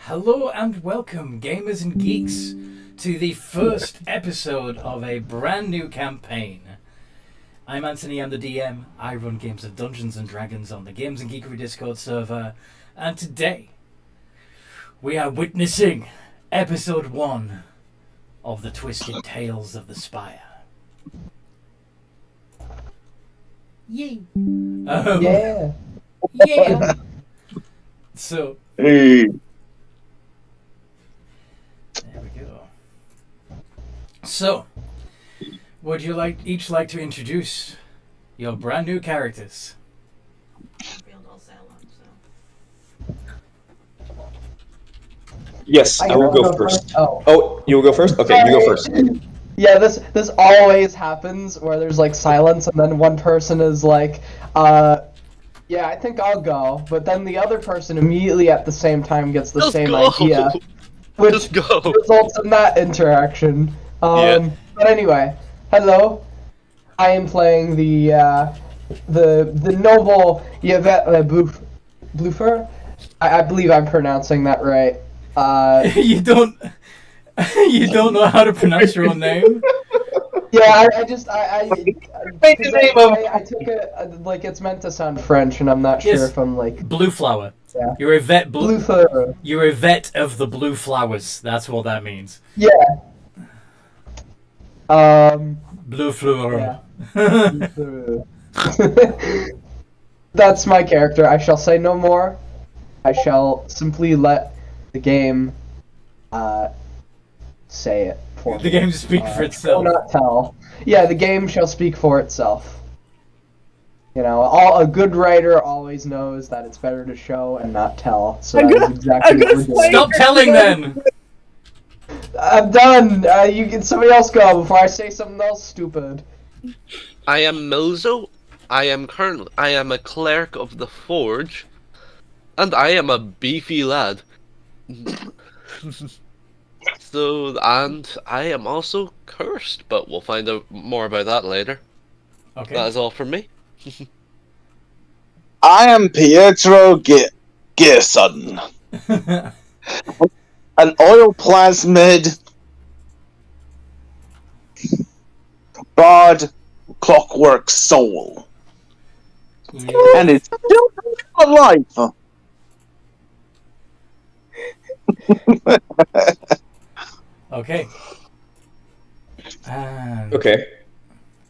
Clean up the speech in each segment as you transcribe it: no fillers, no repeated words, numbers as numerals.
Hello and welcome, gamers and geeks, to the first episode of a brand new campaign. I'm Anthony, I'm the DM. I run games of Dungeons and Dragons on the Games and Geekery Discord server, and today we are witnessing episode 1 of the Twisted Tales of the Spire. Yay! Yeah. Yeah! So, Hey. there we go. So, would you each like to introduce your brand new characters? Yes, I will go first. Oh, you will go first? Okay, you go first. Yeah, this always happens where there's like silence and then one person is like, yeah, I think I'll go, but then the other person immediately at the same time gets the same idea, which results in that interaction. But anyway, hello, I am playing the noble Yvette Bluffer. I believe I'm pronouncing that right. You don't know how to pronounce your own name? Yeah, I took it like it's meant to sound French, and I'm not sure if I'm like Blue Flower. Yeah. You're Yvette Bluffer. You're Yvette of the Blue Flowers. That's what that means. Yeah. Blue Flower. Yeah. That's my character. I shall say no more. I shall simply let the game say it for me. The game speak for itself. I will not tell. Yeah, the game shall speak for itself. You know, a good writer always knows that it's better to show and not tell. So that's exactly what we're doing. Stop telling them! I'm done. Somebody else go before I say something else stupid. I am Mozo. I am a cleric of the Forge, and I am a beefy lad. And I am also cursed, but we'll find out more about that later. Okay. That is all from me. I am Pietro Gearson, an oil plasmid bard clockwork soul, and it's still alive. Okay. Okay.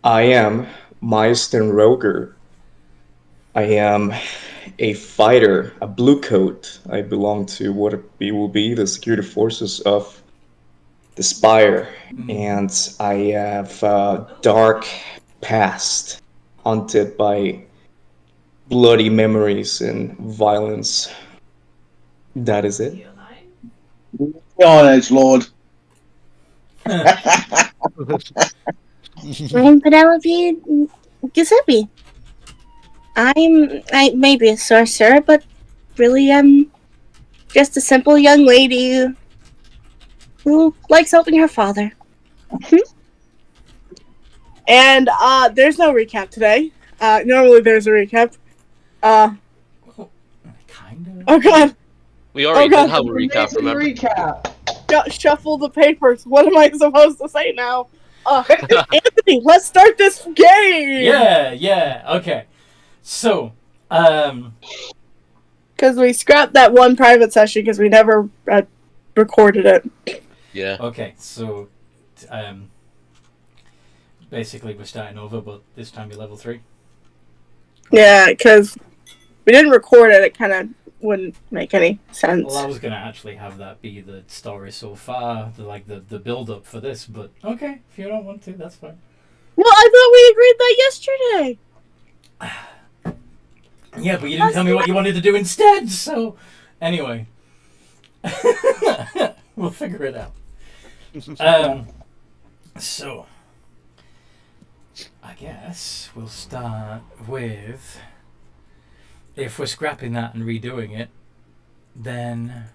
I am Meister Roger. I am a fighter, a blue coat. I belong to what will be the security forces of the Spire. And I have a dark past, haunted by bloody memories and violence. That is it. On edge, Lord. I'm Penelope Giuseppe. I may be a sorcerer, but really I'm just a simple young lady who likes helping her father. And there's no recap today. Normally there's a recap. Kinda. Oh god. We already did have a recap, Amazing remember? recap. Shuffle the papers. What am I supposed to say now? Anthony, let's start this game! Yeah, okay. So, Because we scrapped that one private session because we never recorded it. Yeah. okay, so, basically we're starting over, but this time you're level 3. Yeah, because we didn't record it, it kind of wouldn't make any sense. Well, I was gonna actually have that be the story so far, the build-up for this, but okay, if you don't want to, that's fine. Well, I thought we agreed that yesterday! Yeah, but you didn't tell me what you wanted to do instead, so... Anyway. We'll figure it out. So... I guess we'll start with... If we're scrapping that and redoing it, then...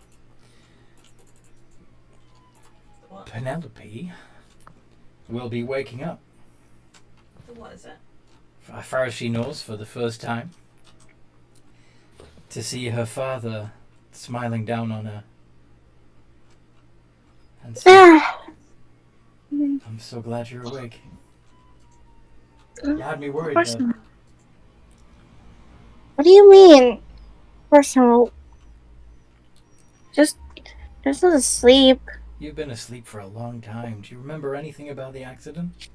Penelope will be waking up. What is it? As far as she knows, for the first time. To see her father smiling down on her And so, I'm so glad you're awake. You had me worried, but What do you mean? Personal. Just asleep. you've been asleep for a long time. Do you remember anything about the accident?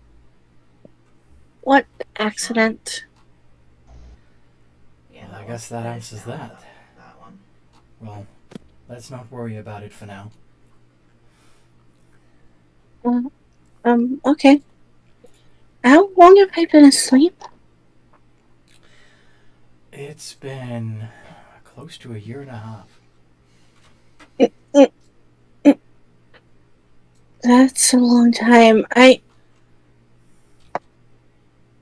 What accident? Yeah, Well, I guess that answers that. That one. Well, let's not worry about it for now. Okay. How long have I been asleep? It's been close to a year and a half. That's a long time.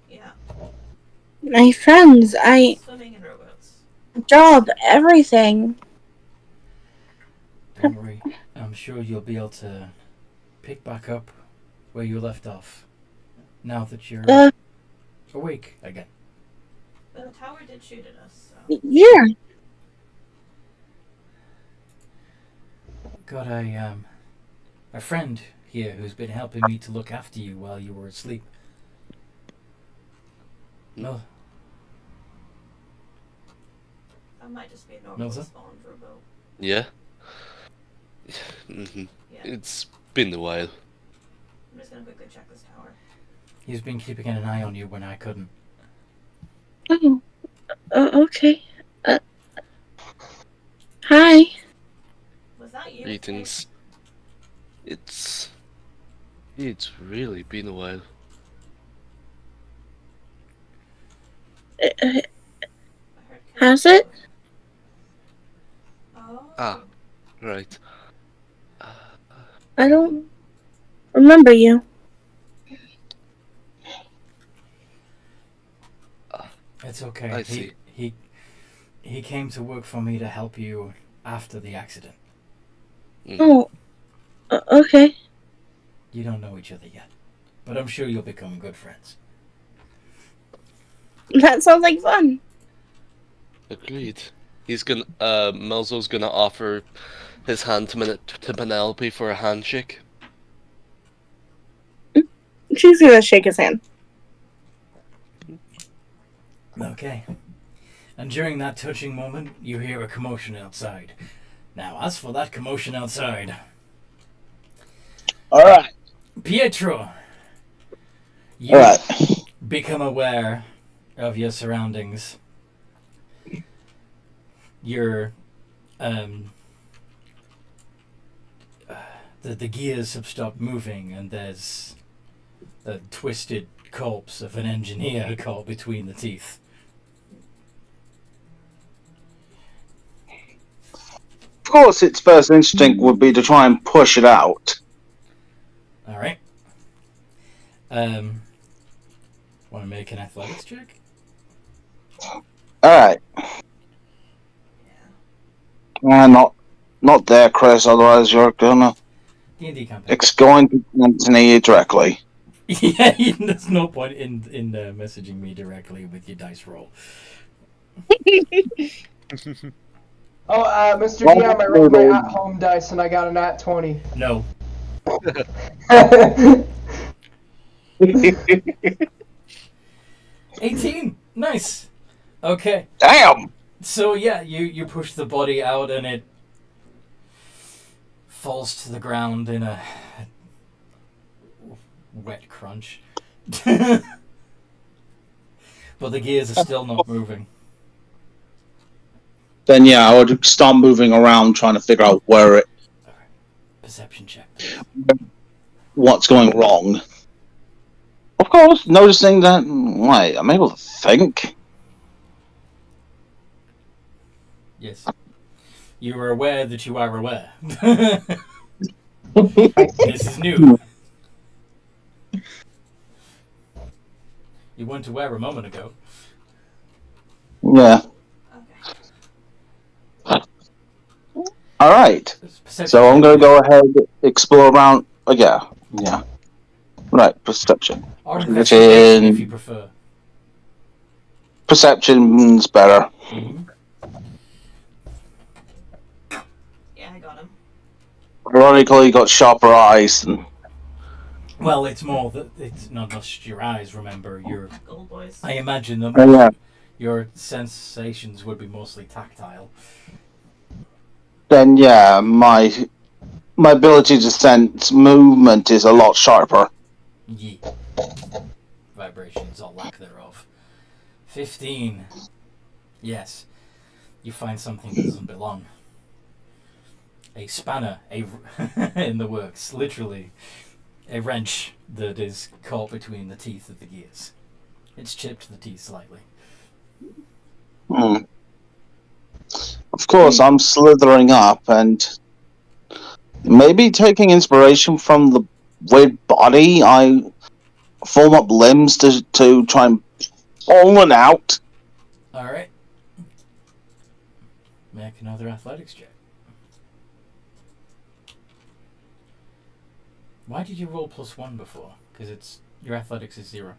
Yeah. My friends, Swimming in rowboats. job, everything. Don't worry. I'm sure you'll be able to pick back up where you left off. Now that you're awake again. But the tower did shoot at us, so. Yeah. Got a friend here who's been helping me to look after you while you were asleep. No. That might just be a normal Milza? spawned rowboat. Yeah. hmm Yeah. It's been a while. I'm just gonna quickly check this tower. He's been keeping an eye on you when I couldn't. Oh. Okay. Hi. Was that you? Greetings. It's really been a while. Uh, I heard Has it? Oh. Ah. Right. I don't remember you. It's okay. I see. He came to work for me to help you after the accident. Oh. Okay. You don't know each other yet, but I'm sure you'll become good friends. That sounds like fun. Agreed. He's gonna. Melzo's gonna offer his hand to Penelope for a handshake. She's gonna shake his hand. Okay. And during that touching moment, you hear a commotion outside. Now, as for that commotion outside, Alright. Pietro, you Alright. become aware of your surroundings. Your the gears have stopped moving, and there's a twisted corpse of an engineer caught between the teeth. Of course, its first instinct would be to try and push it out. All right. Want to make an athletics check? Alright. Not there, Chris, otherwise you're gonna... D&D campaign. It's going to Anthony you directly. Yeah, there's no point in messaging me directly with your dice roll. Oh, Mr. DM, I rolled my at-home dice and I got a nat 20. No. 18. Nice. Okay. Damn! So yeah, you push the body out and it falls to the ground in a wet crunch. But the gears are still not moving. Then yeah, I would start moving around trying to figure out Alright. Perception check. what's going wrong. Of course, noticing that, wait, I'm able to think. Yes. You are aware that you are aware. This is new. You weren't aware a moment ago. Yeah. Okay. Alright. Perception So I'm check. gonna go ahead, explore around. Oh, yeah. Right, perception. Or Which investigation, if is- you prefer. Perception's better. Mm-hmm. Yeah, I got him. Ironically, got sharper eyes. Well, it's more that it's not just your eyes. Remember, Gold boys. I imagine that Yeah. your sensations would be mostly tactile. Then yeah, my ability to sense movement is a lot sharper. Ye. Vibrations or lack thereof. 15. Yes. You find something that doesn't belong. A spanner, in the works, literally. A wrench that is caught between the teeth of the gears. It's chipped the teeth slightly. Hmm. Of course, I'm slithering up and maybe taking inspiration from the weird body. I form up limbs to try and pull it out. Alright. Make another athletics check. Why did you roll +1 before? Because your athletics is 0.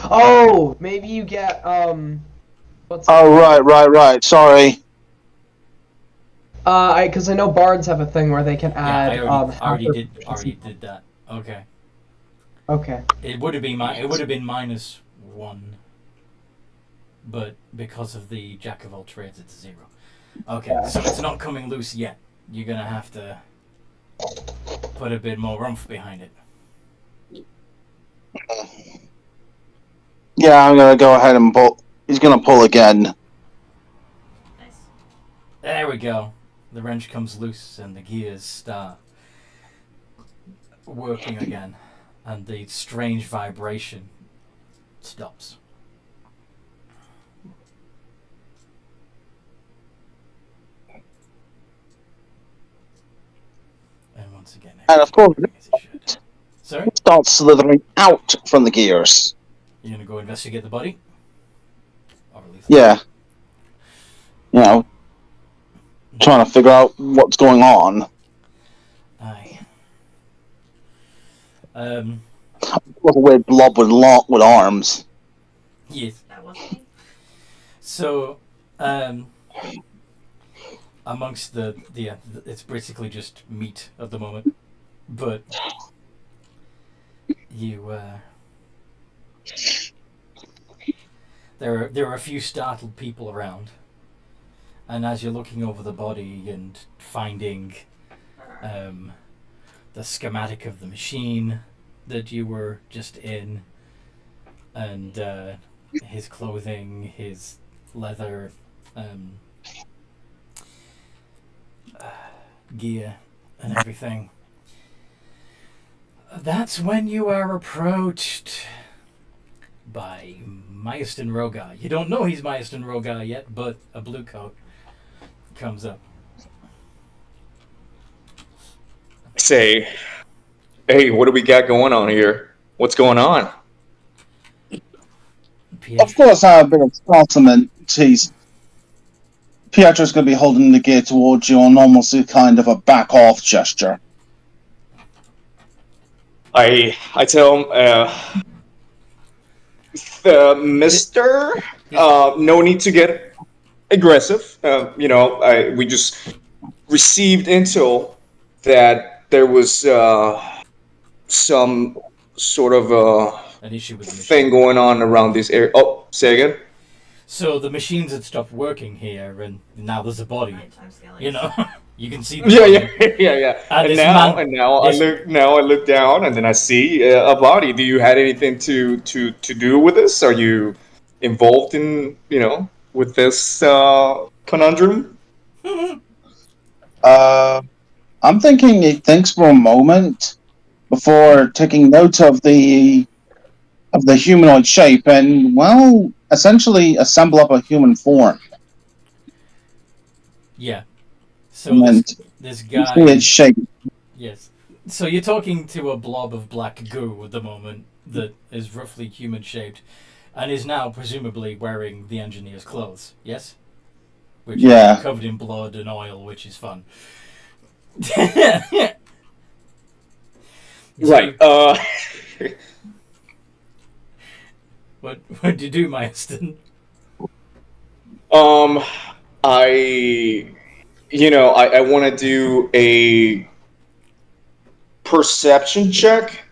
Oh, maybe you get what's Oh, right. Sorry. because I know bards have a thing where they can add I already did that. Okay. Okay. It would have been -1, but because of the jack of all trades, it's 0. Okay, Yeah. so it's not coming loose yet. You're gonna have to put a bit more oomph behind it. Yeah, I'm gonna go ahead and pull. He's gonna pull again. Nice. There we go. The wrench comes loose and the gears start working again, and the strange vibration stops. And once again, And of course, everything is as it should. Sorry? starts slithering out from the gears. You're gonna go investigate the body? Or at least Yeah. You know, trying to figure out what's going on. Aye. What a weird blob with arms. Yes. That wasn't me. So, amongst it's basically just meat at the moment, but you, there are a few startled people around, and as you're looking over the body and finding, the schematic of the machine that you were just in, and his clothing, his leather gear and everything. That's when you are approached by Myaston Rogar. You don't know he's Myaston Rogar yet, but a blue coat comes up. Say, hey, what do we got going on here? What's going on? Of course, I have a bit of compliment. Pietro's going to be holding the gear towards you on almost a kind of a back-off gesture. I tell him, Mister, no need to get aggressive. We just received intel that there was some sort of An issue with the machine. thing going on around this area. Oh, say again? So the machines had stopped working here, and now there's a body. Time scaling. You know, you can see. The Yeah. And And now I look down, and then I see a body. Do you had anything to do with this? Are you involved in with this conundrum? I'm thinking he thinks for a moment before taking note of the humanoid shape and, well, essentially assemble up a human form. Yeah. So And this see guy. its shape. Yes. So you're talking to a blob of black goo at the moment that is roughly human shaped, and is now presumably wearing the engineer's clothes. Yes. Which Yeah. is covered in blood and oil, which is fun. Right. What do you do, Myaston? I I want to do a perception check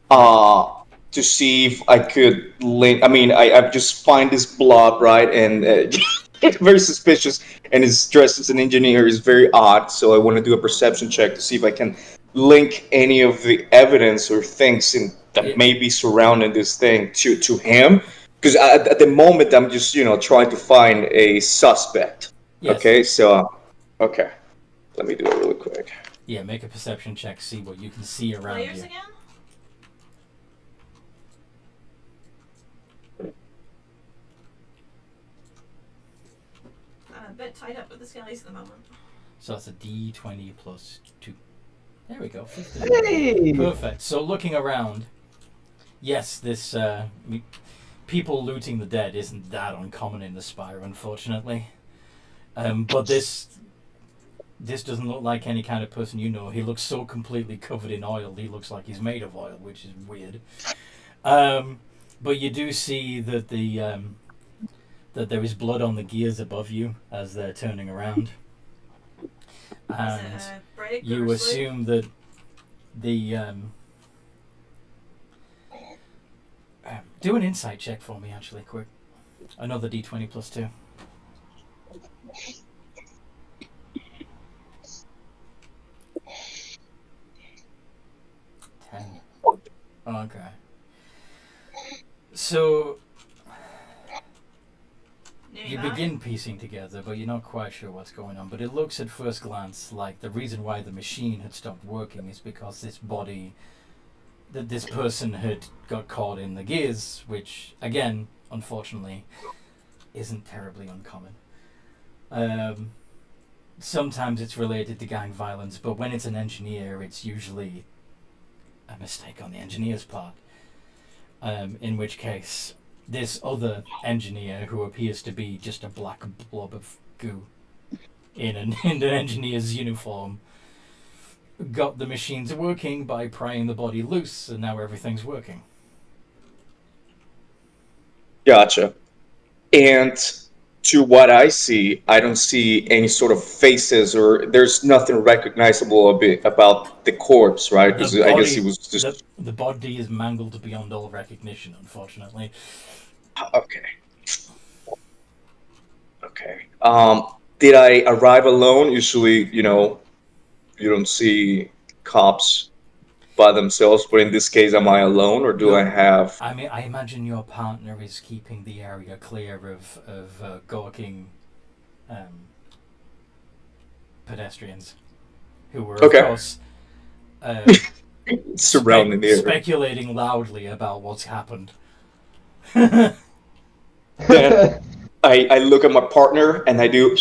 to see if I could link. I mean, I just find this blob, right? And it's very suspicious. And his dress as an engineer is very odd. So I want to do a perception check to see if I can link any of the evidence or things that may be surrounding this thing to him. Because at the moment, I'm just, trying to find a suspect. Yes. Okay, so, okay. Let me do it really quick. Yeah, make a perception check, see what you can see around Players you. again? I'm a bit tied up with the skellies at the moment. So that's a D20 plus 2. There we go. 15. Hey! Perfect. So looking around, yes, this people looting the dead isn't that uncommon in the Spire, unfortunately. But this doesn't look like any kind of person you know. He looks so completely covered in oil. He looks like he's made of oil, which is weird. But you do see that that there is blood on the gears above you as they're turning around. And you assume that the do an insight check for me, actually, quick. Another D20 plus 2. Okay. So you begin piecing together, but you're not quite sure what's going on. But it looks at first glance like the reason why the machine had stopped working is because this person had got caught in the gears, which, again, unfortunately, isn't terribly uncommon. Sometimes it's related to gang violence, but when it's an engineer, it's usually a mistake on the engineer's part. In which case, this other engineer, who appears to be just a black blob of goo in an engineer's uniform, got the machines working by prying the body loose, and now everything's working. Gotcha. And to what I see, I don't see any sort of faces, or there's nothing recognizable about the corpse, right? Because I guess he was just... The body is mangled beyond all recognition, unfortunately. Okay. Did I arrive alone? Usually, you don't see cops by themselves, but in this case, am I alone, or do I have... I mean, I imagine your partner is keeping the area clear of gawking pedestrians who were, of course, surrounding the area. Speculating loudly about what's happened. Then I look at my partner and I do,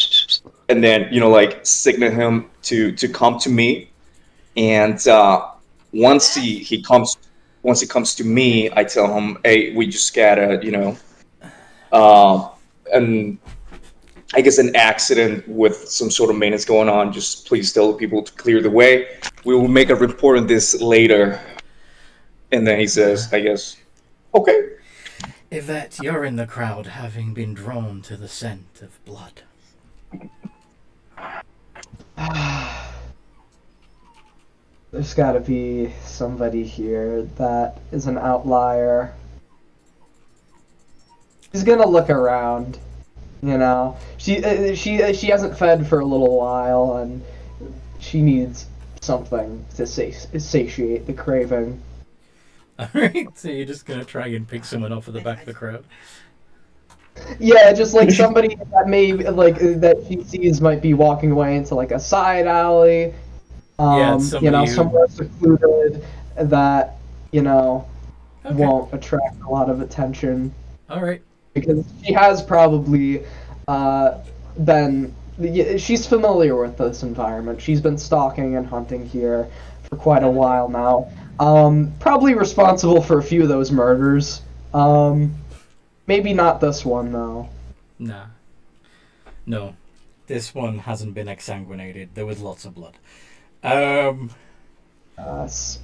and then signal him to come to me, and once he comes to me, I tell him, hey, we just got and I guess an accident with some sort of maintenance going on. Just please tell the people to clear the way. We will make a report on this later. And then he says, I guess, okay. Yvette, you're in the crowd, having been drawn to the scent of blood. There's gotta be somebody here that is an outlier. She's gonna look around, She hasn't fed for a little while, and she needs something to satiate the craving. Alright, so you're just gonna try and pick someone off at the back of the crowd? Yeah, just like somebody that that she sees might be walking away into like a side alley. Somewhere secluded that, won't attract a lot of attention. Alright. Because she has probably she's familiar with this environment. She's been stalking and hunting here for quite a while now. Probably responsible for a few of those murders. Maybe not this one, though. Nah. No. This one hasn't been exsanguinated. There was lots of blood.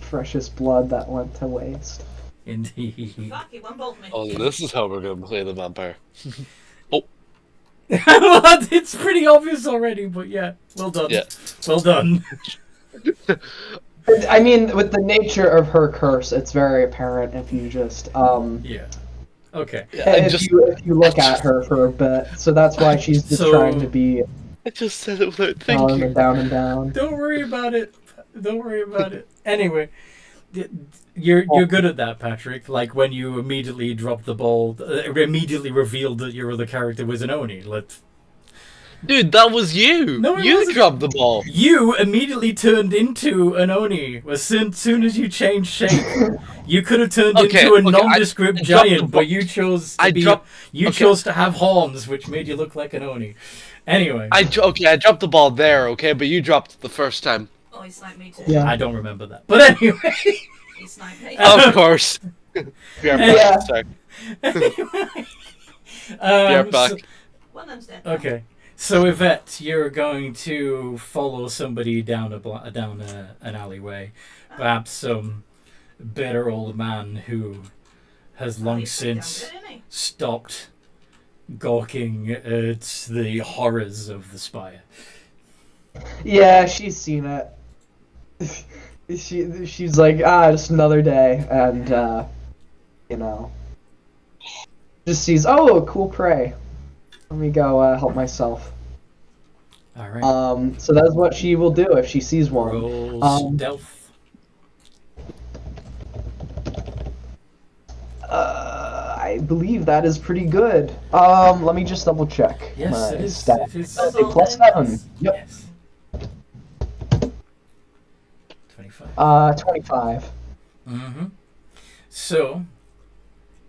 Precious blood that went to waste. Indeed. Fuck, he one bolt me. Oh, this is how we're gonna play the vampire. Oh. Well, it's pretty obvious already, but yeah, well done. Yeah. Well done. I mean, with the nature of her curse, it's very apparent if you just Yeah. Okay. Yeah, if you look at her for a bit. So that's why she's just trying to be I just said it without down thinking. and down and down. Don't worry about it. Don't worry about it. Anyway, you're good at that, Patrick. Like when you immediately dropped the ball, immediately revealed that your other character was an Oni. Dude, that was you. No, it you wasn't. dropped the ball. You immediately turned into an Oni as soon as you changed shape. You could have turned into a nondescript giant, but you chose to chose to have horns, which made you look like an Oni. Anyway, I dropped the ball there, okay, but you dropped it the first time. Oh, he sniped me too. Yeah. I don't remember that. But anyway, He sniped me. Of course. Yeah. Sorry. anyway. back. One of them's dead. Okay. So Yvette, you're going to follow somebody down an alleyway, perhaps some bitter old man who has long since stopped gawking at the horrors of the Spire. Yeah, she's seen it. She's like, just another day, and just sees, oh, cool prey. Let me go help myself. All right. So that's what she will do if she sees one. Roll stealth. I believe that is pretty good. Let me just double check. Yes, my it is. stat. It is. A +7. Yep. Yes. 25. 25. Mm-hmm. So,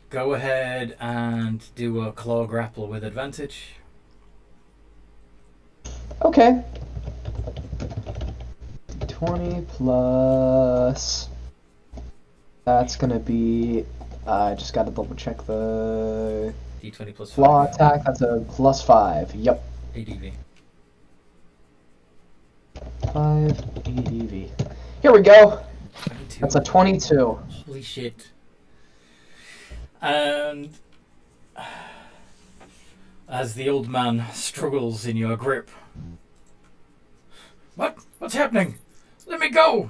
go ahead and do a claw grapple with advantage. Okay. 20 plus. That's gonna be. I just gotta double check the D20 plus 5. flaw attack. That's a +5. Yep. ADV. 5 ADV. Here we go. 22. That's a 22. Holy shit. And as the old man struggles in your grip. What's happening? Let me go!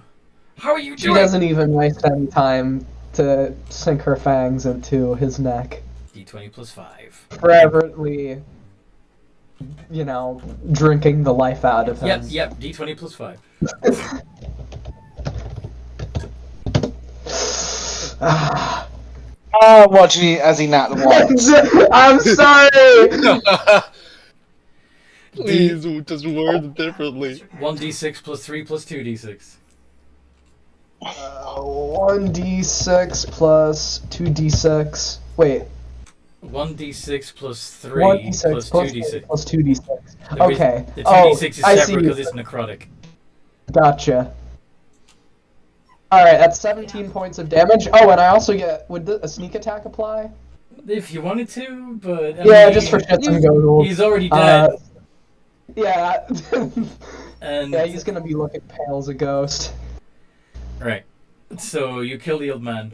How are you She doing? doesn't even waste any time to sink her fangs into his neck. D20 plus 5. Foreverly, drinking the life out of him. Yep, D20 plus 5. Watching it as he nat the ones. I'm sorry! Please, just word it differently. 1d6 plus 3 plus 2d6. 1d6 plus 2d6. Wait. 1d6 plus 3 1d6 plus plus 2d6. plus 2d6. The Okay. The 2d6 is I see. separate because it's necrotic. Gotcha. Alright, that's 17 points of damage. Oh, and I also get... Would a sneak attack apply? If you wanted to, but... I Yeah, mean, just for shits and giggles. He's already dead. Yeah. And Yeah, he's gonna be looking pale as a ghost. Right. So you kill the old man,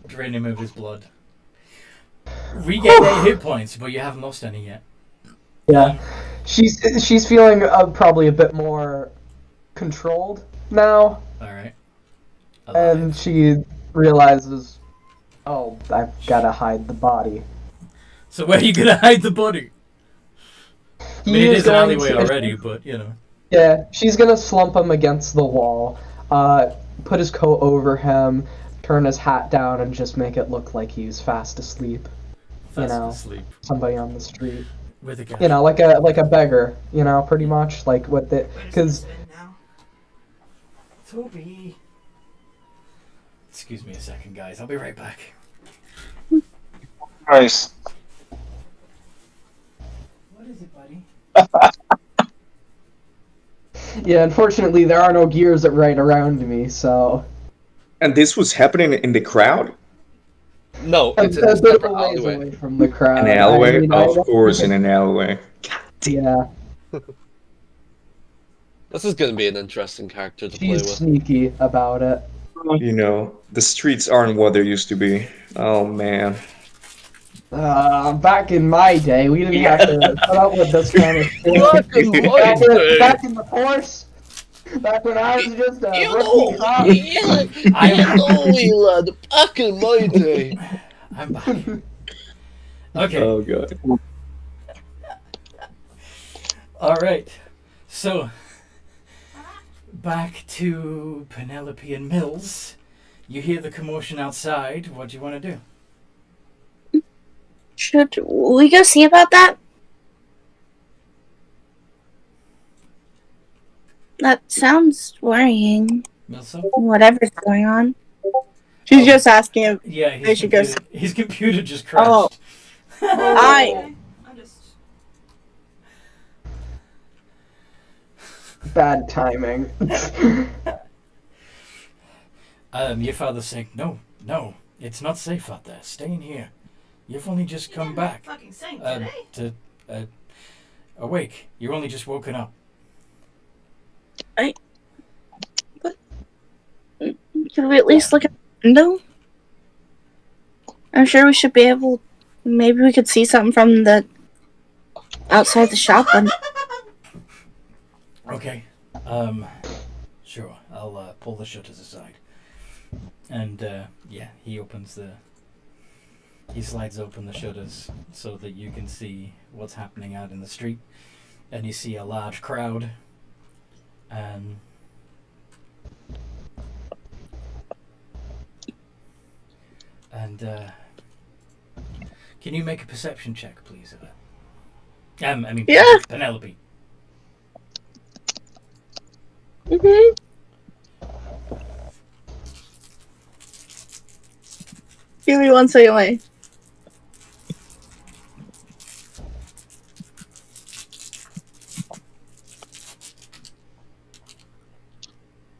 drain him of his blood. Regain 8 hit points, but you haven't lost any yet. Yeah. She's feeling probably a bit more controlled now. Alright. And she realizes, oh, I've gotta hide the body. So where are you gonna hide the body? I mean, it is an alleyway already, but, Yeah, she's gonna slump him against the wall, put his coat over him, turn his hat down, and just make it look like he's fast asleep. Asleep. Somebody on the street. With a gun. Like a beggar, pretty much, like what the, because... Toby. Excuse me a second, guys. I'll be right back. Nice. What is it, buddy? Yeah, unfortunately, there are no gears right around me, so... And this was happening in the crowd? No, it's in a a bit of a separate ways alleyway. away from the crowd. An alleyway? I mean, Of course, in an alleyway. Yeah, This is going to be an interesting character to play she's with. sneaky about it. The streets aren't what they used to be. Oh, man. Back in my day, we didn't have to put up with this kind of shit. Back in the force, back when I was just a rookie cop. wee lad, back in my day. I'm back. Okay. Oh god. All right. So, back to Penelope and Mills. You hear the commotion outside. What do you want to do? Should we go see about that? That sounds worrying. Milso? Whatever's going on. She's just asking if Yeah, They should go his computer just crashed. Oh. I'm just. Bad timing. Your father's saying, no, it's not safe out there. Stay in here. You've only just come back. Fucking sing today. Awake. You're only just woken up. Could we at least look at the window? I'm sure we should be able. Maybe we could see something from the outside the shop. And Okay. Sure. I'll pull the shutters aside. And yeah, he slides open the shutters so that you can see what's happening out in the street, and you see a large crowd. And can you make a perception check, please? Yeah. Penelope. Mhm. Give me 1 second, wait.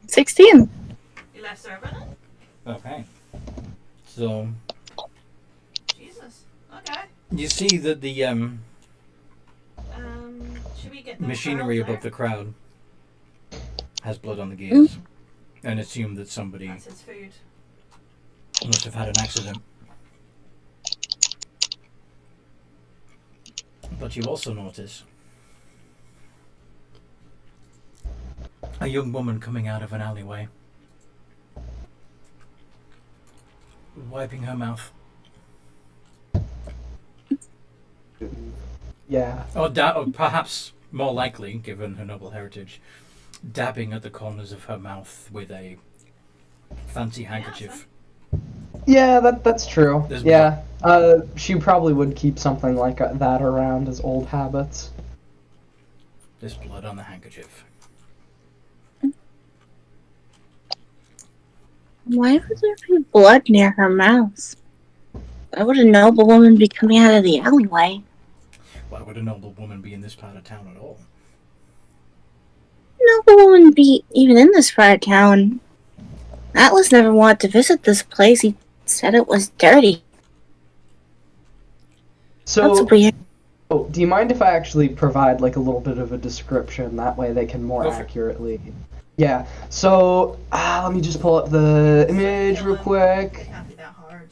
$16. You left server then? Okay. So Jesus. Okay. you see that the Should we get the machinery barrel above the there? crowd has blood on the gears, and assume that somebody That's his food. must have had an accident. But you also notice a young woman coming out of an alleyway, wiping her mouth. Yeah. Or perhaps more likely, given her noble heritage, dabbing at the corners of her mouth with a fancy handkerchief. Yeah, that's true. There's Yeah. She probably would keep something like that around as old habits. There's blood on the handkerchief. Why would there be blood near her mouth? Why would a noble woman be coming out of the alleyway? Why would a noble woman be in this part of town at all? Noble woman be even in this part of town. Atlas never wanted to visit this place. He said it was dirty. So, That's weird. do you mind if I actually provide like a little bit of a description? That way they can more Go for it. accurately. Yeah. So, let me just pull up the image real It quick. can't be that hard.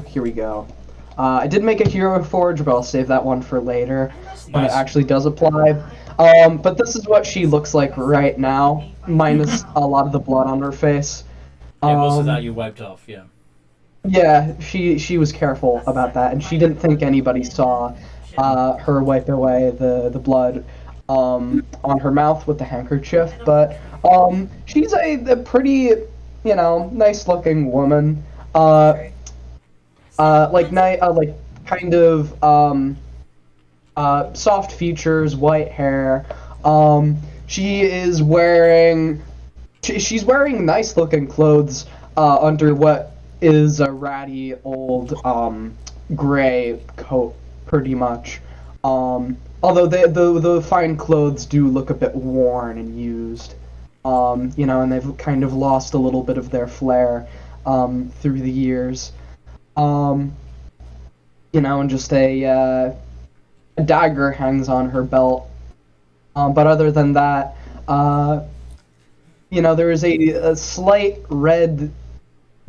Here we go. I did make a hero forge, but I'll save that one for later when it Nice. actually does apply. But this is what she looks like right now, minus a lot of the blood on her face. Yeah, most of that you wiped off, yeah. Yeah, she was careful about that, and she didn't think anybody saw her wipe away the blood on her mouth with the handkerchief. But she's a pretty, nice looking woman. Like kind of soft features, white hair. She is wearing she's wearing nice looking clothes under what is a ratty old gray coat, pretty much. Although the fine clothes do look a bit worn and used, and they've kind of lost a little bit of their flair through the years. And just a dagger hangs on her belt. But other than that, there is a slight red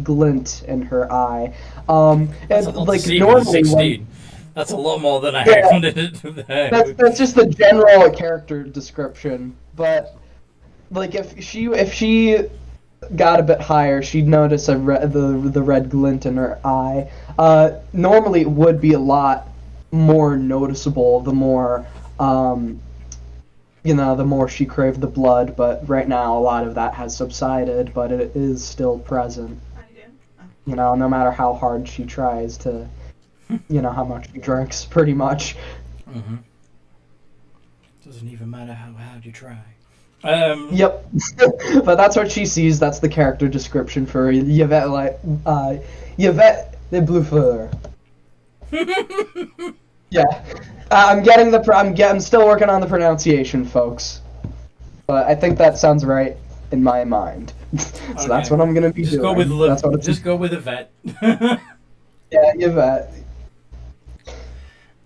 glint in her eye. That's And a lot like to see with a normally, 16. That's a lot more than I Yeah. wanted it to that's just the general character description. But like if she got a bit higher, she'd notice the red glint in her eye. Normally, it would be a lot more noticeable the more the more she craved the blood. But right now, a lot of that has subsided, but it is still present. How you doing? Oh. No matter how hard she tries to, how much she drinks, pretty much. Mm-hmm. Doesn't even matter how hard you try. Yep. But that's what she sees. That's the character description for Yvette, Yvette de Bluffeur. Yeah. I'm still working on the pronunciation, folks. But I think that sounds right in my mind. So that's what I'm gonna be just doing. Go with That's what it's. just go with Yvette. Yeah, Yvette.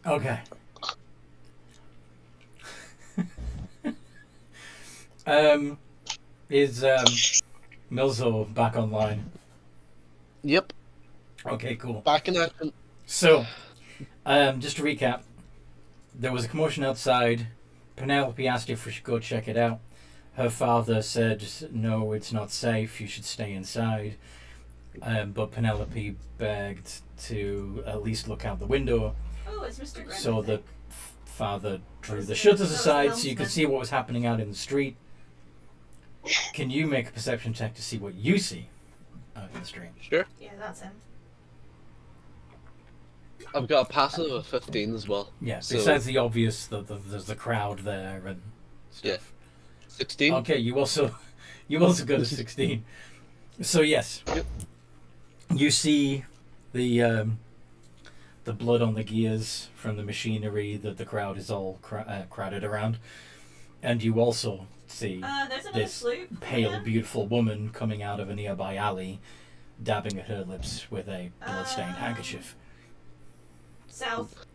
Okay. Is Milzo back online? Yep. Okay, cool. Back in action. So, just to recap, there was a commotion outside. Penelope asked if we should go check it out. Her father said, no, it's not safe, you should stay inside. But Penelope begged to at least look out the window. Oh, it's Mr. Gregor. So the father drew the shutters aside so you could see what was happening out in the street. Can you make a perception check to see what you see out in the street? Sure. Yeah, that's him. I've got a passive of 15 as well. Yeah, So- besides the obvious, there's the crowd there and stuff. Yeah. 16. Okay, you also got a 16. So yes, Yep. you see the blood on the gears from the machinery that the crowd is all crowded around, and you also see There's another this sloop. pale, Yeah. beautiful woman coming out of a nearby alley, dabbing at her lips with a blood-stained handkerchief. South.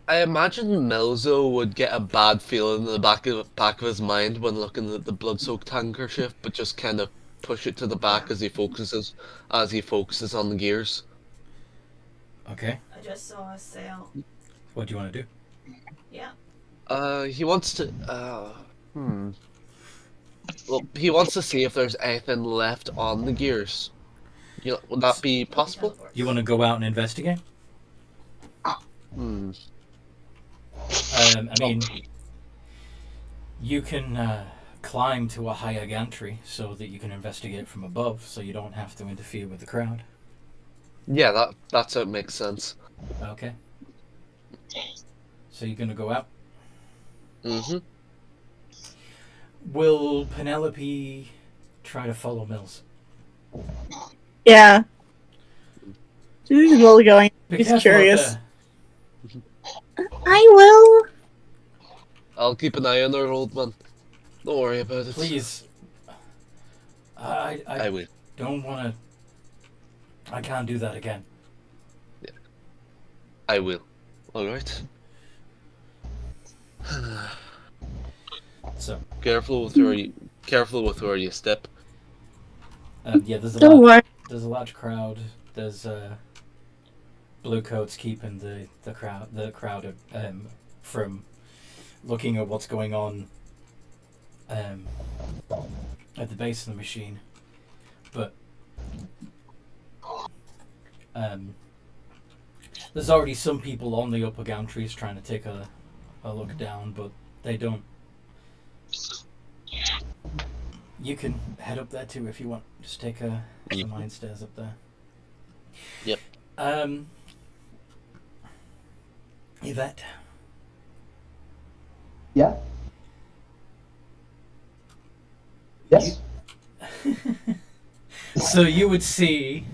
I imagine Melzo would get a bad feeling in the back of his mind when looking at the blood-soaked handkerchief, but just kind of push it to the back as he focuses on the gears. Okay, I just saw a sail. what do you want to do? Yeah. He wants to. Well, he wants to see if there's anything left on the gears. Would that be possible? You want to go out and investigate? Hmm. I mean, you can climb to a higher gantry so that you can investigate from above, so you don't have to interfere with the crowd. Yeah, that's how it makes sense. Okay. So you're gonna go out. Mm-hmm. Will Penelope try to follow Mills? Yeah. She's really going. Be He's careful up curious. there. I will. I'll keep an eye on her, old man. Don't worry about it. Please. I I will. don't want to. I can't do that again. I will. All right. So, Careful with where you step. yeah, there's a Don't large, worry. there's a large crowd. There's blue coats keeping the crowd from looking at what's going on at the base of the machine, but there's already some people on the upper gantries trying to take a look down, but they don't. You can head up there too if you want. Just take the mine stairs up there. Yep. Yvette. Yeah. Yes. So you would see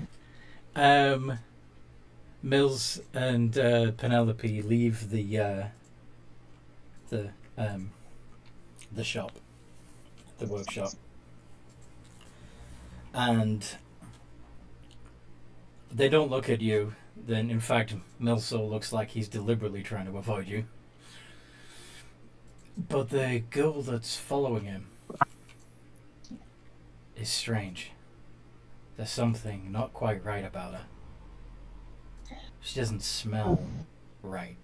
Mills and Penelope leave the shop, the workshop, and they don't look at you. Then, in fact, Milso looks like he's deliberately trying to avoid you. But the girl that's following him is strange. There's something not quite right about her. She doesn't smell right.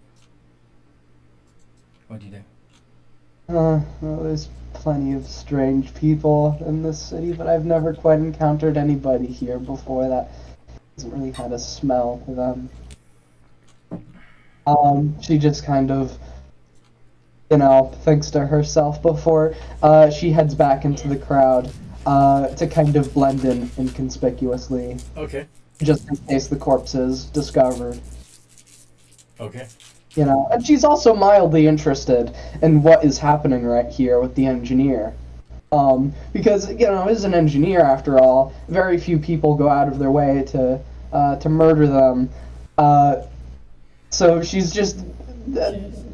What do you do? Well, there's plenty of strange people in this city, but I've never quite encountered anybody here before that hasn't really had a smell to them. She just kind of, thinks to herself before she heads back into the crowd to kind of blend in inconspicuously. Okay. Just in case the corpse is discovered. Okay. And she's also mildly interested in what is happening right here with the engineer. Because, as an engineer, after all, very few people go out of their way to murder them. So she's just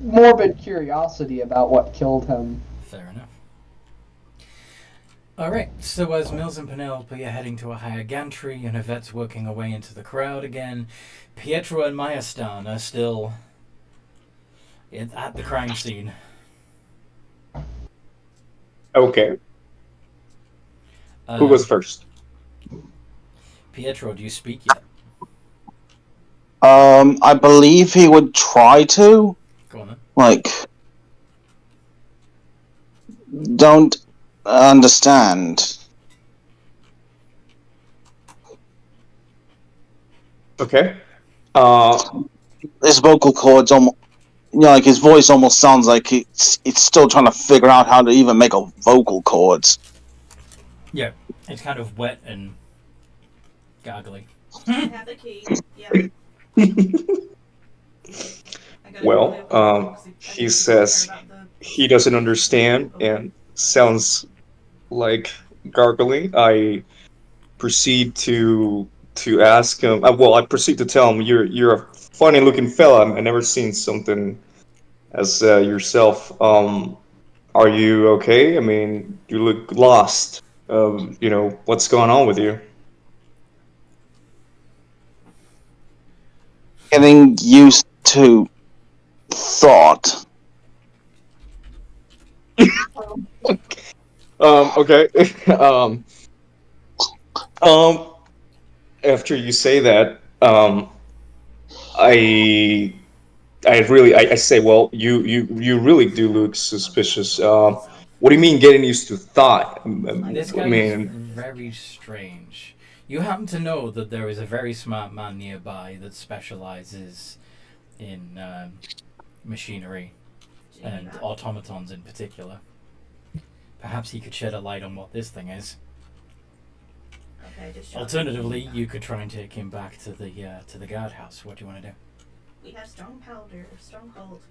morbid curiosity about what killed him. Fair enough. Alright, so as Mills and Penelope are heading to a higher gantry and Yvette's working her way into the crowd again, Pietro and Mayastan are still at the crime scene. Okay. Who goes first? Pietro, do you speak yet? I believe he would try to. Go on then. Don't understand. Okay. His vocal cords almost, his voice almost sounds like it's still trying to figure out how to even make a vocal cords. Yeah, it's kind of wet and gargly. I have the key. Yeah. Well, he says he doesn't understand and sounds like gargly. I proceed to ask him. I proceed to tell him, "You're a funny looking fella. I've never seen something as yourself. Are you okay? I mean, you look lost. What's going on with you?" Getting used to thought. Okay. After you say that, I say, well, you really do look suspicious. What do you mean getting used to thought? This guy is very strange. You happen to know that there is a very smart man nearby that specializes in machinery and automatons in particular. Perhaps he could shed a light on what this thing is. Okay, just Alternatively, You could try and take him back to the guardhouse. What do you want to do? We have strong powder, stronghold.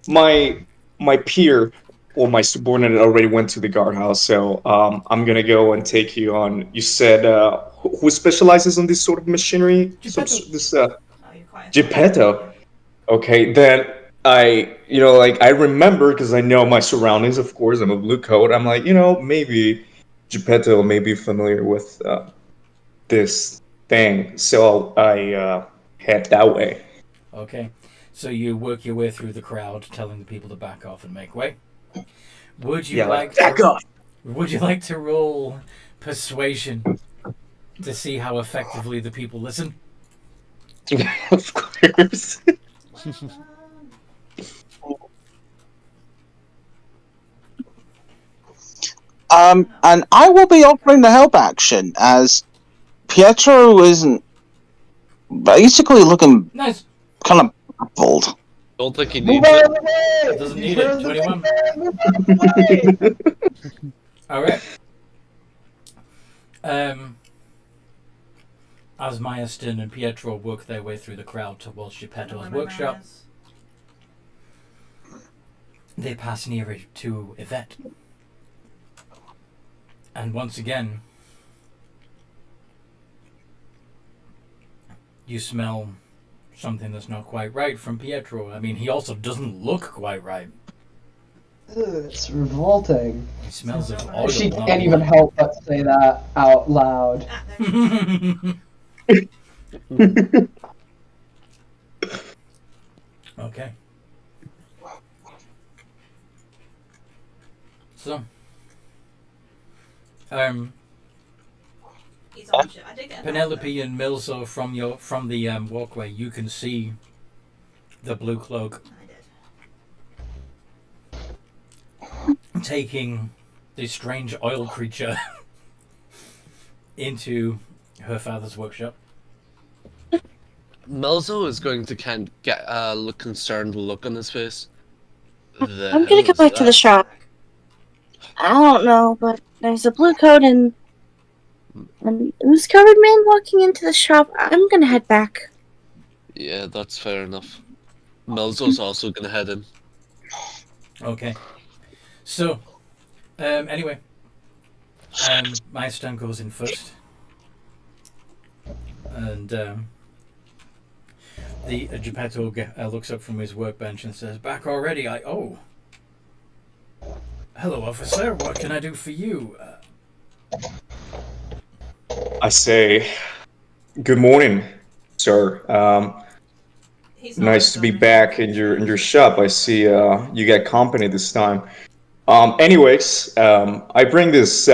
My peer or my subordinate already went to the guardhouse, so I'm gonna go and take you on. You said who specializes in this sort of machinery? Geppetto. Okay, then I remember because I know my surroundings. Of course, I'm a blue coat. I'm like, maybe Geppetto may be familiar with this thing, so I head that way. Okay, so you work your way through the crowd, telling the people to back off and make way. Would you back off? Would you like to roll persuasion to see how effectively the people listen? Of course. And I will be offering the help action as Pietro isn't basically looking kind of baffled. Don't think he needs it. Doesn't need it. 21. Alright. As Mayastan and Pietro work their way through the crowd towards Geppetto's workshop, they pass near to Yvette. And once again, you smell something that's not quite right from Pietro. I mean, he also doesn't look quite right. It's revolting. He smells of oil. She can't even help but say that out loud. Okay. So, He's on ship. I did get a Penelope and Milzo, from the walkway, you can see the blue cloak I did. taking this strange oil creature into her father's workshop. Melzo is going to kind of get a concerned look on his face. I'm gonna go back to the shop. I don't know, but there's a blue coat and an ooze-covered man walking into the shop. I'm gonna head back. Yeah, that's fair enough. Melzo's also gonna head in. Okay. So, anyway, Maestro goes in first. And the Geppetto looks up from his workbench and says, "Back already? Oh. Hello, officer. What can I do for you?" I say, good morning, sir. He's not Nice to be going. back in your shop. I see you got company this time. Anyways, I bring this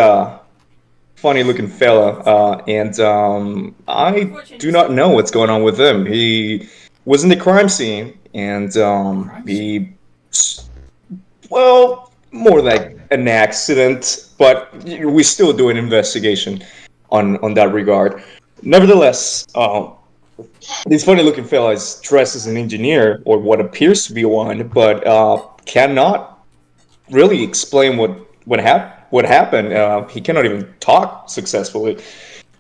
funny looking fella, and I do not know what's going on with him. He was in the crime scene, and he, well, more like an accident, but we still do an investigation on that regard. Nevertheless, this funny looking fella is dressed as an engineer, or what appears to be one, but cannot really explain what happened. He cannot even talk successfully.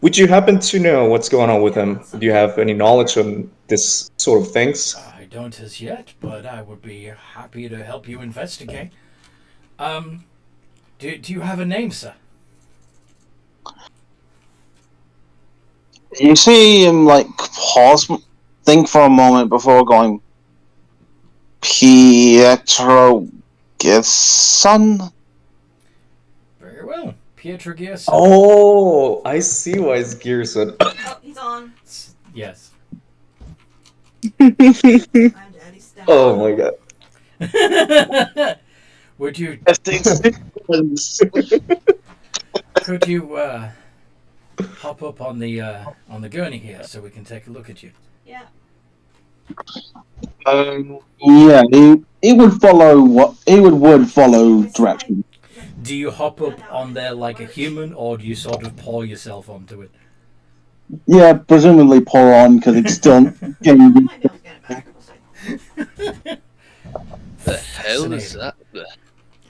Would you happen to know what's going on with him? Do you have any knowledge on this sort of things? I don't as yet, but I would be happy to help you investigate. Do you have a name, sir? You see him like pause, think for a moment before going. Pietro Gerson? Very well. Pietro Gerson. Oh, I see why it's Gerson. Oh, he's on. Yes. I'm Daddy's dad. Oh my god. Would you... Sequence. Could you hop up on the gurney here so we can take a look at you? Yeah. Yeah, he would follow would follow direction. Do you hop up on there like a human, or do you sort of paw yourself onto it? Yeah, presumably pull on because it's still getting. I might be able to get it back. We'll see. The hell is that?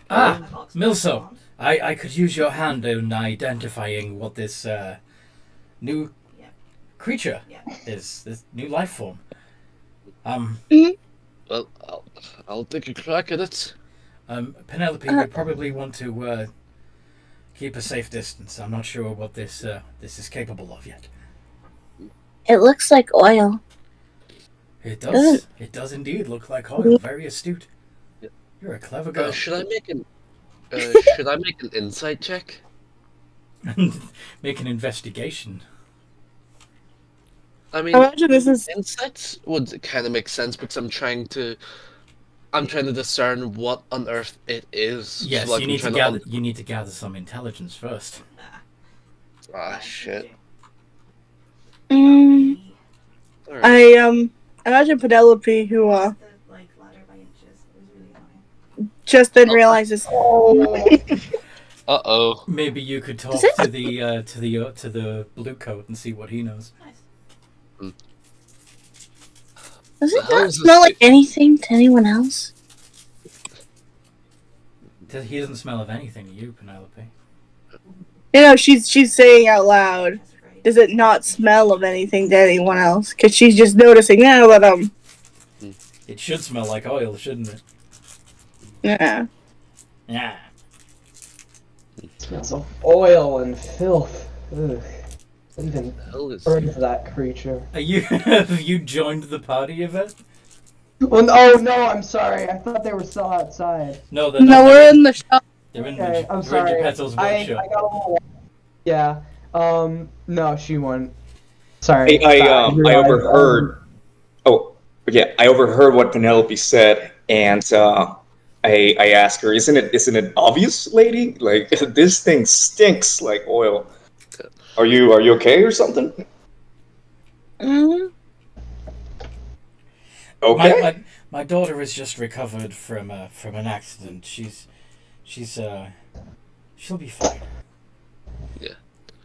Ah, Milso. I could use your hand in identifying what this new creature is, this new life form. Well, I'll take a crack at it. Penelope, we probably want to keep a safe distance. I'm not sure what this is capable of yet. It looks like oil. It does. It does indeed look like oil. Very astute. You're a clever girl. Should I make an insight check? Make an investigation. I mean, Imagine this is insights would kind of make sense because I'm trying to discern what on earth it is. Yes, so you need to gather. You need to gather some intelligence first. Ah, shit. Mm, Alright. I imagine Penelope who The, like, ladder by inches. It was really annoying. just then realizes Uh-oh. Maybe you could talk Is it- to the blue coat and see what he knows. Nice. does it The hell not is this smell like thing? anything to anyone else? He doesn't smell of anything to you, Penelope. she's saying out loud. That's great. Does it not smell of anything to anyone else? Because she's just noticing now that It should smell like oil, shouldn't it? yeah. Yeah. Smells of oil and filth. Ugh. What even The hell is burns that creature? Are you? Have you joined the party of it? Well, oh no, I'm sorry. I thought they were still outside. No, they're No, not. we're in the shop. They're in Okay, I'm the sorry. Geppetto's I workshop. got a little. Yeah. No, she won. Sorry. I realized, overheard. Oh, yeah, I overheard what Penelope said, and I asked her, "Isn't it obvious, lady? Like this thing stinks like oil." Are you okay or something? Mm, Okay. My daughter has just recovered from an accident. She'll be fine.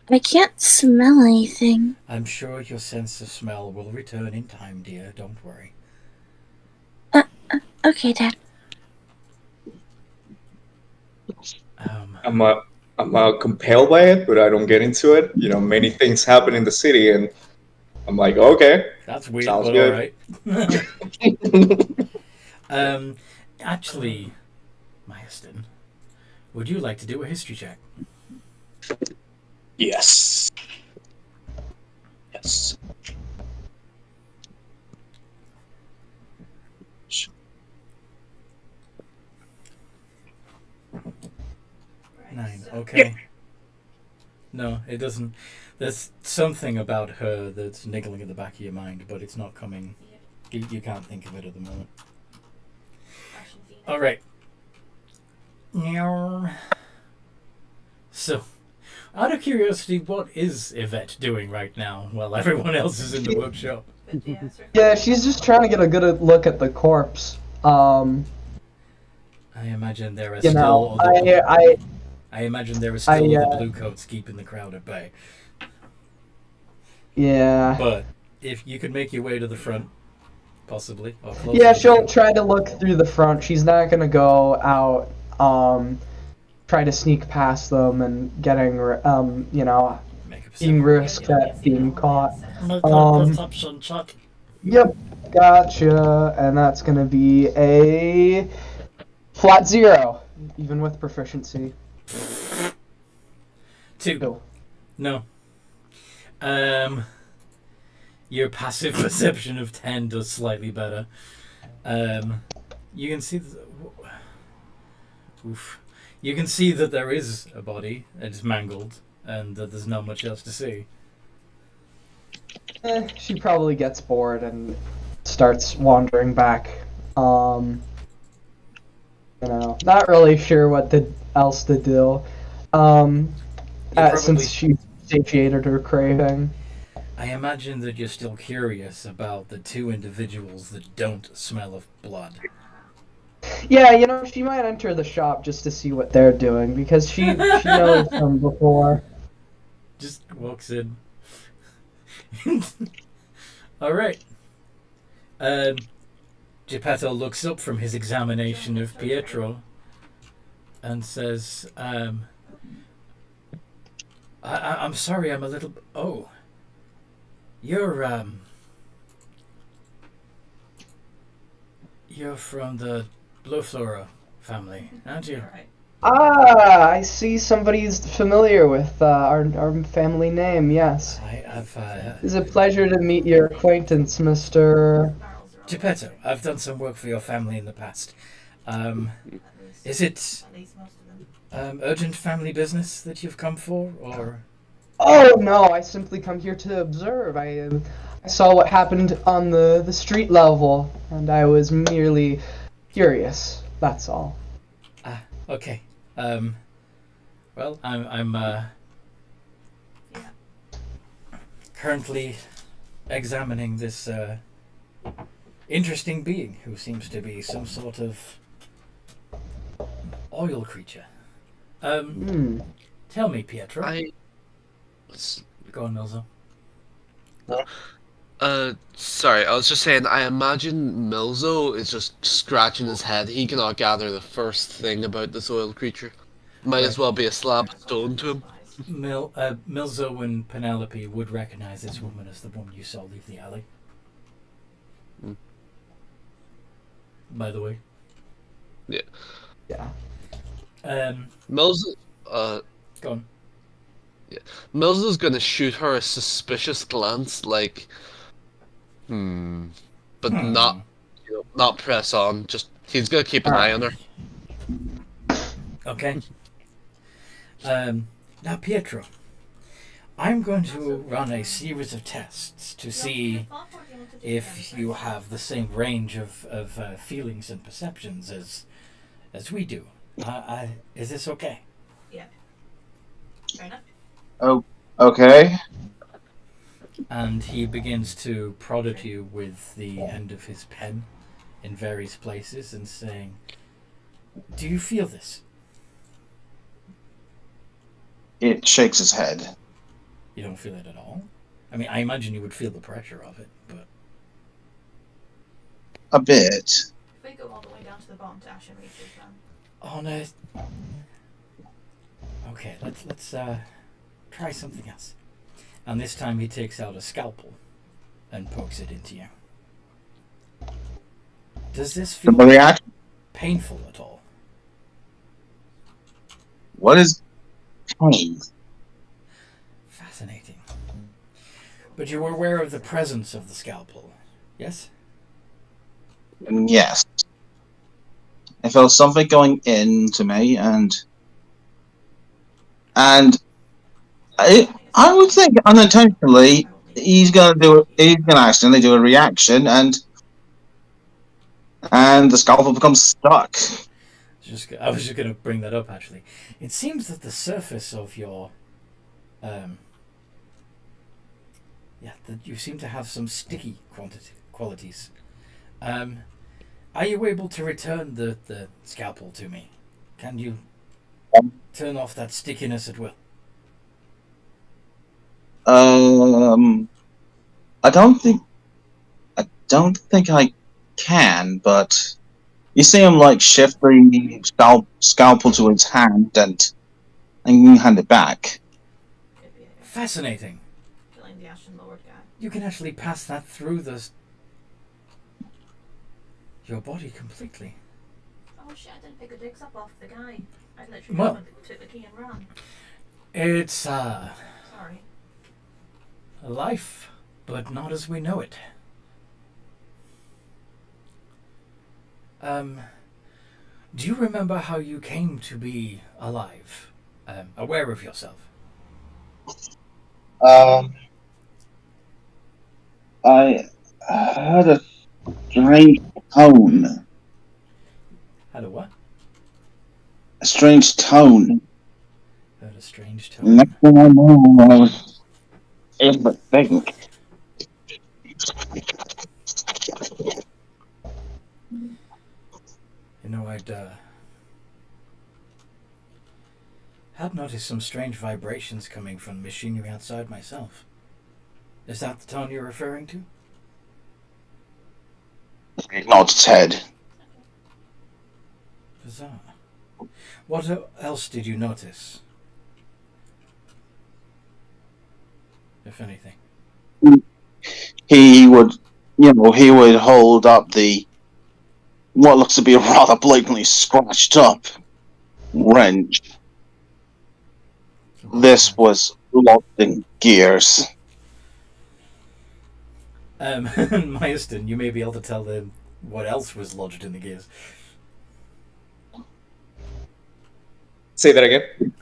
I can't smell anything. I'm sure your sense of smell will return in time, dear. Don't worry. Okay, Dad. I'm compelled by it, but I don't get into it. You know, many things happen in the city, and I'm like, okay, That's weird, sounds but good. all right. Actually, Myaston, would you like to do a history check? Yes. Yes. Nine. Okay. No, it doesn't. There's something about her that's niggling at the back of your mind, but it's not coming. You can't think of it at the moment. All right. So, out of curiosity, what is Yvette doing right now while everyone else is in the workshop? Yeah, she's just trying to get a good look at the corpse. I imagine there are You still. know, I imagine there are still the blue coats keeping the crowd at bay. Yeah. But if you could make your way to the front, possibly. Or closer Yeah, to the she'll front. try to look through the front. She's not gonna go out, try to sneak past them and getting, you know, being risked at being caught. Make a perception check. Yep, gotcha. And that's gonna be a flat 0, even with proficiency. 2. No. Your passive perception of 10 does slightly better. You can see you can see that there is a body and it's mangled, and that there's not much else to see. She probably gets bored and starts wandering back. You know, not really sure what else to do. Since she satiated her craving. I imagine that you're still curious about the 2 individuals that don't smell of blood. Yeah, you know, she might enter the shop just to see what they're doing, because she knows them before. Just walks in. Alright. Geppetto looks up from his examination of Pietro and says, I'm sorry, I'm a little... Oh. You're from the Bloflora family, aren't you? Ah, I see somebody's familiar with our family name, yes. It's a pleasure to meet your acquaintance, Mr. Geppetto, I've done some work for your family in the past. Is it urgent family business that you've come for, or...? Oh, no, I simply come here to observe. I saw what happened on the street level, and I was merely curious, that's all. Ah, okay. Well, I'm currently examining this interesting being who seems to be some sort of oil creature. Tell me, Pietro. Go on, Milzo. Sorry, I was just saying, I imagine Milzo is just scratching his head. He cannot gather the first thing about this oil creature. Might as well be a slab of stone to him. Milzo and Penelope would recognize this woman as the woman you saw leave the alley. By the way. Yeah. Yeah. Milzo, Go on. Yeah. Milzo's gonna shoot her a suspicious glance, like, but not, not press on. Just he's gonna keep an eye on her. Okay. Now, Pietro, I'm going to run a series of tests to see if you have the same range of feelings and perceptions as we do. Is this okay? Yeah. Fair enough. Okay. And he begins to prod at you with the end of his pen in various places and saying, "Do you feel this?" It shakes its head. You don't feel it at all? I mean, I imagine you would feel the pressure of it, but... A bit. If we go all the way down to the bottom to Ashen Reaches, then. Oh, no. Okay, let's try something else. And this time he takes out a scalpel and pokes it into you. Does this feel painful at all? What is pain? Fascinating. But you were aware of the presence of the scalpel, yes? Yes. I felt something going into me, and I would think unintentionally he's gonna accidentally do a reaction, and the scalpel becomes stuck. I was just going to bring that up, actually. It seems that the surface of your... that you seem to have some sticky qualities. Are you able to return the scalpel to me? Can you turn off that stickiness at will? I don't think I can, but you see him like shift the scalpel to his hand and hand it back. Fascinating. Killing the Ashen Lord guy. You can actually pass that through your body completely. Oh shit, I didn't pick the digs up off the guy. I literally took the key and ran. It's Sorry. life, but not as we know it. Do you remember how you came to be alive? Aware of yourself? I heard a strange tone. Had a what? A strange tone. Heard a strange tone. Next thing I know, I was able to think. You know, had noticed some strange vibrations coming from machinery outside myself. Is that the tone you're referring to? It nods its head. Bizarre. What else did you notice? If anything. He would hold up what looks to be a rather blatantly scratched up wrench. This was locked in gears. Myaston, you may be able to tell them what else was lodged in the gears. Say that again.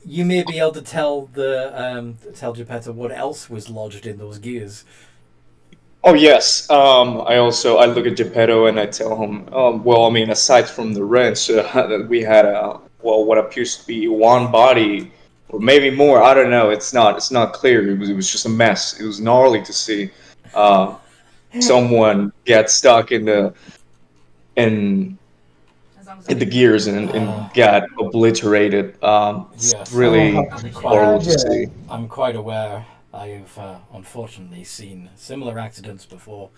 You may be able to tell tell Geppetto what else was lodged in those gears. Oh yes. I look at Geppetto and I tell him, well, I mean, aside from the wrench, we had what appears to be one body, or maybe more. I don't know. It's not clear. It was just a mess. It was gnarly to see. Someone get stuck in the gears and got obliterated. Yes. Really horrible to see. I'm quite aware. I have unfortunately seen similar accidents before.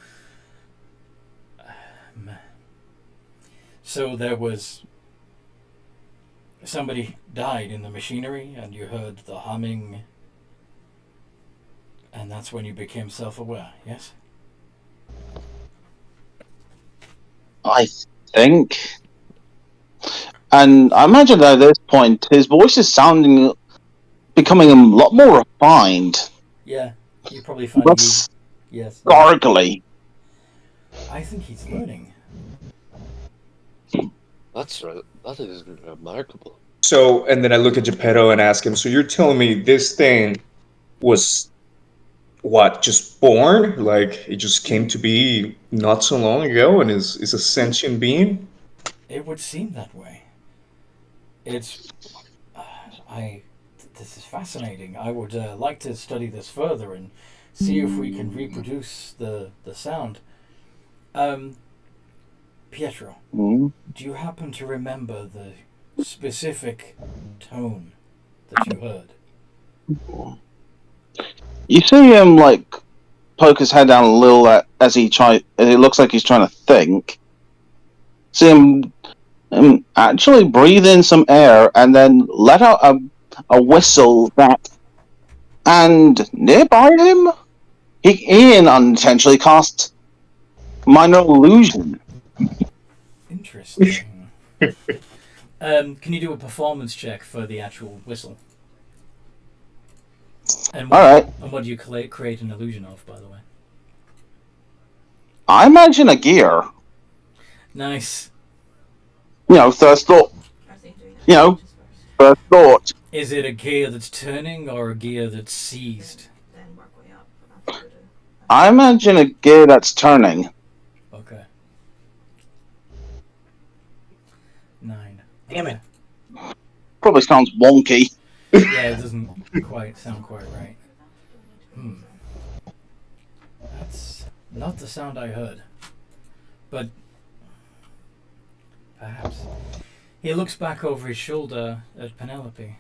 So there was somebody died in the machinery, and you heard the humming, and that's when you became self-aware. Yes. I think. And I imagine that at this point, his voice is becoming a lot more refined. Yeah, you probably find yes. Gargly. I think he's learning. That is remarkable. So, and then I look at Geppetto and ask him, so you're telling me this thing was, what, just born? Like, it just came to be not so long ago and is a sentient being? It would seem that way. It's... this is fascinating. I would like to study this further and see if we can reproduce the sound. Pietro, do you happen to remember the specific tone that you heard? You see him like poke his head down a little as it looks like he's trying to think. See him actually breathe in some air and then let out a whistle and nearby him, Ian unintentionally cast minor illusion. Interesting. Can you do a performance check for the actual whistle? And Alright. And what do you create an illusion of, by the way? I imagine a gear. Nice. First thought. First thought. Is it a gear that's turning or a gear that's seized? I imagine a gear that's turning. Okay. 9. Damn it. Probably sounds wonky. Yeah, it doesn't quite sound quite right. That's not the sound I heard. But perhaps. He looks back over his shoulder at Penelope.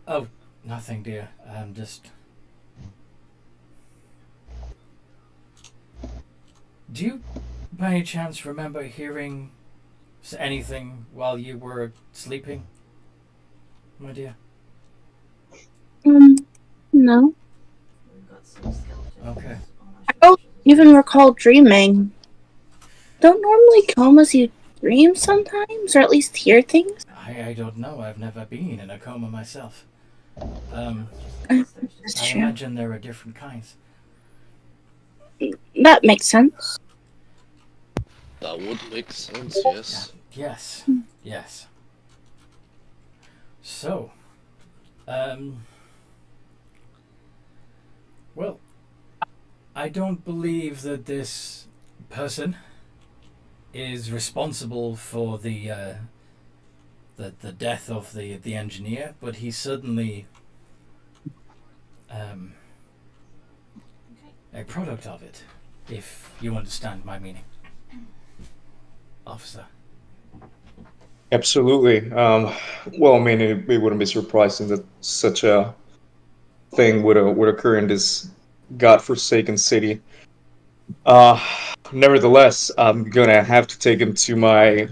Oh, nothing, dear. I'm just... Do you, by any chance, remember hearing anything while you were sleeping, my dear? No. Okay. I don't even recall dreaming. Don't normally comas you dream sometimes, or at least hear things? I don't know. I've never been in a coma myself. I That's true. imagine there are different kinds. That makes sense. That would make sense, yes. Yes. Yes. So, well, I don't believe that this person is responsible for the death of the engineer, but he's certainly a product of it, if you understand my meaning, officer. Absolutely. Well, I mean, it wouldn't be surprising that such a thing would occur in this godforsaken city. Nevertheless, I'm gonna have to take him to my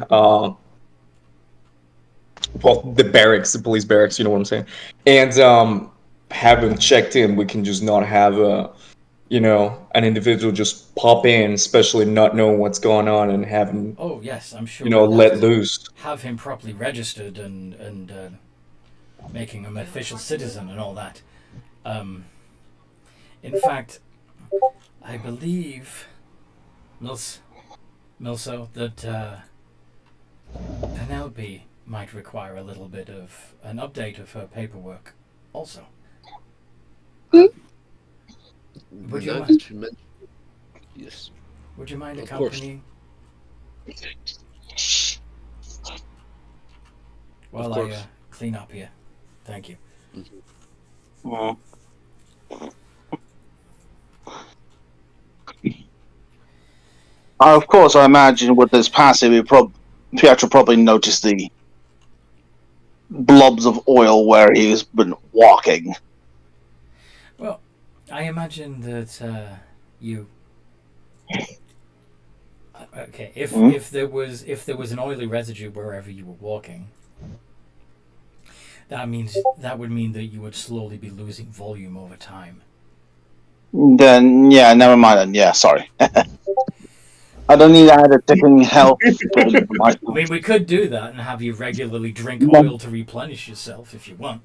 the barracks, the police barracks. You know what I'm saying? And have him checked in. We can just not have an individual just pop in, especially not knowing what's going on, and have him. Oh yes, I'm sure. Let we'll have to loose. Have him properly registered and making him an official citizen and all that. In fact, I believe, Milso, that Penelope might require a little bit of an update of her paperwork, also. Would you mind? Yes. Would you mind Of course. accompanying? While Of course. I clean up here. Thank you. Of course, I imagine with this passive, Pietro probably noticed the blobs of oil where he's been walking. Well, I imagine that you. Okay, if there was an oily residue wherever you were walking, that would mean that you would slowly be losing volume over time. Then, yeah, never mind. Then, yeah, sorry. I don't need to add a ticking health. I mean, we could do that and have you regularly drink oil to replenish yourself if you want.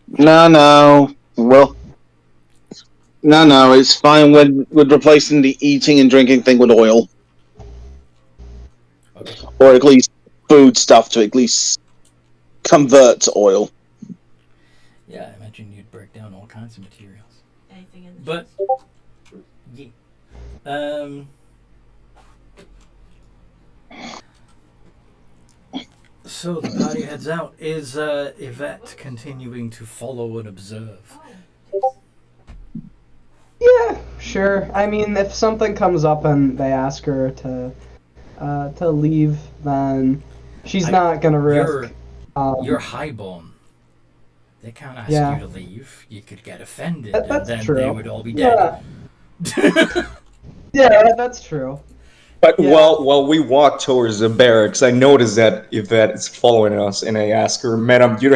No. Well, no. It's fine with replacing the eating and drinking thing with oil, Okay. or at least food stuff to at least convert to oil. Yeah, I imagine you'd break down all kinds of materials. Anything in the But, So the party heads out. Is Yvette continuing to follow and observe? Yeah, sure. I mean, if something comes up and they ask her to leave, then she's not gonna risk. You're highborn. They can't ask you to leave. You could get offended, and then true. they would all be dead. Yeah, that's true. But while we walk towards the barracks, I noticed that Yvette is following us, and I ask her, "Madam, do you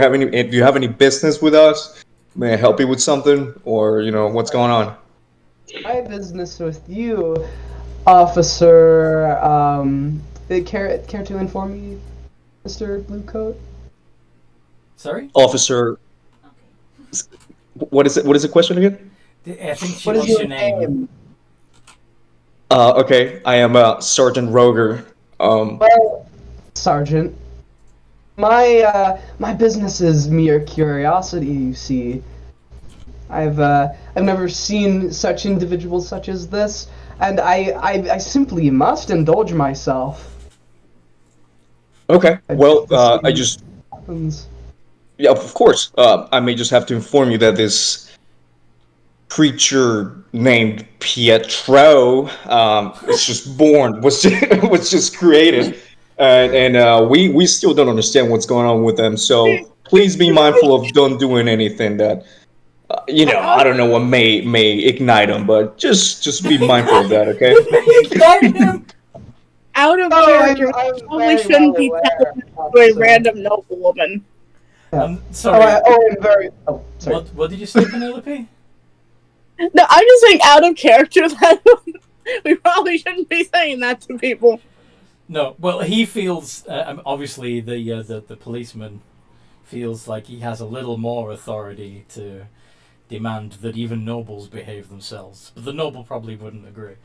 have any business with us? May I help you with something, or what's going on?" I have business with you, Officer. Care to inform me, Mr. Bluecoat? Sorry? Officer. What is it? What is the question again? I think she wants your name. Okay, I am Sergeant Roger. Well, Sergeant, my business is mere curiosity. You see, I've never seen such individuals such as this, and I simply must indulge myself. Okay, well, I just happens. Yeah, of course. I may just have to inform you that this creature named Pietro is just born, was just created, and we still don't understand what's going on with them. So please be mindful of don't doing anything that I don't know what may ignite them, but just be mindful of that, okay? Ignite him. Out of character, I probably shouldn't be telling to a random noblewoman. Sorry. I'm very. Oh, sorry. What did you say, Penelope? No, I'm just saying out of character that we probably shouldn't be saying that to people. No, well, he feels obviously the policeman feels like he has a little more authority to demand that even nobles behave themselves, but the noble probably wouldn't agree.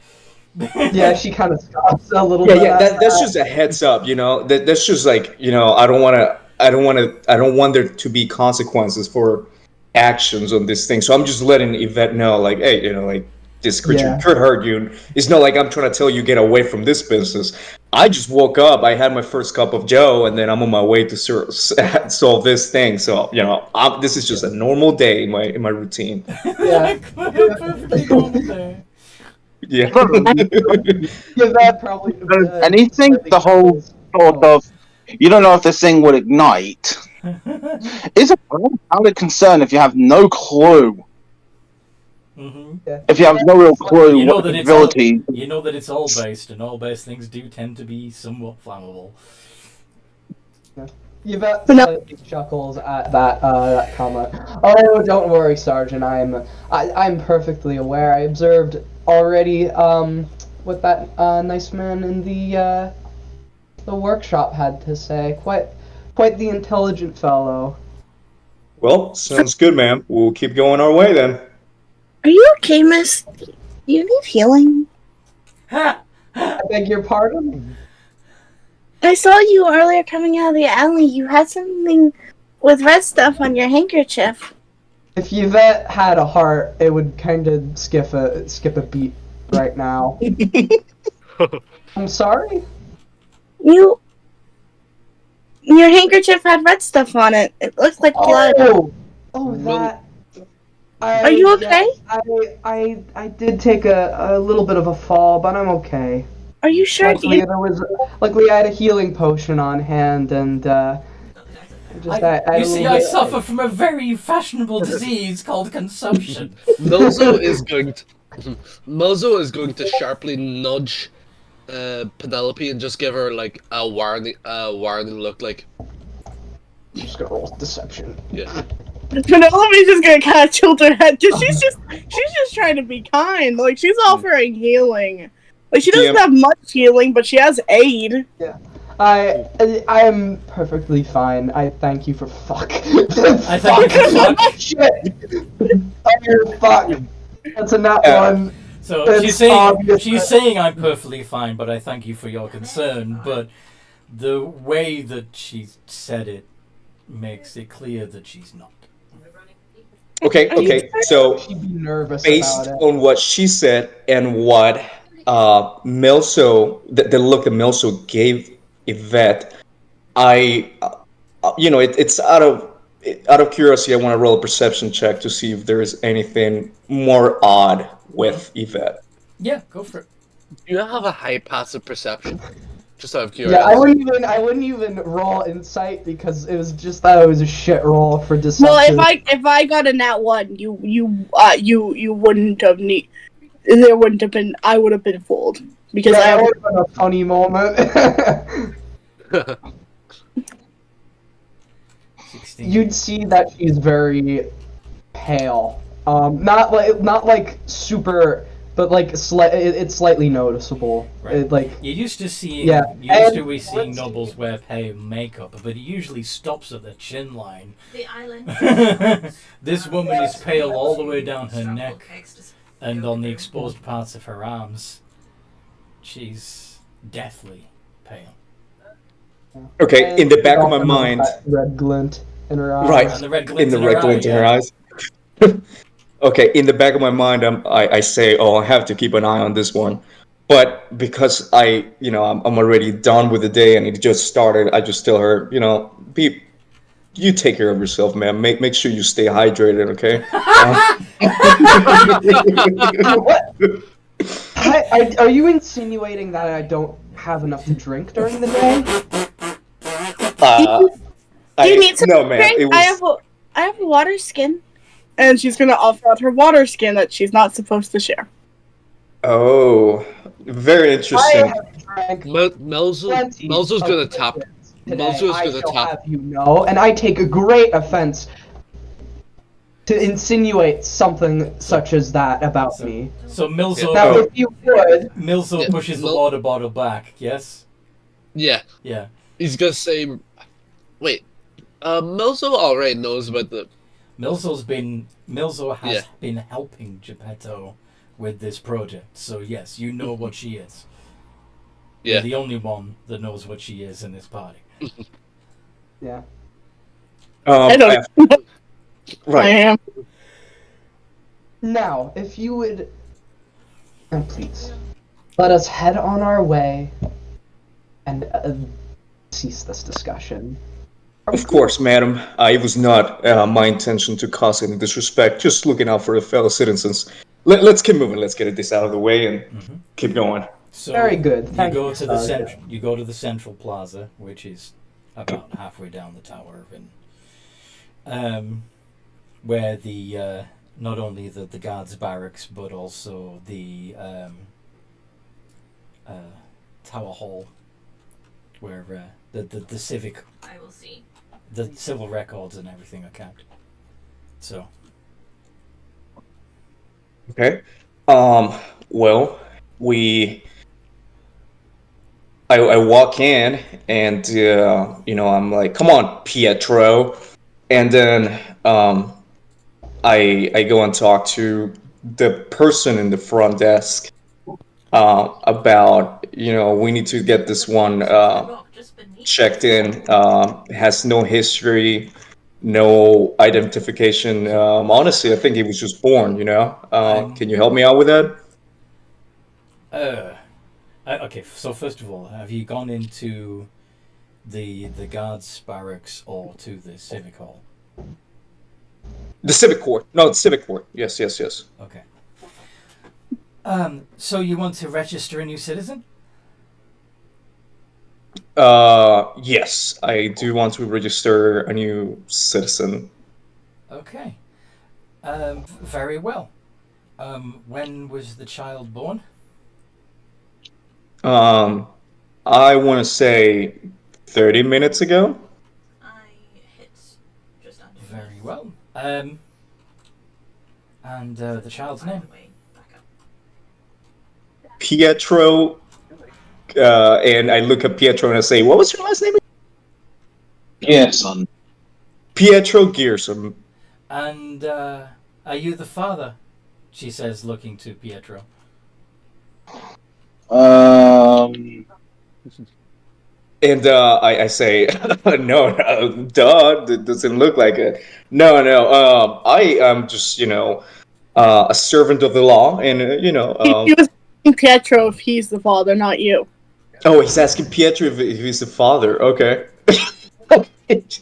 Yeah, she kind of stops a little bit. Yeah, that's just a heads up, that's just like, I don't want there to be consequences for actions on this thing. So I'm just letting Yvette know, like, hey, like, this creature could hurt you. It's not like I'm trying to tell you get away from this business. I just woke up, I had my first cup of Joe, and then I'm on my way to solve this thing. So, this is just a normal day in my routine. Yeah. Perfectly normal day. Yeah. That probably. Anything the whole sort of, you don't know if this thing would ignite, is a valid concern if you have no clue. Mm-hmm. If you have no real clue You know what that the it's ability. you know that it's all based, and all based things do tend to be somewhat flammable. Yvette slightly chuckles at that comment. Oh, don't worry, Sergeant. I'm perfectly aware. I observed already what that nice man in the workshop had to say. Quite the intelligent fellow. Well, sounds good, ma'am. We'll keep going our way then. Are you okay, miss? Do you need healing? I beg your pardon? I saw you earlier coming out of the alley. You had something with red stuff on your handkerchief. If Yvette had a heart, it would kind of skip a beat right now. I'm sorry? Your handkerchief had red stuff on it. It looked like blood. Oh, that. Are you okay? I did take a little bit of a fall, but I'm okay. Are you sure? Luckily, I had a healing potion on hand, and I suffer from a very fashionable disease called consumption. Milzo is going to sharply nudge Penelope and just give her like a warning look, like. I'm just gonna roll deception. Yeah. Penelope's just gonna kind of tilt her head because she's just trying to be kind. Like, she's offering healing. Like, she doesn't have much healing, but she has aid. Yeah. I am perfectly fine. I thank you for fuck. I thank you for fuck. Shit. Oh, fuck. That's a nat one. So she's saying I'm perfectly fine, but I thank you for your concern. But the way that she said it makes it clear that she's not. Okay. So, she'd be nervous based about it. on what she said and what Milso, the look that Milso gave Yvette, it's out of curiosity. I want to roll a perception check to see if there is anything more odd with Yvette. Yeah, go for it. Do you have a high passive perception? Just out of Yeah, curiosity. I wouldn't even roll insight because it was just that it was a shit roll for deception. Well, if I got a nat 1, you wouldn't have there wouldn't have been. I would have been fooled because that would have been a funny moment. 16. You'd see that she's very pale. Not like super, but like it's slightly noticeable. Right. Like You're used to seeing, yeah. seeing nobles wear pale makeup, but it usually stops at the chin line. The island. This woman is pale all the way down her neck and on the exposed parts of her arms. She's deathly pale. Okay, in the back of my mind, that red glint in her eyes. right, And the red glint in the red glint in her eyes. Okay, in the back of my mind, I say, oh, I have to keep an eye on this one. But because I'm already done with the day and it just started, I just tell her, you take care of yourself, man. Make sure you stay hydrated, okay? What? Are you insinuating that I don't have enough to drink during the day? Do you need some no, man. drink? It was... I have a water skin. And she's gonna offer out her water skin that she's not supposed to share. Oh, very interesting. Melzo's gonna tap. Melzo's gonna tap. Have you know, and I take a great offense to insinuate something such as that about me. So Milzo, Now, if you would, Milzo pushes the water bottle back. Yes. Yeah. Yeah. He's gonna say, "Wait, Melzo already knows about the." Milzo has been helping Geppetto with this project, so yes, you know what she is. Yeah. You're the only one that knows what she is in this party. yeah. I don't. Right. I am. Now, if you would, and please, let us head on our way and cease this discussion. Of course, madam. It was not my intention to cause any disrespect. Just looking out for the fellow citizens. Let's keep moving. Let's get this out of the way and keep going. So very good. You go to the central plaza, which is about halfway down the tower, and where the not only the guards' barracks, but also the tower hall, where the civic. I will see. The civil records and everything are kept. So. Okay. Well, I walk in and I'm like, come on, Pietro, and then I go and talk to the person in the front desk about we need to get this one checked in. Has no history, no identification. Honestly, I think he was just born. Can you help me out with that? Okay. So first of all, have you gone into the guards' barracks or to the civic hall? The civic court. No, the civic court. Yes. Okay. So you want to register a new citizen? Yes, I do want to register a new citizen. Okay. Very well. When was the child born? I want to say 30 minutes ago. I hit just under. Very well. And the child's name? Pietro. And I look at Pietro and I say, what was your last name? Gerson. Pietro Gerson. And are you the father? She says, looking to Pietro. And I say, no, duh, that doesn't look like it. No, I am just, a servant of the law, and, He was asking Pietro if he's the father, not you. Oh, he's asking Pietro if he's the father, okay.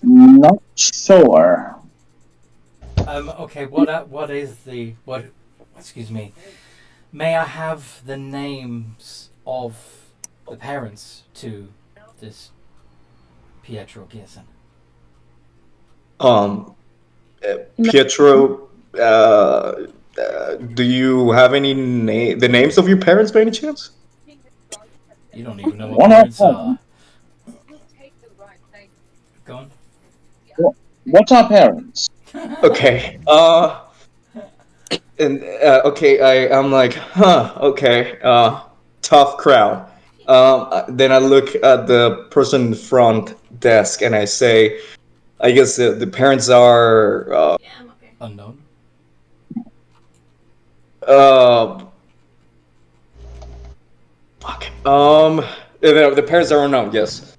Not sure. Okay. What is the what? Excuse me. May I have the names of the parents to this Pietro Gerson? Pietro, do you have the names of your parents by any chance? You don't even know what parents are. Go on. What are parents? Okay. I'm like, okay. Tough crowd. Then I look at the person in the front desk and I say, I guess the parents are Unknown. Fuck. The parents are unknown. Yes.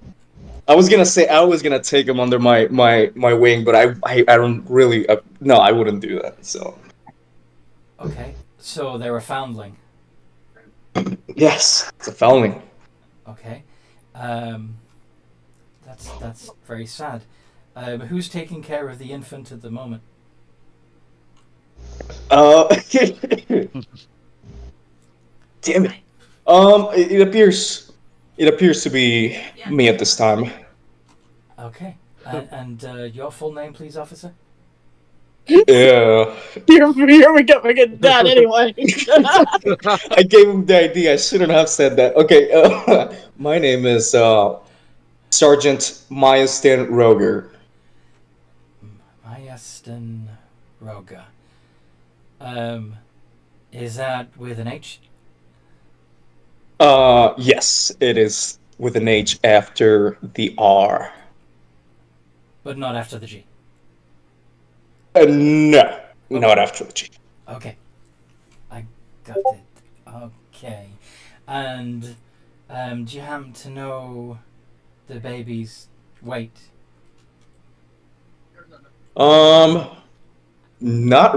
I was gonna say I was gonna take them under my wing, but I don't really. No, I wouldn't do that. So. Okay. So they're a foundling. Yes, it's a foundling. Okay. That's very sad. Who's taking care of the infant at the moment? Damn it. It appears to be me at this time. Okay. And your full name, please, officer? Yeah. Here we go. We're getting that anyway. I gave him the idea. I shouldn't have said that. Okay. My name is Sergeant Myastin Roger. Myastin Roger. Is that with an H? Yes, it is with an H after the R. But not after the G. No, okay. Not after the G. Okay. I got it. Okay. And do you happen to know the baby's weight? Not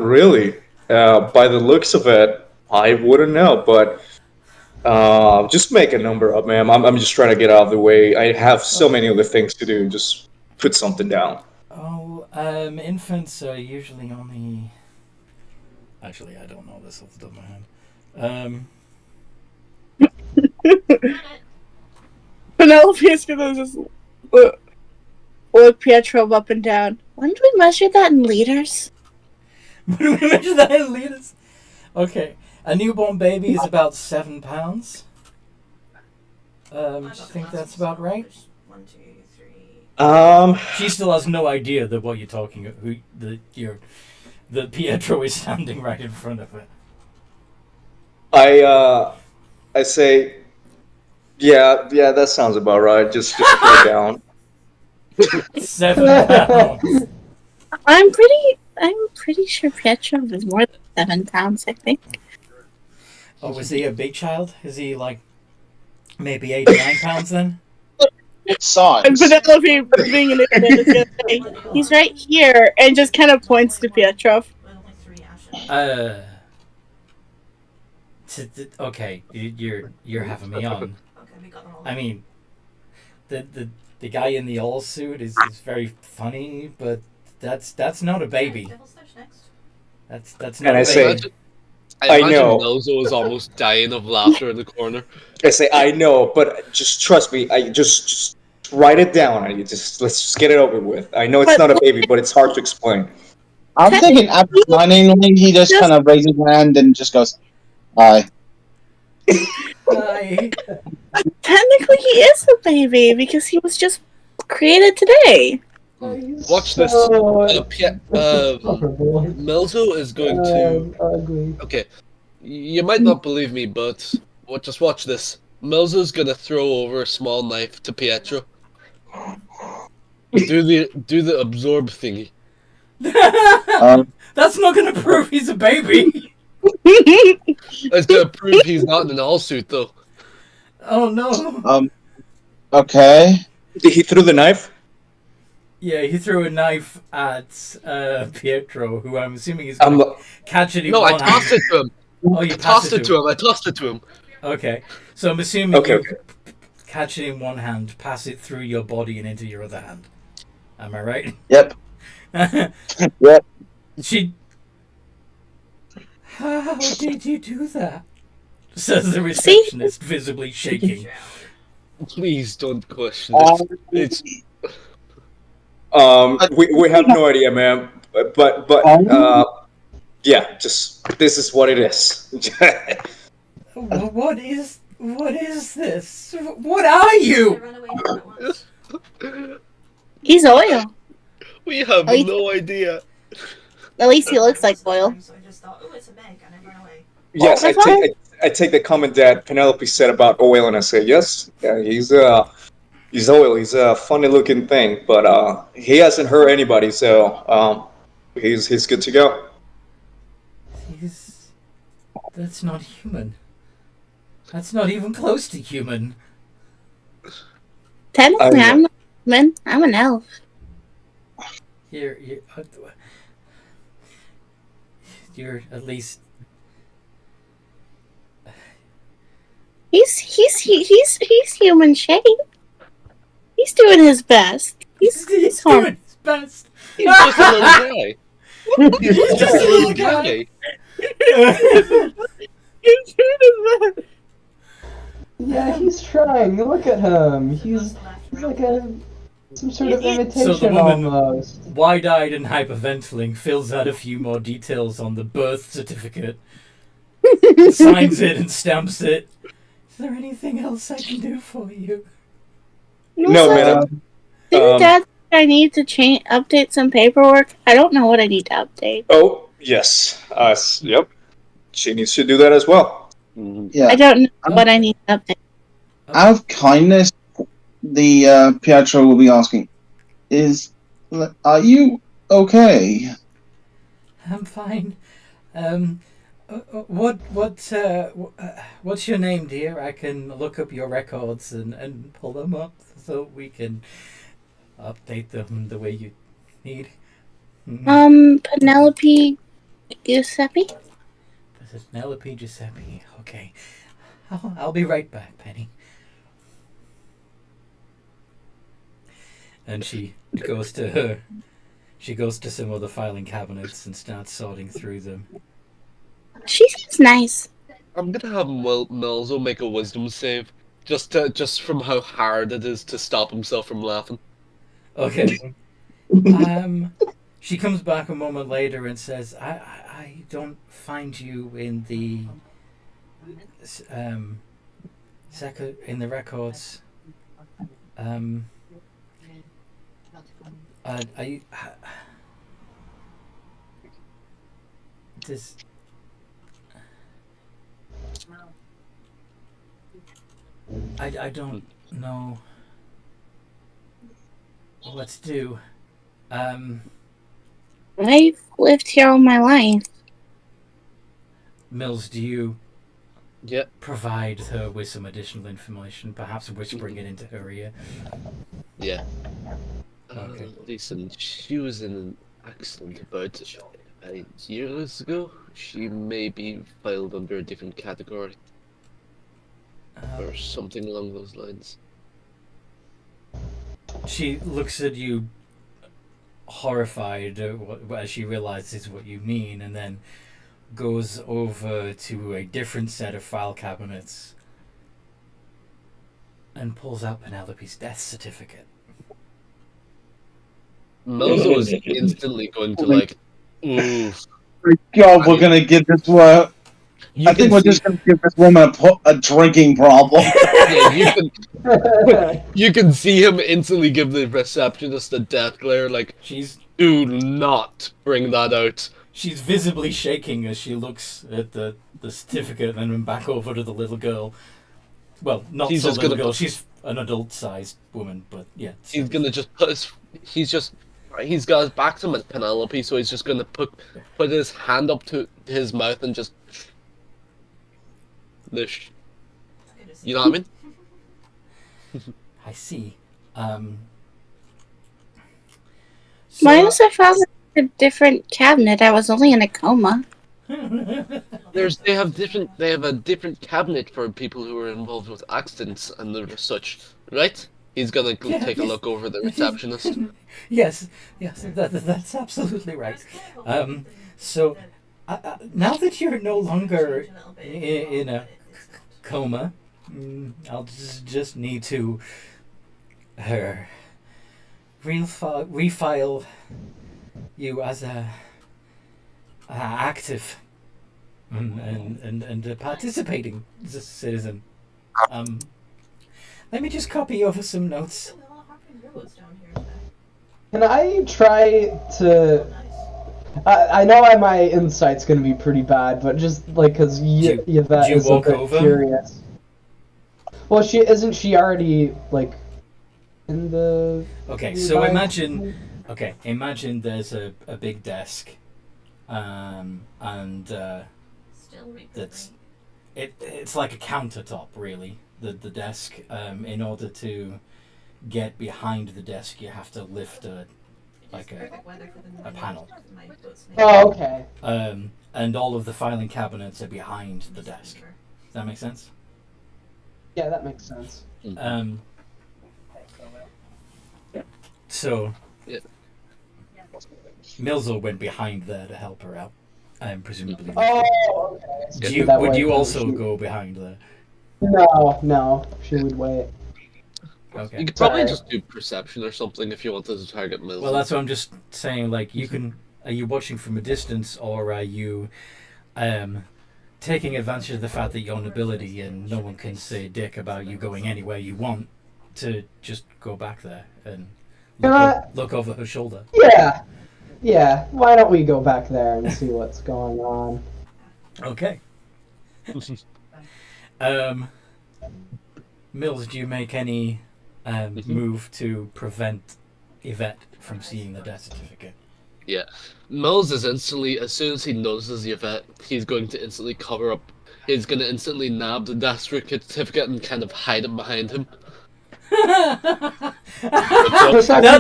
really. By the looks of it, I wouldn't know, but just make a number up, ma'am. I'm just trying to get out of the way. I have so many other things to do. Just put something down. Oh, infants are usually only... Actually, I don't know this off the top of my head. Penelope is gonna just look Pietro up and down. When do we measure that in liters? When do we measure that in liters? Okay. A newborn baby is about 7 pounds. Do you think that's about right? 1, 2, 3. She still has no idea that what you're talking about. That Pietro is standing right in front of her. I say, yeah, that sounds about right. Just put it down. 7 pounds. I'm pretty sure Pietro is more than 7 pounds, I think. Oh, was he a big child? Is he like maybe 8 or 9 pounds then? Size. And Penelope, being an idiot, is gonna say, he's right here, and just kind of points to Pietro. Okay, you're having me on. I mean, the guy in the all suit is very funny, but that's not a baby. That's not a baby. I know. Melzo is almost dying of laughter in the corner. I say, I know, but just trust me. I just write it down. Let's just get it over with. I know it's not a baby, but it's hard to explain. I'm thinking after signing, he just kind of raises his hand and just goes, "Hi." Hi. Technically, he is a baby because he was just created today. Watch this. Melzo is going to. Okay, you might not believe me, but just watch this. Melzo's gonna throw over a small knife to Pietro. Do the absorb thingy. That's not gonna prove he's a baby. It's gonna prove he's not in an all suit though. Oh no. Okay. Did he throw the knife? Yeah, he threw a knife at Pietro, who I'm assuming is going to catch it in one hand. No, I tossed it to him. Oh, you I tossed it to him. I tossed it to him. Okay, so I'm assuming you catch it in one hand, pass it through your body and into your other hand. Am I right? Yep. Yep. She. How did you do that? Says the receptionist, visibly shaking. Please don't question it. It's we have no idea, ma'am. But yeah, just this is what it is. What is this? What are you? Run away from it once. He's oil. we have Oh, you- no idea. At least he looks like oil. So I just thought, oh, it's a meg, and I run away. Yes, that's I take the comment that Penelope said about oil, and I say yes. Yeah, he's oil. He's a funny looking thing, but he hasn't hurt anybody, so he's good to go. That's not human. That's not even close to human. Technically, I'm not human. I'm an elf. You're at least. He's human shape. He's doing his best. He's doing his best. He's just a little guy. He's just a little guy. Yeah, he's trying. Look at him. He's like some sort of imitation So the woman, almost. wide-eyed and hyperventilating, fills out a few more details on the birth certificate, signs it and stamps it. Is there anything else I can do for you? No, madam. Didn't Dad say I need to update some paperwork? I don't know what I need to update. Oh, yes. Yep. She needs to do that as well. Yeah. I don't know what I need to update. Out of kindness, the Pietro will be asking, are you okay? I'm fine. What's your name, dear? I can look up your records and pull them up so we can update them the way you need. Penelope Giuseppe? Penelope Giuseppe. Okay. I'll be right back, Penny. And she goes to some of the filing cabinets and starts sorting through them. She seems nice. I'm gonna have Melzo make a wisdom save, just from how hard it is to stop himself from laughing. Okay. She comes back a moment later and says, I don't find you in the in the records. I don't know what to do. I've lived here all my life. Mills, do you Yep. provide her with some additional information, perhaps whispering it into her ear? Yeah. Okay. Listen, she was in an accident about 8 years ago. She may be filed under a different category. Or something along those lines. She looks at you horrified as she realizes what you mean, and then goes over to a different set of file cabinets and pulls out Penelope's death certificate. Melzo is instantly going to like, ooh. God, we're gonna get this one. I think we're just gonna give this woman a drinking problem. Yeah, you can see him instantly give the receptionist a death glare, like, do not bring that out. She's visibly shaking as she looks at the certificate and then back over to the little girl. Well, not He's so just little gonna girl, she's an adult-sized woman, but yeah. He's gonna just put he's got his back to Penelope, so he's just gonna put his hand up to his mouth and just you know what I mean? I see. Why was I found a different cabinet? I was only in a coma. They have a different cabinet for people who are involved with accidents and such, right? He's gonna go take a look over the receptionist. Yes, that's absolutely right. So now that you're no longer in a coma, I'll just need to refile you as a active and a participating citizen. Let me just copy over some notes. Can I try to? I know my insight's gonna be pretty bad, but just like because Yvette is a bit curious. Well, isn't she already like in the? Okay, so imagine there's a big desk, and it's like a countertop really. The desk. In order to get behind the desk, you have to lift a panel. Oh, okay. And all of the filing cabinets are behind the desk. Does that make sense? Yeah, that makes sense. So, Milzo went behind there to help her out, presumably. Oh, okay. Would you also go behind there? No, she would wait. Okay. You could probably just do perception or something if you wanted to target Milzo. Well, that's what I'm just saying. Like, you can. Are you watching from a distance, or are you taking advantage of the fact that you're nobility and no one can say dick about you going anywhere you want to just go back there and look over her shoulder? Yeah. Why don't we go back there and see what's going on? Okay. Mills, do you make any move to prevent Yvette from seeing the death certificate? Yeah. Mills is instantly, as soon as he notices Yvette, he's going to instantly cover up. He's going to instantly nab the death certificate and kind of hide it behind him. That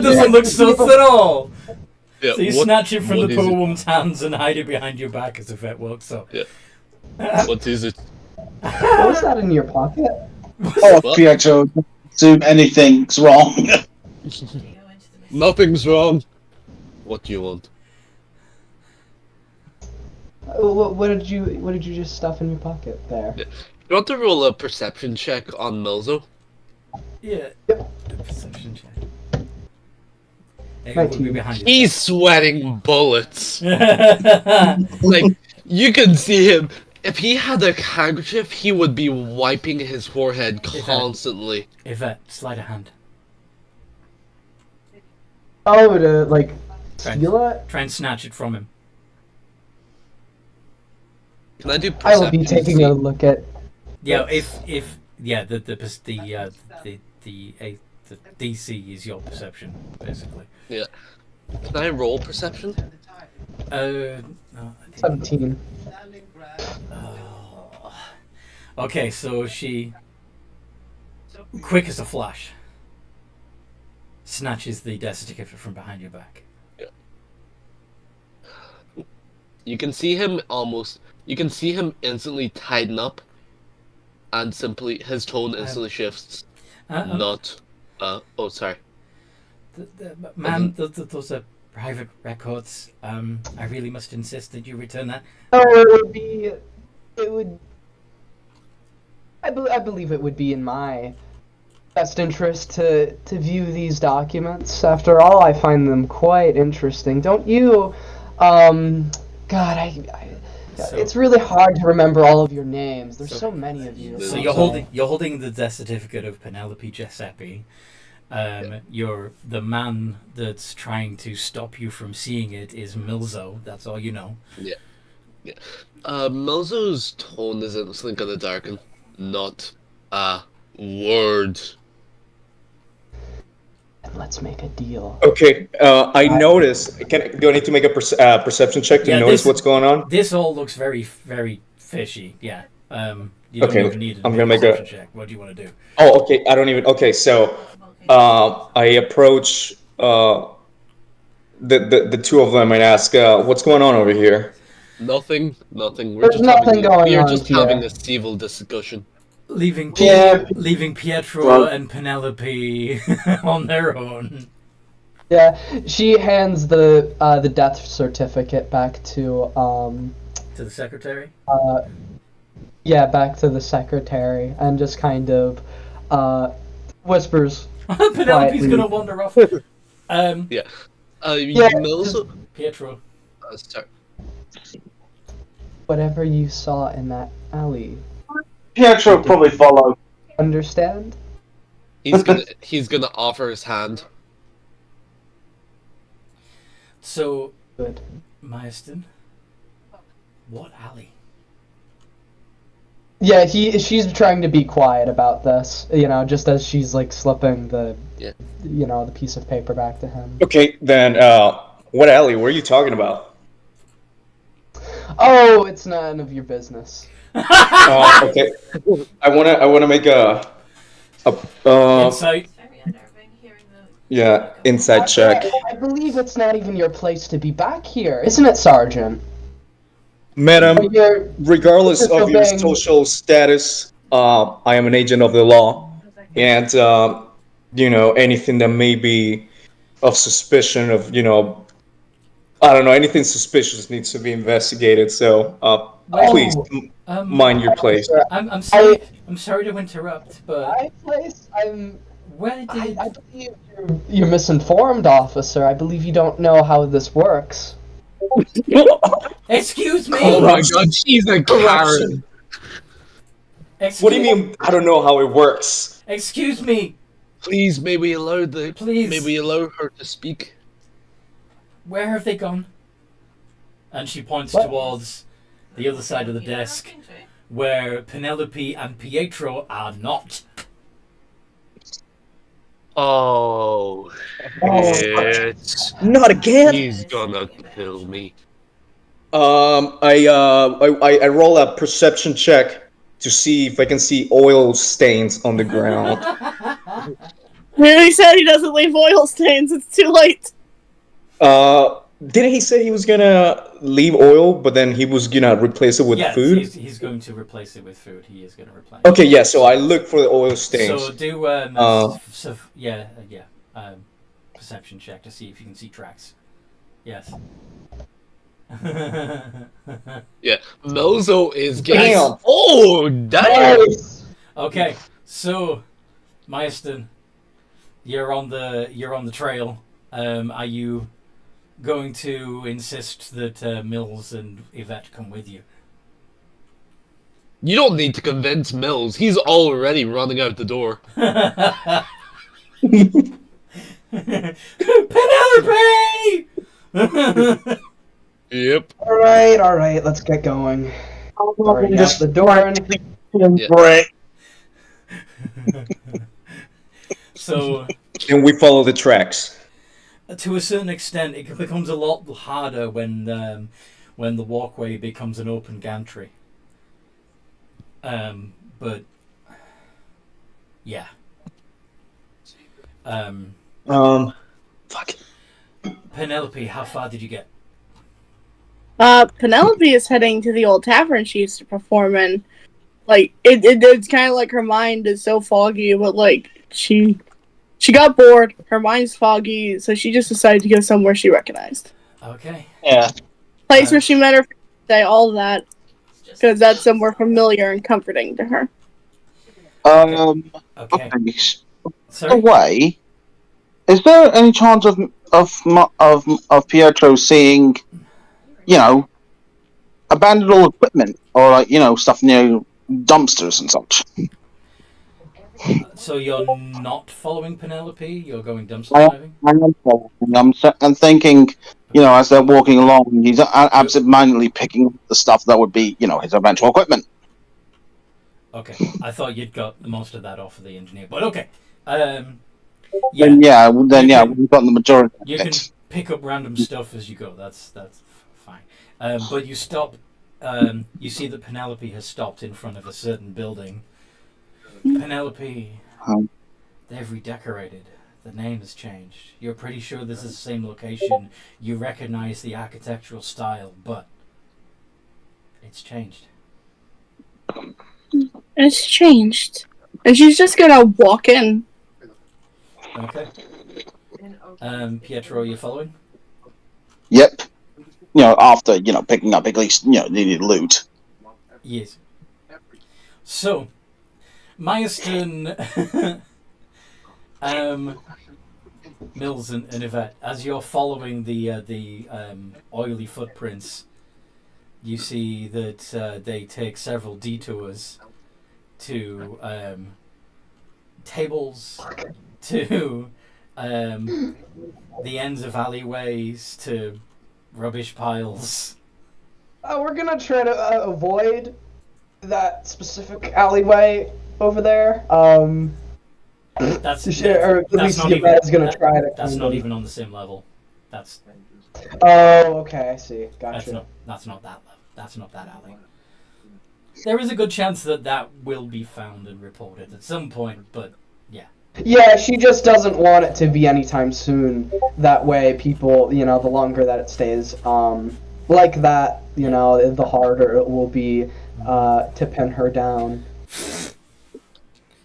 doesn't look sus at all! Yeah, so you snatch it from the poor woman's hands and hide it behind your back as Yvette walks up. Yeah. What is it? What was that in your pocket? Oh, Pietro, assume anything's wrong. Nothing's wrong. What do you want? What did you just stuff in your pocket there? Yeah. You want to roll a perception check on Milzo? Yeah. Yep. Perception check. He's sweating bullets. Like, you can see him. If he had a handkerchief, he would be wiping his forehead constantly. Yvette, slide a hand. Oh, to like steal it? Try and snatch it from him. Can I do perception? I will be taking a look at. Yeah, the DC is your perception, basically. Yeah. Can I roll perception? No, 17. Okay, so she, quick as a flash, snatches the death certificate from behind your back. Yeah. You can see him instantly tighten up, and his tone instantly shifts. Sorry. Ma'am, those are private records. I really must insist that you return that. Oh, I believe it would be in my best interest to view these documents. After all, I find them quite interesting. Don't you? It's really hard to remember all of your names. There's so many of you. So you're holding the death certificate of Penelope Giuseppe. The man that's trying to stop you from seeing it is Milzo. That's all you know. Yeah. Milzo's tone is instantly gonna darken. Not a word. And let's make a deal. Okay, I notice. Do I need to make a perception check to notice what's going on? This all looks very, very fishy. Yeah. You don't even need I'm gonna make a check. What do you want to do? Oh, okay. I don't even. Okay, so I approach the two of them and ask, "What's going on over here?" Nothing. There's nothing going on. We're just here. having a civil discussion. leaving Pietro Well- and Penelope on their own. Yeah, she hands the death certificate back to To the secretary. back to the secretary and just kind of whispers. Penelope's quietly. gonna wander off. Yeah, Mills. Pietro. Sorry. Whatever you saw in that alley. Pietro will probably follow. Understand? He's gonna offer his hand. So, Good. Maeston, what alley? Yeah, she's trying to be quiet about this, just as she's like slipping the the piece of paper back to him. Okay, then what alley? What are you talking about? Oh, it's none of your business. Okay, I wanna make a Insight. inside check. I believe it's not even your place to be back here, isn't it, Sergeant? Madam, You're regardless of your disobeying- social status, I am an agent of the law, and anything that may be of suspicion of I don't know, anything suspicious needs to be investigated. So please mind your place. I'm sorry. I'm sorry to interrupt, but My place? where did? I believe you're misinformed, officer. I believe you don't know how this works. Excuse me. Oh my God, she's a Karen. What do you mean? I don't know how it works. Excuse me. Please, may we allow Please. her to speak? Where have they gone? And she points What? towards the other side of the desk, where Penelope and Pietro are not. Oh, shit. Not again. He's gonna kill me. I roll a perception check to see if I can see oil stains on the ground. He said he doesn't leave oil stains. It's too late. Didn't he say he was gonna leave oil, but then he was gonna replace it with Yes, food? he's going to replace it with food. He is going to replace. Okay, yeah. So I look for the oil stains. So do perception check to see if you can see tracks. Yes. Yeah, Melzo is getting. Damn. Oh, damn! Okay, so Maeston, you're on the trail. Are you going to insist that Mills and Yvette come with you? You don't need to convince Mills. He's already running out the door. Penelope! Yep. All right, let's get going. Already out the door. So, And we follow the tracks. to a certain extent, it becomes a lot harder when the walkway becomes an open gantry. But yeah. Fuck. Penelope, how far did you get? Penelope is heading to the old tavern she used to perform in. Like, it's kind of like her mind is so foggy, but like she got bored. Her mind's foggy, so she just decided to go somewhere she recognized. Okay. Yeah. Place where she met her day, all that, because that's somewhere familiar and comforting to her. Okay. Okay. Sorry. Away. Is there any chance of Pietro seeing, abandoned all equipment or stuff near dumpsters and such? So you're not following Penelope? You're going dumpster diving? I'm thinking, as they're walking along, he's absentmindedly picking up the stuff that would be, his eventual equipment. Okay. I thought you'd got most of that off of the engineer, but okay. Then we've got the majority of You it. can pick up random stuff as you go. That's fine. But you stop. You see that Penelope has stopped in front of a certain building. Penelope, they've redecorated. The name has changed. You're pretty sure this is the same location. You recognize the architectural style, but it's changed. It's changed. And she's just gonna walk in. Okay. Pietro, are you following? Yep. After, picking up at least, needed loot. Yes. So, Meyerson, Mills and Yvette, as you're following the oily footprints, you see that they take several detours to tables, to the ends of alleyways, to rubbish piles. We're gonna try to avoid that specific alleyway over there. That's or at least not you even. guys gonna try to. That's not even on the same level. That's. Oh, okay. I see. Gotcha. That's not that level. That's not that alley. There is a good chance that will be found and reported at some point, but yeah. Yeah, she just doesn't want it to be anytime soon. That way, people, the longer that it stays, like that, the harder it will be to pin her down.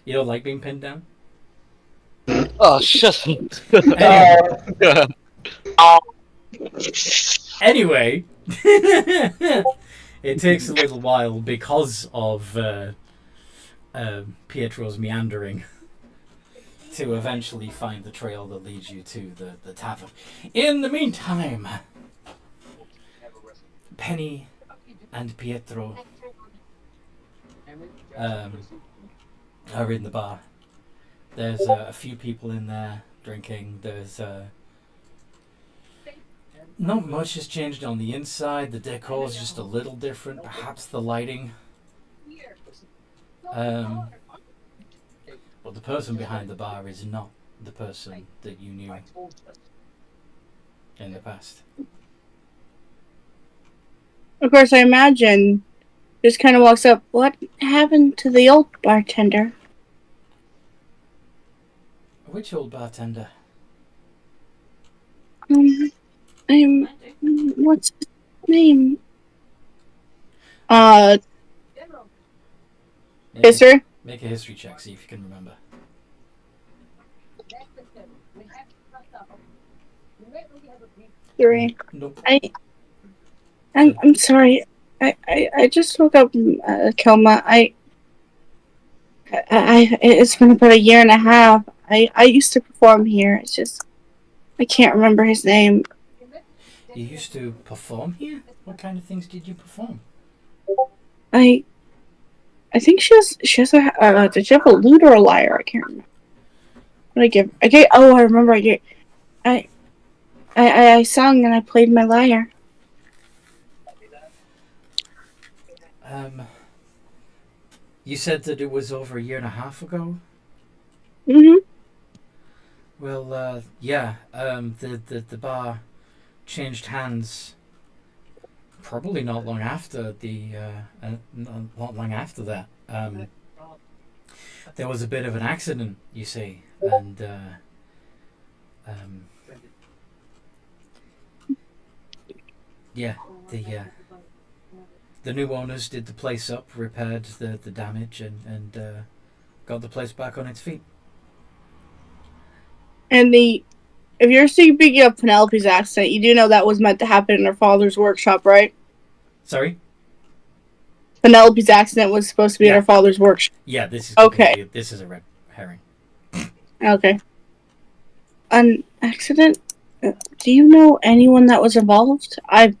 You don't like being pinned down? Oh, shut up. Anyway, it takes a little while because of Pietro's meandering to eventually find the trail that leads you to the tavern. In the meantime, Penny and Pietro are in the bar. There's a few people in there drinking. There's not much has changed on the inside. The decor is just a little different. Perhaps the lighting. But the person behind the bar is not the person that you knew in the past. Of course, I imagine just kind of walks up. What happened to the old bartender? Which old bartender? What's his name? History? Make a history check, see if you can remember. Three. Nope. I'm sorry. I just woke up, Kelma. It's been about a year and a half. I used to perform here. It's just I can't remember his name. You used to perform here? What kind of things did you perform? I think she has did she have a lute or a lyre? I can't remember. What I remember I sung and I played my lyre. You said that it was over a year and a half ago? Mm-hmm. Well, yeah, the bar changed hands probably not long after that. There was a bit of an accident, you see, and yeah, the new owners did the place up, repaired the damage, and got the place back on its feet. And if you're speaking of Penelope's accident, you do know that was meant to happen in her father's workshop, right? Sorry? Penelope's accident was supposed to be in her father's workshop. Yeah, this is okay. This is a red herring. Okay. An accident? Do you know anyone that was involved? I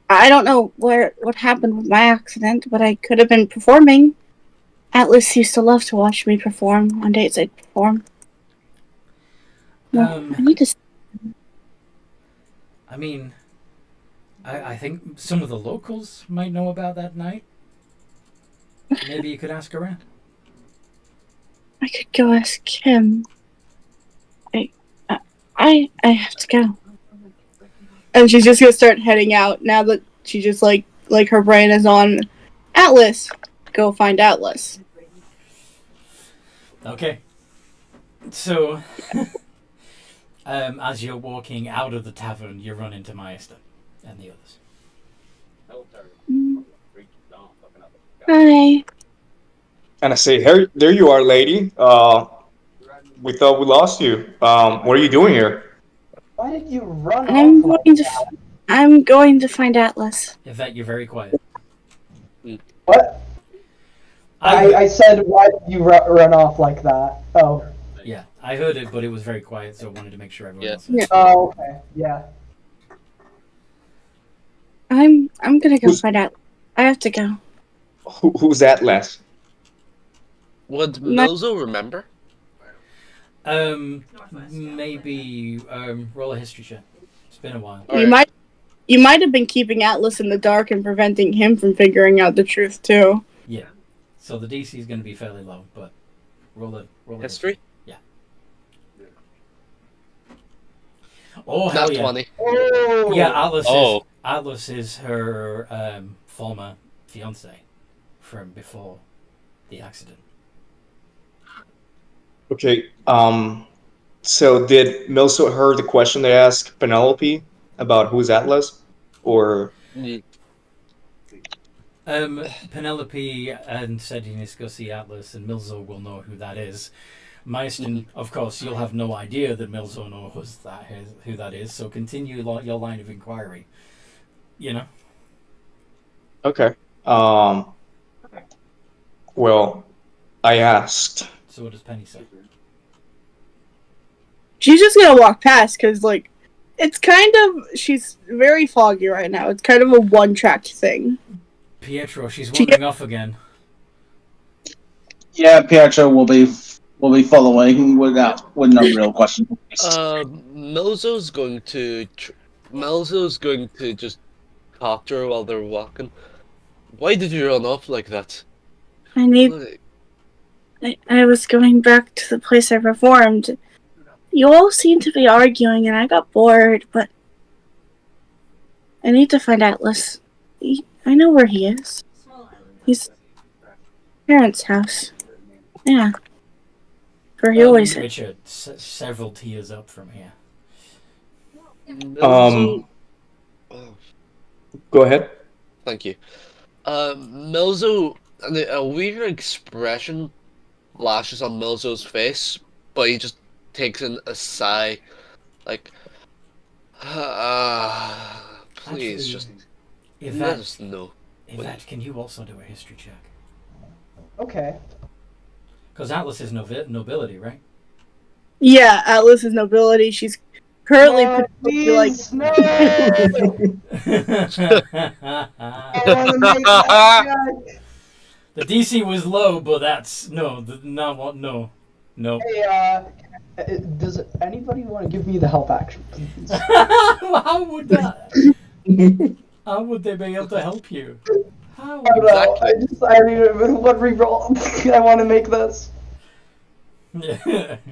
don't know what happened with my accident, but I could have been performing. Atlas used to love to watch me perform on dates I'd perform. I need to. I mean, I think some of the locals might know about that night. Maybe you could ask around. I could go ask him. I have to go. And she's just gonna start heading out now that she just like her brain is on Atlas. Go find Atlas. Okay. So, as you're walking out of the tavern, you run into Maester and the others. Hi. And I say, "Hey, there you are, lady. We thought we lost you. What are you doing here?" Why did you run I'm off like going to. that? I'm going to find Atlas. In fact, you're very quiet. What? I said, why did you run off like that? Oh. Yeah, I heard it, but it was very quiet, so I wanted to make sure everyone else. Yeah. Oh, okay. Yeah. I'm gonna go find Atlas. I have to go. Who's Atlas? Would Milzo remember? Maybe roll a history check. It's been a while. You might have been keeping Atlas in the dark and preventing him from figuring out the truth too. Yeah. So the DC is going to be fairly low, but roll a History? Yeah. Oh hell Not yeah! 20. Oh. Yeah, Atlas is her former fiance from before the accident. Okay. So did Milso heard the question they asked Penelope about who's Atlas, or? Penelope and said he needs to go see Atlas, and Milzo will know who that is. Maeston, of course, you'll have no idea that Milzo knows who that is, so continue your line of inquiry. You know? Okay. Well, I asked. So what does Penny say? She's just gonna walk past because, like, it's kind of, she's very foggy right now. It's kind of a one-track thing. Pietro, she's wandering off again. Yeah, Pietro will be following with no real question. Milzo's going to just talk to her while they're walking. Why did you run off like that? I was going back to the place I performed. You all seem to be arguing, and I got bored, but I need to find Atlas. I know where he is. He's parents' house. Yeah. Where he always is. Richard, several tiers up from here. Milzo... Go ahead. Thank you. Milzo, a weird expression flashes on Milzo's face, but he just takes in a sigh, like, please, just let us know. Yvette, can you also do a history check? Okay. Because Atlas is nobility, right? Yeah, Atlas is nobility. She's currently please, no! The DC was low, but that's no. Hey, does anybody want to give me the help action, please? How would that? How would they be able to help you? How? I don't know. I need one reroll. I want to make this.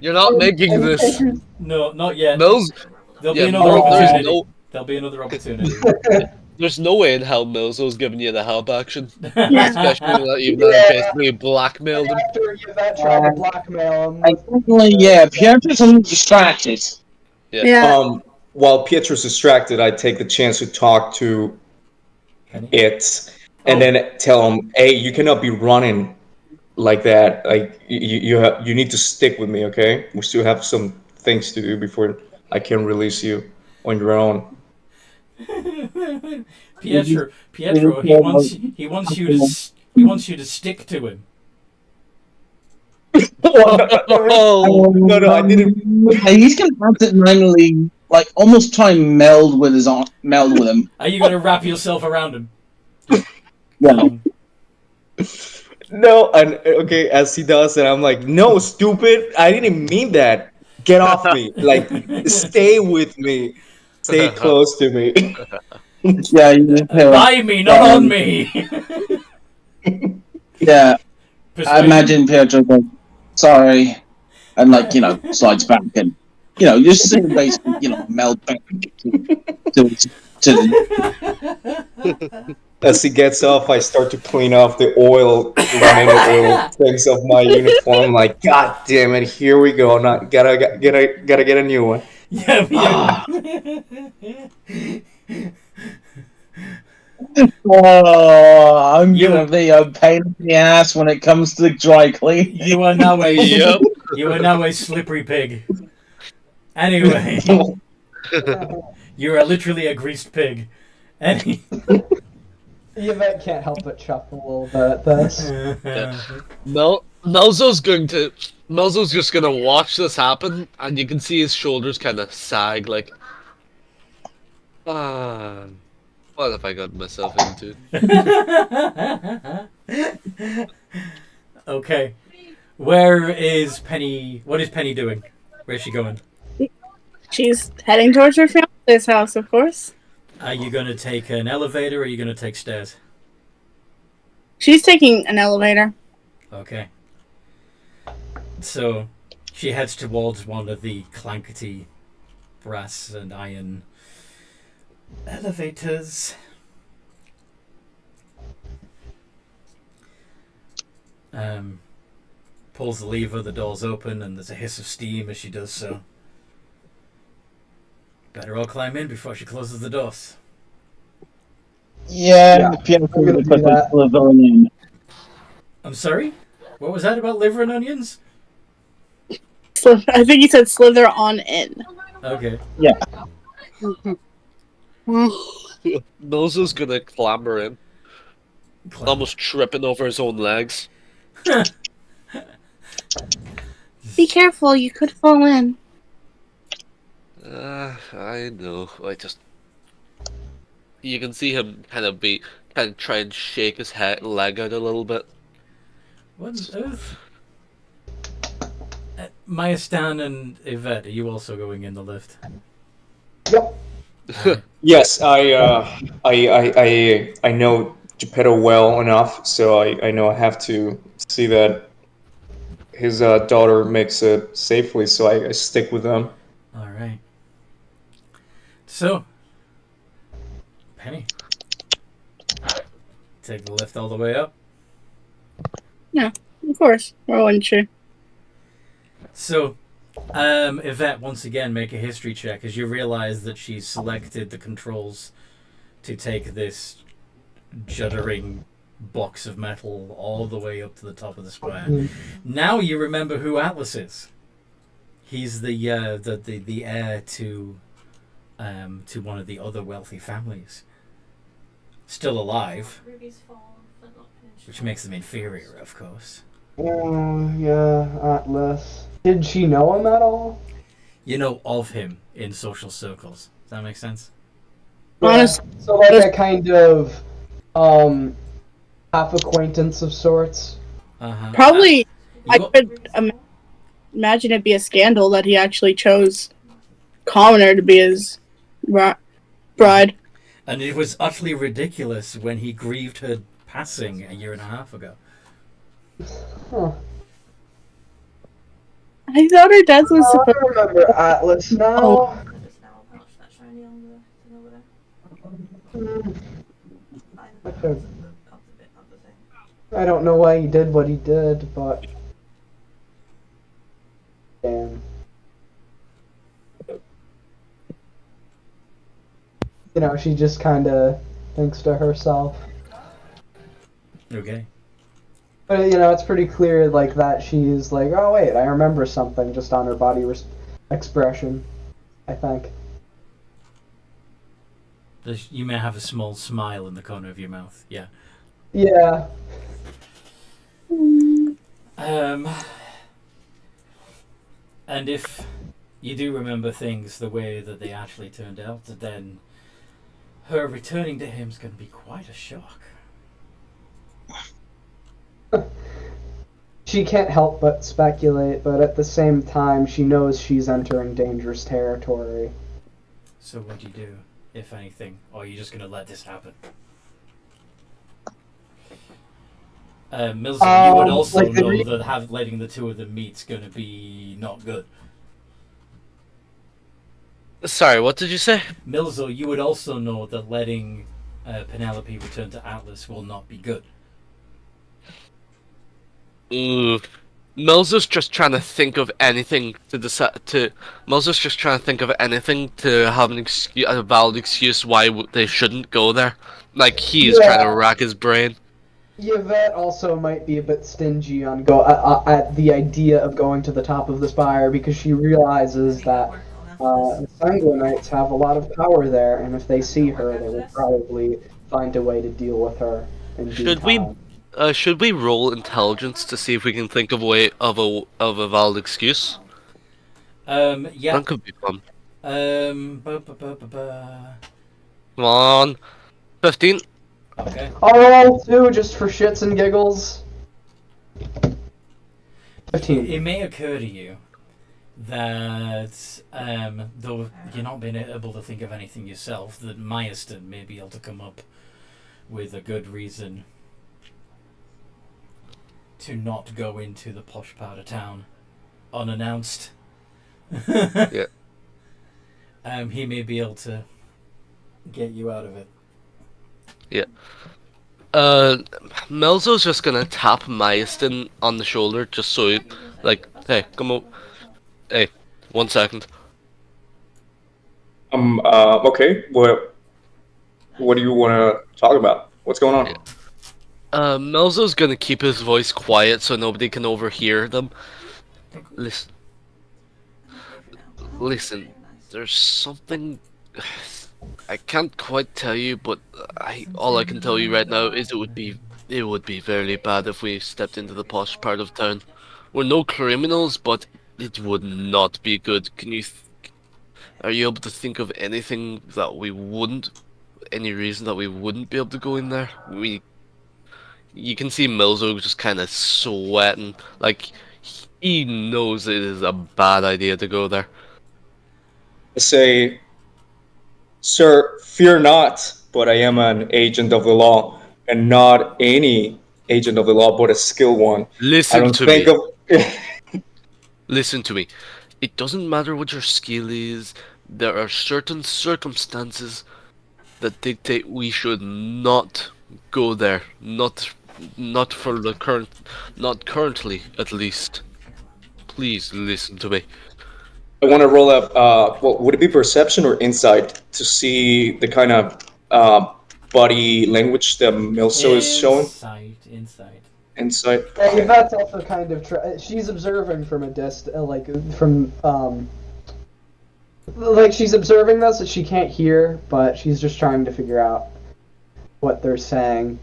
You're not making this. No, not yet. There'll be another opportunity. There'll be another opportunity. There's no way in hell Milzo's giving you the help action. Especially that you've basically blackmailed him. That tried to blackmail him. Pietro's distracted. Yeah. While Pietro's distracted, I take the chance to talk to it, and then tell him, "Hey, you cannot be running like that. Like you need to stick with me, okay? We still have some things to do before I can release you on your own." Pietro, he wants you to stick to him. No, I didn't. He's gonna accidentally, like, almost try and meld with him. Are you gonna wrap yourself around him? Yeah. No, and okay, as he does it, I'm like, "No, stupid! I didn't mean that. Get off me! Like, stay with me. Stay close to me." Yeah, by me, not on me. Yeah, I imagine Pietro like, sorry, and like, slides back and just see him basically melt back to As he gets off, I start to clean off the oil things of my uniform. Like, God damn it! Here we go. Not gotta get a new one. Yeah. Oh, I'm You- gonna be a pain in the ass when it comes to dry cleaning. You are now a Yep. you are now a slippery pig. Anyway, you are literally a greased pig. Any. Yvette can't help but chuckle a little bit at this. Melzo's just gonna watch this happen, and you can see his shoulders kind of sag, like, what have I got myself into? Okay. Where is Penny? What is Penny doing? Where's she going? She's heading towards her fiance's house, of course. Are you going to take an elevator or are you going to take stairs? She's taking an elevator. Okay. So she heads towards one of the clankety brass and iron elevators. Pulls the lever, the doors open, and there's a hiss of steam as she does so. Better all climb in before she closes the doors. Yeah, I'm gonna do that. slithering in. I'm sorry? What was that about liver and onions? I think he said slither on in. Okay. Melzo's gonna clamber in, almost tripping over his own legs. Be careful, you could fall in. I know. You can see him kind of try and shake his leg out a little bit. What on earth? Maya, Stan, and Yvette, are you also going in the lift? Yep. Yes, I know Geppetto well enough, so I know I have to see that his daughter makes it safely, so I stick with them. All right. So, Penny, take the lift all the way up. Of course. Why wouldn't you? So, Yvette, once again, make a history check as you realize that she's selected the controls to take this juddering box of metal all the way up to the top of the spire. Now you remember who Atlas is. He's the heir to one of the other wealthy families. Still alive, Ruby's fall, but not finished. which makes them inferior, of course. Yeah, Atlas. Did she know him at all? You know of him in social circles. Does that make sense? Honestly, So like a kind of half acquaintance of sorts. Uh-huh. probably I You- could imagine it'd be a scandal that he actually chose Commoner to be his bride. And it was utterly ridiculous when he grieved her passing a year and a half ago. Huh. I thought her death was I supposed remember Atlas now. Oh. It's now pouch that shiny on the thing over there. Hmm, By the Okay. of the thing. I don't know why he did what he did, but damn. You know, she just kind of thinks to herself. Okay. But, you know, it's pretty clear, like, that she's like, oh, wait, I remember something just on her body expression, I think. You may have a small smile in the corner of your mouth. Yeah. Yeah. And if you do remember things the way that they actually turned out, then her returning to him is going to be quite a shock. She can't help but speculate, but at the same time, she knows she's entering dangerous territory. So what do you do, if anything? Or are you just going to let this happen? Mills, you would also like the know that letting the two of them meet's going to be not good. Sorry, what did you say? Milzo, you would also know that letting Penelope return to Atlas will not be good. Ooh. Milzo's just trying to think of anything to decide to. Milzo's just trying to think of anything to have a valid excuse why they shouldn't go there. Like, he is trying to rack his brain. Yvette also might be a bit stingy on at the idea of going to the top of the spire because she realizes that the Sanguinites have a lot of power there, and if they see her, they will probably find a way to deal with her in due time. Should we roll intelligence to see if we can think of a valid excuse? Yeah. That could be fun. Come Come on. 15. Okay. I'll roll 2 just for shits and giggles. 15. It may occur to you that, though you're not being able to think of anything yourself, that Meyerton may be able to come up with a good reason to not go into the posh part of town unannounced. Yeah. He may be able to get you out of it. Yeah. Melzo's just gonna tap Meyerton on the shoulder just so he, like, hey, come on. Hey, 1 second. Okay. What do you want to talk about? What's going on? Yeah. Melzo's gonna keep his voice quiet so nobody can overhear them. Listen, there's something I can't quite tell you, but all I can tell you right now is it would be very bad if we stepped into the posh part of town. We're no criminals, but it would not be good. Are you able to think of anything that any reason that we wouldn't be able to go in there? You can see Milzo just kind of sweating, like he knows it is a bad idea to go there. I say, sir, fear not, but I am an agent of the law, and not any agent of the law, but a skilled one. Listen to me. Listen to me. It doesn't matter what your skill is. There are certain circumstances that dictate we should not go there. Not currently, at least. Please listen to me. I want to roll up. Would it be perception or insight to see the kind of body language that Milso is showing? Insight. Yeah, that's also kind of she's observing from a distance, like she's observing this that she can't hear, but she's just trying to figure out what they're saying.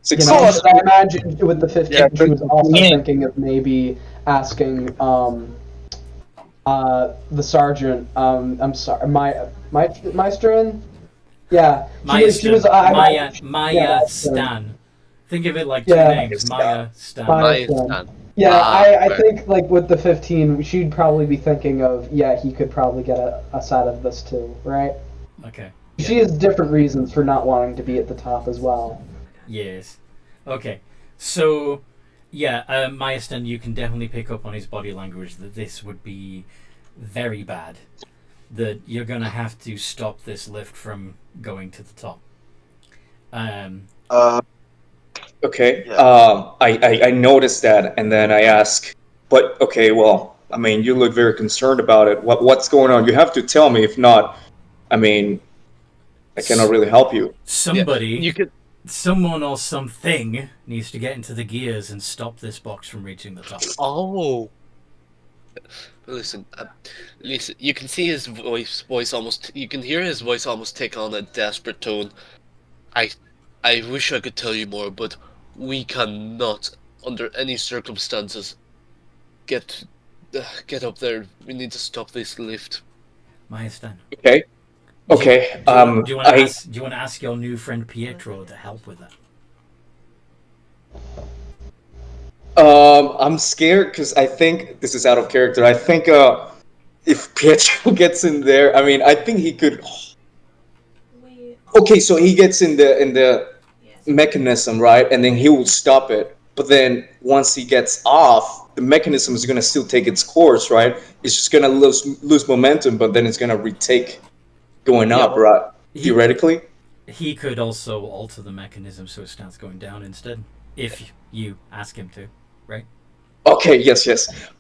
You know, I imagine with the 15, she was also thinking of maybe asking the sergeant. I'm sorry, Meisterin. Yeah, she was. Maya Stan. Think of it like two names. Maya Stan. Yeah, I think like with the 15, she'd probably be thinking of he could probably get us out of this too, right? Okay. She has different reasons for not wanting to be at the top as well. Yes. Okay. So, Meyerton, you can definitely pick up on his body language that this would be very bad. That you're going to have to stop this lift from going to the top. Okay. I noticed that, and then I ask, but okay, well, I mean, you look very concerned about it. What's going on? You have to tell me. If not, I mean, I cannot really help you. Someone or something needs to get into the gears and stop this box from reaching the top. Oh. Listen, you can see his voice almost. You can hear his voice almost take on a desperate tone. I wish I could tell you more, but we cannot, under any circumstances, get up there. We need to stop this lift. Meyerton. Okay. Okay. Do you want to ask your new friend Pietro to help with that? I'm scared because I think this is out of character. I think if Pietro gets in there, I mean, I think he could. Okay, so he gets in the mechanism, right, and then he will stop it. But then once he gets off, the mechanism is gonna still take its course, right? It's just gonna lose momentum, but then it's gonna retake going up, right? Theoretically. He could also alter the mechanism so it starts going down instead, if you ask him to, right? Okay, yes.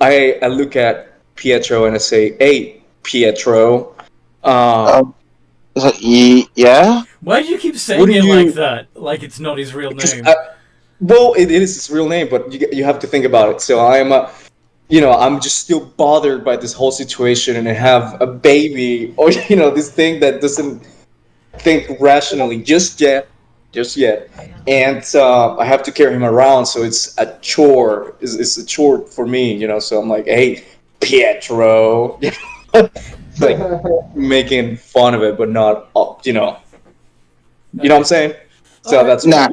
I look at Pietro and I say, "Hey, Pietro, It's like, yeah? Why do you keep saying Wouldn't it you- like that? Like it's not his real name. Well, it is his real name, but you have to think about it. So I'm just still bothered by this whole situation, and I have a baby, or this thing that doesn't think rationally just yet, and I have to carry him around, so it's a chore. It's a chore for me, So I'm like, hey, Pietro, like making fun of it, but not, you know what I'm saying? So that's Nah.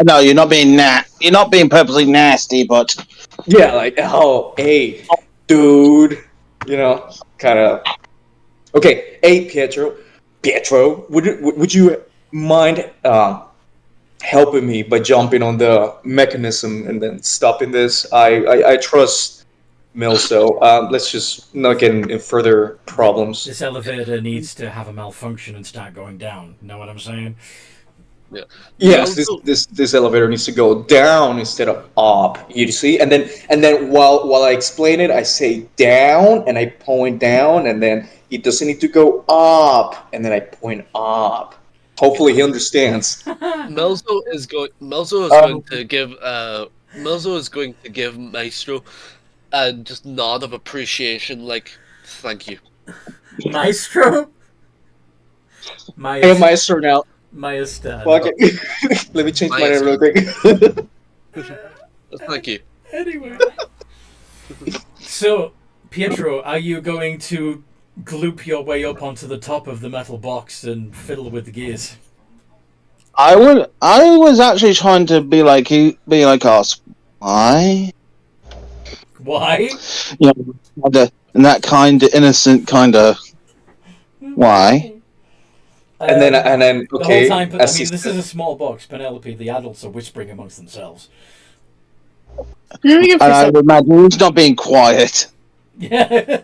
No, you're not being You're not being purposely nasty, but yeah, like, oh, hey, dude, kind of. Okay, hey, Pietro, would you mind helping me by jumping on the mechanism and then stopping this? I trust Milso. Let's just not get in further problems. This elevator needs to have a malfunction and start going down. Know what I'm saying? Yeah. Yes, this elevator needs to go down instead of up. You see, and then while I explain it, I say down and I point down, and then it doesn't need to go up, and then I point up. Hopefully, he understands. Melzo is going to give Maestro a just nod of appreciation, like thank you. Maestro. Hey, Maestro now. Maestro. Okay. Let me change my name real quick. Thank you. Anyway. So, Pietro, are you going to gloop your way up onto the top of the metal box and fiddle with the gears? I was actually trying to be like us. Why? Why? In that kind of innocent kind of. Why? And then okay. The whole time, this is a small box. Penelope, the adults are whispering amongst themselves. And I would imagine he's not being quiet. Yeah.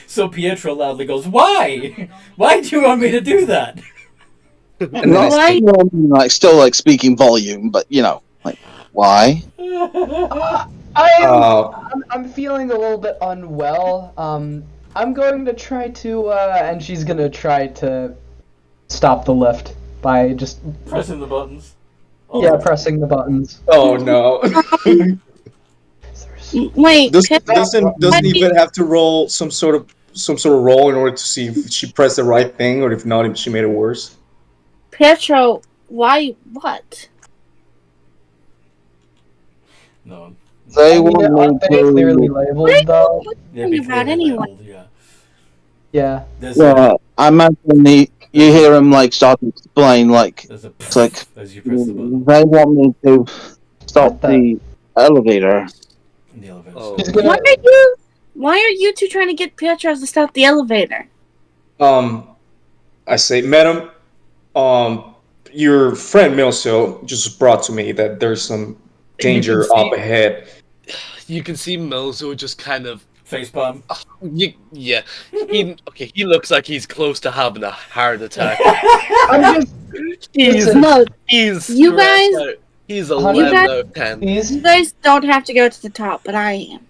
So Pietro loudly goes, "Why? Why do you want me to do that?" And like still like speaking volume, but like why? I'm feeling a little bit unwell. I'm going to try to, and she's gonna try to stop the lift by just pressing the buttons. Yeah, pressing the buttons. Oh no. Wait, doesn't even have to roll some sort of roll in order to see if she pressed the right thing, or if not, if she made it worse. Pietro, why? What? No. Aren't they clearly labeled though? Yeah, anyway. Yeah. Yeah, I imagine you hear him like start to explain like it's like as you press the button. They want me to stop the elevator. In the elevator. Oh. Why are you two trying to get Pietro to stop the elevator? I say, madam, your friend Milso just brought to me that there's some danger up ahead. You can see Milso just kind of facepalm. Yeah. He looks like he's close to having a heart attack. He's you guys. out. He's 11 out of 10. You guys don't have to go to the top, but I am.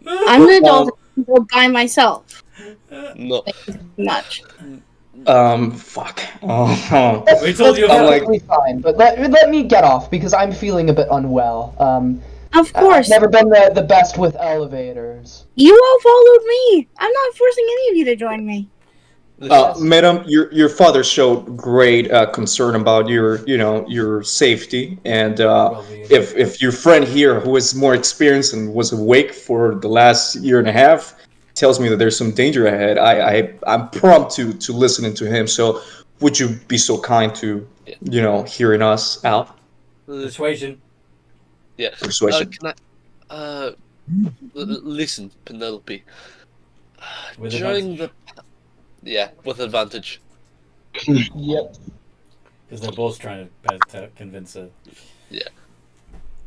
I'm an adult and go by myself. No. Much. Fuck. Oh. We told you I'm like fine, but let me get off because I'm feeling a bit unwell. Of course. I've never been the best with elevators. You all followed me. I'm not forcing any of you to join me. Madam, your father showed great concern about your safety, and if your friend here, who is more experienced and was awake for the last year and a half, tells me that there's some danger ahead, I'm prompt to listening to him. So, would you be so kind to hearing us out? Persuasion. Yeah. Persuasion. Listen, Penelope. With advantage. Yep. Because they're both trying to convince her. Yeah.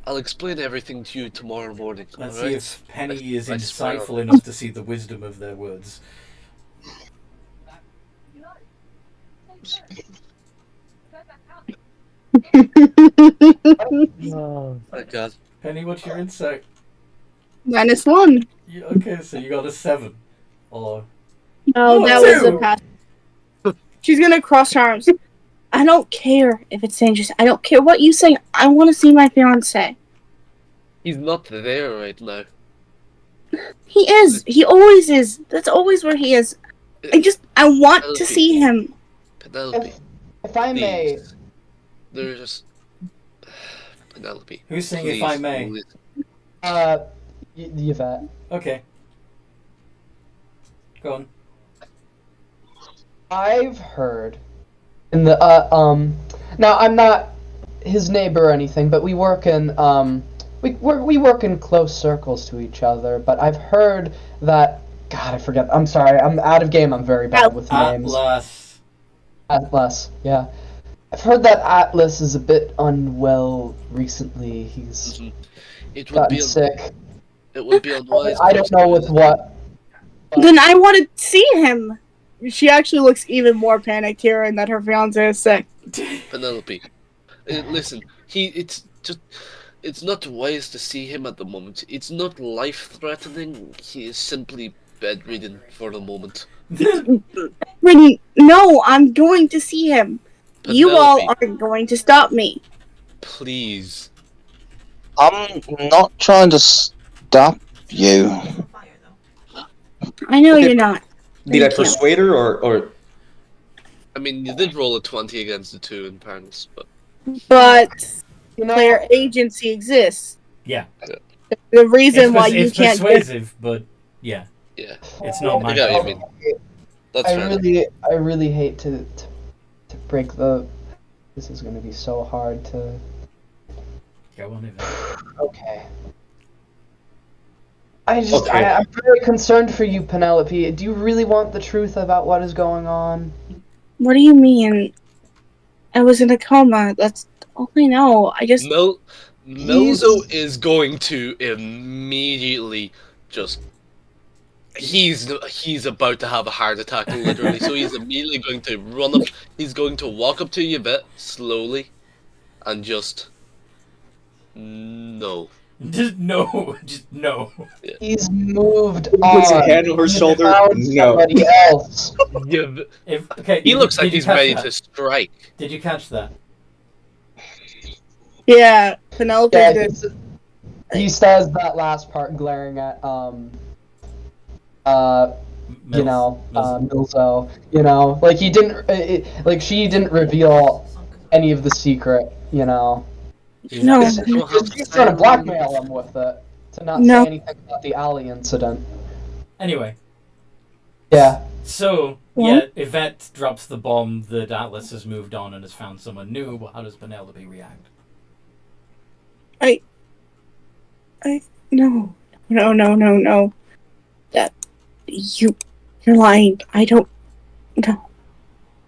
I'll explain everything to you tomorrow morning. Let's right? see if Penny is insightful enough to see the wisdom of their words. Oh my god. Penny, what's your insight? -1. Okay, so you got a 7. Or No, that was a pass. She's gonna cross her arms. I don't care if it's dangerous. I don't care what you say. I want to see my fiance. He's not there right now. He is. He always is. That's always where he is. I want to see him. Penelope. If I may. Please. There's just... Penelope. Who's saying please, if I may? please. Yvette. Okay. Go on. I've heard in the now I'm not his neighbor or anything, but we work in we work in close circles to each other, but I've heard that God, I forget. I'm sorry. I'm out of game. I'm very bad with names. Atlas. Yeah. I've heard that Atlas is a bit unwell recently. He's gotten sick. It would be unwise. I don't know with what. Then I want to see him. She actually looks even more panicked hearing that her fiance is sick. Penelope, listen. It's not wise to see him at the moment. It's not life-threatening. He is simply bedridden for the moment. No, I'm going to see him. Penelope, you all aren't going to stop me. Please. I'm not trying to stop you. I know you're not. Did I persuade her or? I mean, you did roll a 20 against the 2 in fairness, but player agency exists. Yeah. The reason why you it's can't persuasive, but yeah. Yeah. It's not my I got what fault. you mean. That's fair. I really hate to break the. This is going to be so hard to. Go on, Yvette. Okay. I'm very concerned for you, Penelope. Do you really want the truth about what is going on? What do you mean? I was in a coma. That's all I know. I just... Melzo is going to immediately just... He's about to have a heart attack, literally. So he's immediately going to run up. He's going to walk up to you a bit, slowly, and just... No. Just no. Just no. Yeah. He's moved Puts on. a hand on her shoulder. No. Somebody else. He looks like he's ready to strike. Did you catch that? Yeah, Penelope did. He says that last part, glaring at Milzo. You know, like he didn't, like she didn't reveal any of the secret. You know. No. She's trying to blackmail him with it to not say anything about the alley incident. Anyway. Yeah. So, yeah, Yvette drops the bomb that Atlas has moved on and has found someone new. Well, how does Penelope react? No. That you're lying. I don't. No.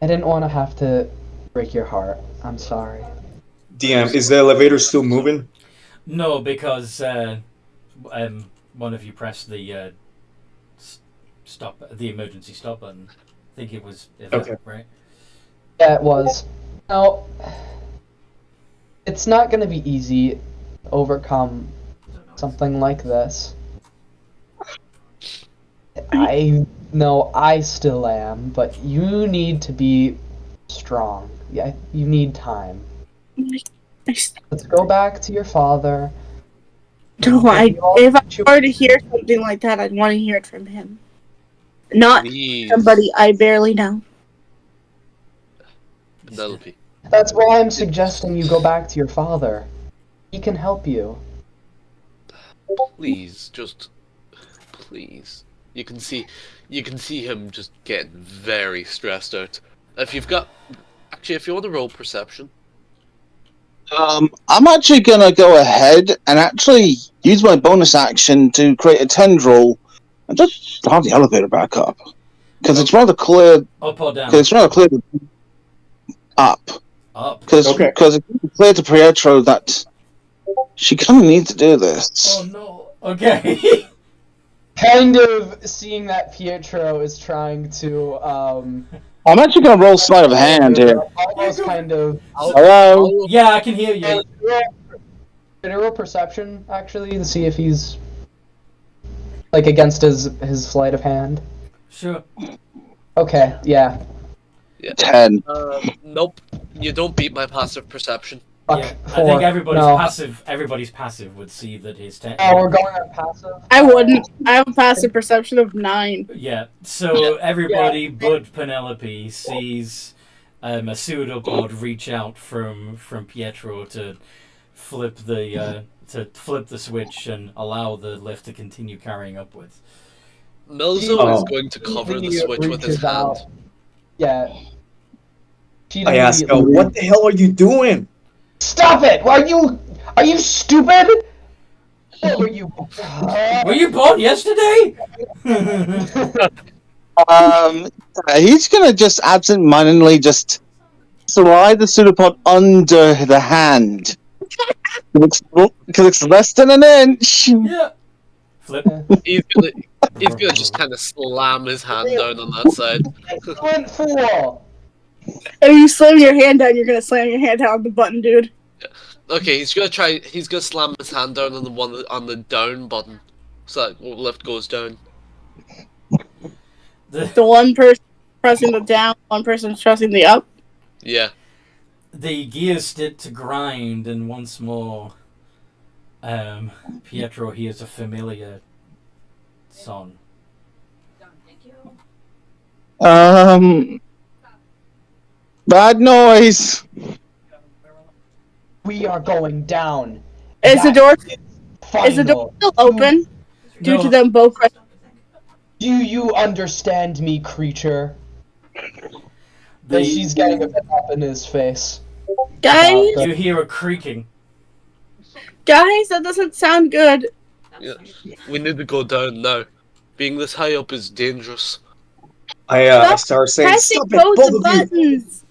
I didn't want to have to break your heart. I'm sorry. DM, is the elevator still moving? No, because one of you pressed the the emergency stop button. I think it was Yvette, right? Yeah, it was. Now, it's not going to be easy to overcome something like this. I know I still am, but you need to be strong. Yeah, you need time. Let's go back to your father. No, if I were to hear something like that, I'd want to hear it from him. Not somebody I barely know. Penelope. That's why I'm suggesting you go back to your father. He can help you. Please, just please. You can see him just getting very stressed out. If you want to roll perception. I'm actually gonna go ahead and actually use my bonus action to create a tendril and just start the elevator back up. Because it's rather clear. Up or down? Because it's rather clear. Up. Up. Because it's clear to Pietro that she kind of needs to do this. Oh no. Okay. Kind of seeing that Pietro is trying to, I'm actually going to roll sleight of hand here. almost kind of... Hello? Yeah, I can hear you. Can I roll perception, actually, to see if he's, like, against his sleight of hand? Sure. Okay, yeah. Yeah. 10. Nope. You don't beat my passive perception. Fuck, Yeah, I 4. think everybody's No. passive. Everybody's passive would see that his Oh, we're going on passive? I wouldn't. I have a passive perception of 9. Yeah, so everybody but Penelope sees a pseudopod reach out from Pietro to flip the switch and allow the lift to continue carrying upwards. Milzo is going to cover the switch with his Reaches hand. out. Yeah. I ask, what the hell are you doing? Stop it! Are you stupid? What were you? Were you born yesterday? He's gonna just absent-mindedly just slide the pseudopod under the hand. Because it's less than an inch. Yeah. Flip. He's gonna just kind of slam his hand down on that side. Excellent fool. If you slam your hand down, you're gonna slam your hand down on the button, dude. Okay, he's gonna slam his hand down on the down button, so that lift goes down. The one person pressing the down, one person pressing the up. Yeah. The gears start to grind, and once more, Pietro hears a familiar song. Bad noise. We are going down. Is the door Final. still open due No. to them both pressing? Do you understand me, creature? And she's getting a bit up in his face. Guys, You hear a creaking. that doesn't sound good. Yeah. We need to go down now. Being this high up is dangerous. I start saying, Pressing stop it, both both of you. buttons.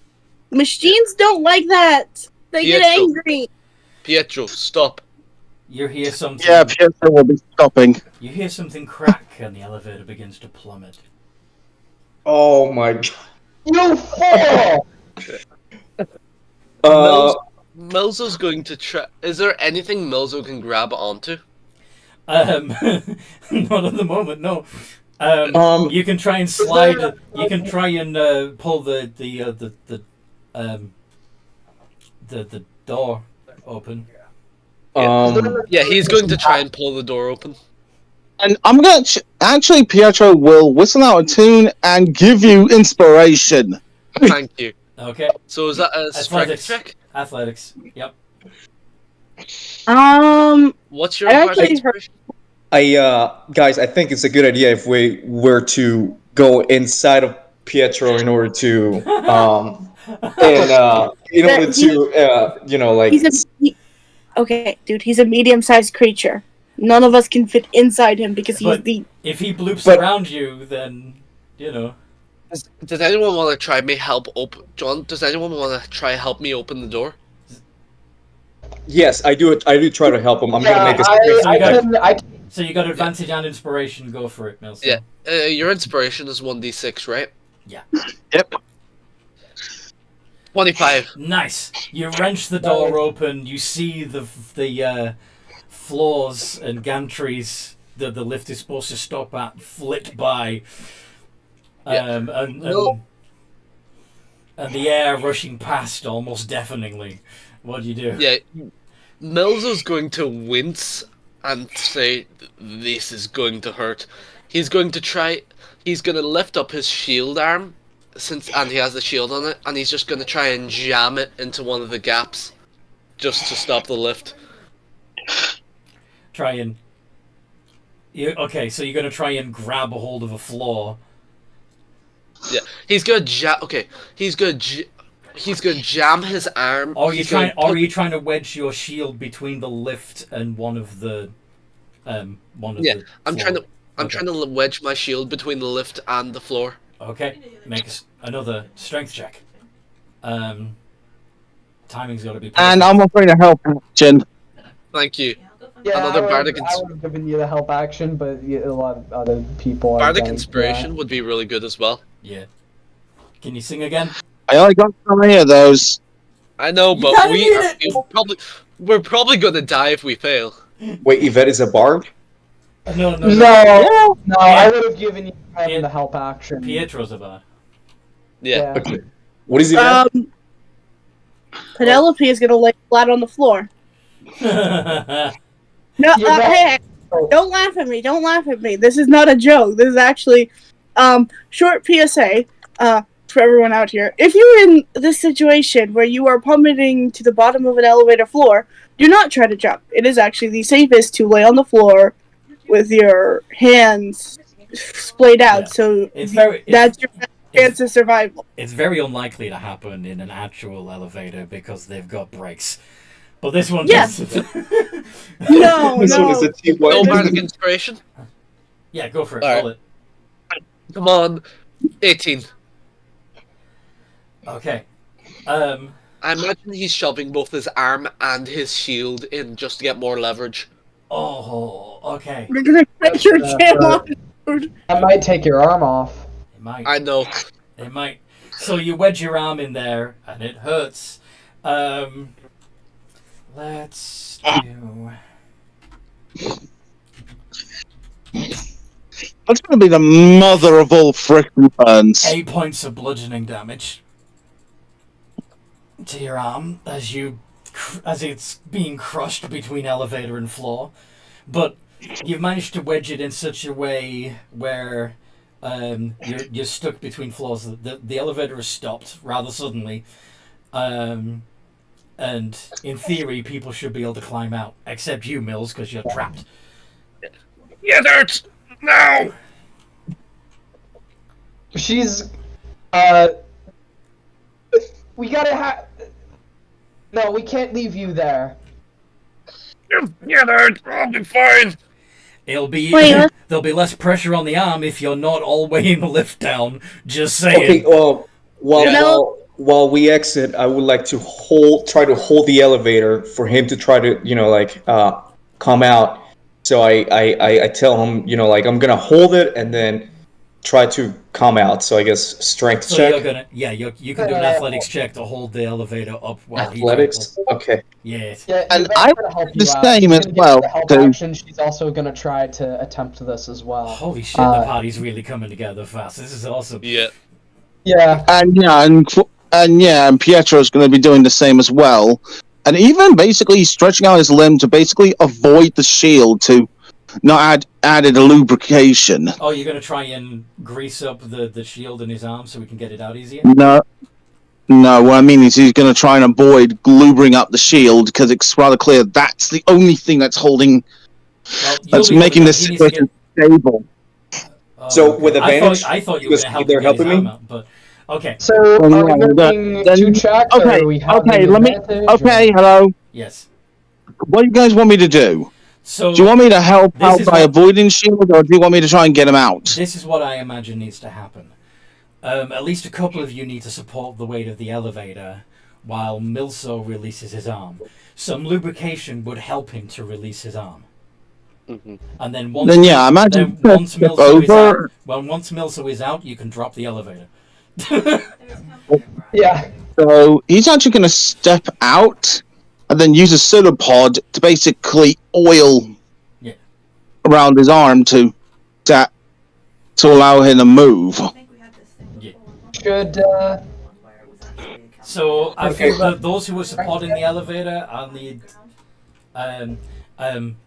Machines don't like that. They get Pietro. angry. Pietro, stop. You hear something. Yeah, Pietro will be stopping. You hear something crack, and the elevator begins to plummet. Oh my god. You fool! Milzo's going to try. Is there anything Milzo can grab onto? Not at the moment, no. You can try and slide. You can try and pull the door open. Yeah, he's going to try and pull the door open. And I'm gonna actually, Pietro will whistle out a tune and give you inspiration. Thank you. Okay. So is that a strength Athletics. check? Athletics. Yep. What's your I actually heard. Guys, I think it's a good idea if we were to go inside of Pietro in order to, Okay, dude, he's a medium-sized creature. None of us can fit inside him because he's But the. if he bloops But- around you, then you know. Does anyone want to try me help open? John, does anyone want to try help me open the door? yes, I do try to help him. I'm Yeah, gonna make a I can. So you got advantage and inspiration. Go for it, Milson. Yeah. Your inspiration is 1d6, right? Yeah. Yep. 25. Nice. You wrench the door open. You see the floors and gantries that the lift is supposed to stop at flit by. Yeah. And No. the air rushing past almost deafeningly. What do you do? Yeah. Milzo's going to wince and say, "This is going to hurt." He's going to lift up his shield arm, and he has the shield on it, and he's just going to try and jam it into one of the gaps, just to stop the lift. Try and. Okay, so you're going to try and grab a hold of a floor. Yeah, he's gonna he's gonna jam his arm. Or are you trying to wedge your shield between the lift and one of the I'm floor? trying to wedge my shield between the lift and the floor. Okay, make another strength check. Timing's got to be perfect. And I'm offering a help action. Thank you. Yeah, Another I bardic would have given you the help action, but a lot of other people are bardic getting inspiration would be really good as well. Yeah. Can you sing again? I only got so many of those. I know, You but kinda need we're probably gonna die if we fail. Wait, Yvette is a bard? No. No, I would have given you the help action. Pietro's a bard. Yeah. Okay. What is it? Man? Penelope is gonna lay flat on the floor. No, hey, don't laugh at me. Don't laugh at me. This is not a joke. This is actually, short PSA, for everyone out here. If you're in this situation where you are plummeting to the bottom of an elevator floor, do not try to jump. It is actually the safest to lay on the floor with your hands splayed out. Yeah. So It's that's your best chance of survival. It's very unlikely to happen in an actual elevator because they've got brakes. But this one doesn't. No, This no. one is a team No one. bardic inspiration. Yeah, go for it. All right. Roll it. Come on, 18. Okay. I imagine he's shoving both his arm and his shield in just to get more leverage. Oh, okay. You're gonna cut your jam off. That might take your arm off. It might. I know. It might. So you wedge your arm in there, and it hurts. Let's do. That's going to be the mother of all frickin' burns. 8 points of bludgeoning damage to your arm as it's being crushed between elevator and floor. But you've managed to wedge it in such a way where you're stuck between floors. The elevator is stopped rather suddenly. And in theory, people should be able to climb out, except you, Mills, because you're trapped. Yeah, Dirt! No! She's, we gotta no, we can't leave you there. Yeah, Dirt! I'll be fine! It'll be Wait, there'll be less pressure on the arm if you're not all weighing the lift down. Just saying. Okay. While we exit, I would like to try to hold the elevator for him to try to, come out. So I tell him, I'm gonna hold it and then try to come out. So I guess strength So check. you're gonna, you can do an athletics check to hold the elevator up while Athletics. Okay. Yes. Yeah, And Yvette's I gonna help the you out. same She's as gonna give well, you the help too. action. She's also gonna try to attempt this as well. Holy shit! The party's really coming together fast. This is awesome. Yeah. Yeah. And Pietro's going to be doing the same as well. And even basically stretching out his limb to basically avoid the shield to not added a lubrication. Oh, you're gonna try and grease up the shield in his arm so we can get it out easier? No, what I mean is he's going to try and avoid lubricating up the shield because it's rather clear that's the only thing that's holding, that's making this situation stable. Oh, So okay. with advantage, I thought you were because gonna help they're him get his helping arm me? out, but okay. So are we making two checks? Or Okay, are we having let me. advantage, Okay, hello. Yes. What do you guys want me to do? So Do you want me to help this out is by what- avoiding shield, or do you want me to try and get him out? this is what I imagine needs to happen. At least a couple of you need to support the weight of the elevator while Milso releases his arm. Some lubrication would help him to release his arm. Mm-hmm. And then once I imagine once Milso is out, over. once Milso is out, you can drop the elevator. Yeah. So he's actually going to step out and then use a solar pod to basically oil Yeah. around his arm to allow him to move. I think we had this thing Yeah. before. Should Where it was actually a So I Okay. feel that those who are supporting the elevator are the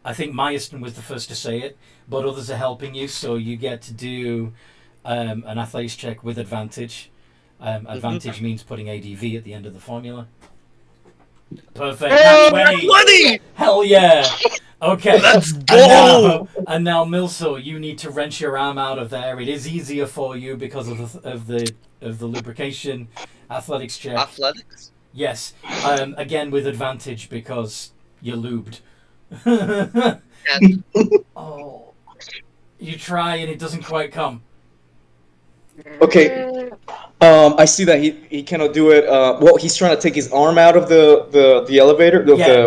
I think Myerston was the first to say it, but others are helping you, so you get to do an athletics check with advantage. Advantage means putting ADV at the end of the formula. Perfect. Hey, 20. 20! Hell yeah! Okay. Let's go! And now, Milso, you need to wrench your arm out of there. It is easier for you because of the lubrication. Athletics check. Athletics? Yes. Again with advantage because you're lubed. Oh. You try and it doesn't quite come. Okay. I see that he cannot do it. Well, he's trying to take his arm out of the elevator.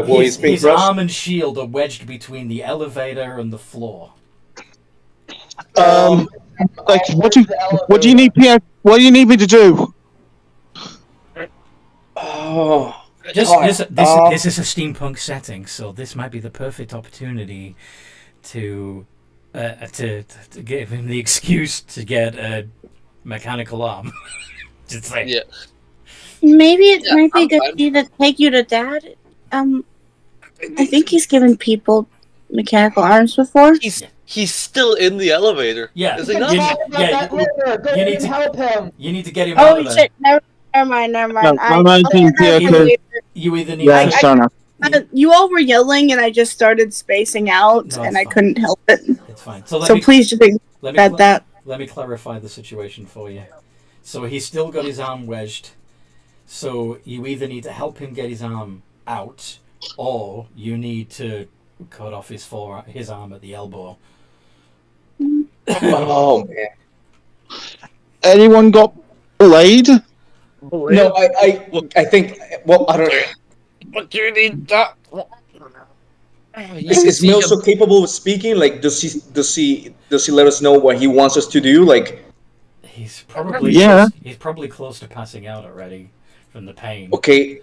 He's being his crushed. arm and shield are wedged between the elevator and the floor. Like, what do you need, Pierre? What do you need me to do? Oh. This is a steampunk setting, so this might be the perfect opportunity to give him the excuse to get a mechanical arm. Just saying. Yeah. Maybe it Yeah, might be I'm good fine. for you to take you to Dad. I think he's given people mechanical arms before. He's still in the elevator. Yeah. Is We he can not? talk about that later. Go you need and to- help him. You need to get him out Oh of there. shit! Never mind. No, I'll no, do that yeah, for later. You either need Yeah, to. fair enough. You all were yelling, and I just started spacing out, No, and it's I fine. couldn't help it. It's fine. So So please just let me add that. let me clarify the situation for you. So he's still got his arm wedged. So you either need to help him get his arm out, or you need to cut off his arm at the elbow. Oh man. Anyone got blade? No, I think. Well, I don't. What do you need that? Is Milso capable of speaking? Like, does he let us know what he wants us to do? Like, He's probably he's probably close to passing out already from the pain. okay,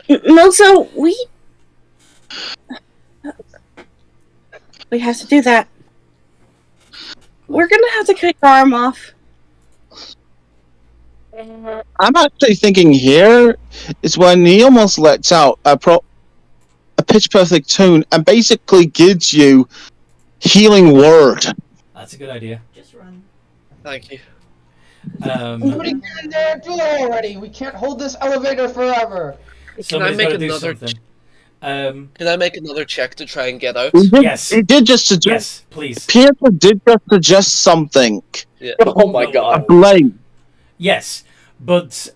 Milso, we have to do that. We're gonna have to cut your arm off. I'm actually thinking here is when he almost lets out a pitch perfect tune and basically gives you healing word. That's a good idea. Just run. Thank you. What are you doing there? Do it already. We can't hold this elevator forever. Somebody's make got to do another something. Can I make another check to try and get out? Yes. He did just suggest. Yes, please. Pietro did just suggest something. Yeah. oh my A god. blade. Yes, but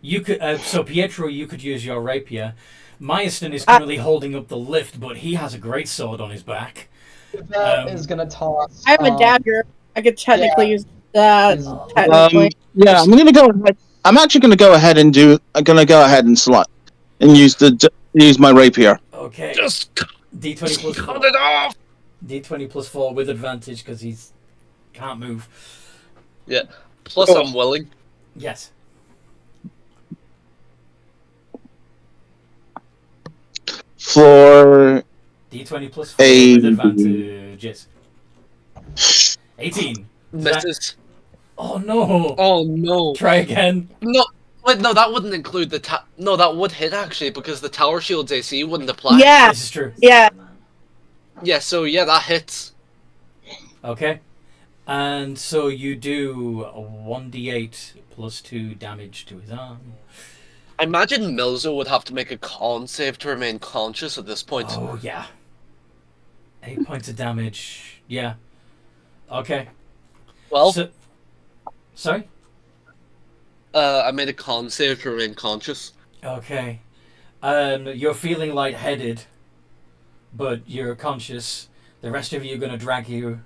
you could. So Pietro, you could use your rapier. Meyerson is currently holding up the lift, but he has a great sword on his back. That is gonna toss. I have a dagger. I could technically use that. Is- Technically. Yeah, I'm gonna go ahead. I'm actually gonna go ahead and do. I'm gonna go ahead and use my rapier. Okay. Just D20 plus 4. cut it off. D20 plus 4 with advantage because he's can't move. Yeah. Plus, I'm willing. Yes. For D20 plus 4 with advantage. Yes. 18. Misses. Oh no. Oh no. Try again. No. Wait, no, that wouldn't include the No, that would hit actually because the tower shield's AC wouldn't apply. Yeah. This is true. Yeah. Yeah. So yeah, that hits. Okay. And so you do a 1d8 plus 2 damage to his arm. I imagine Milzo would have to make a con save to remain conscious at this point. Oh yeah. 8 points of damage. Yeah. Okay. Well, sorry? I made a con save to remain conscious. Okay. You're feeling lightheaded, but you're conscious. The rest of you are going to drag you.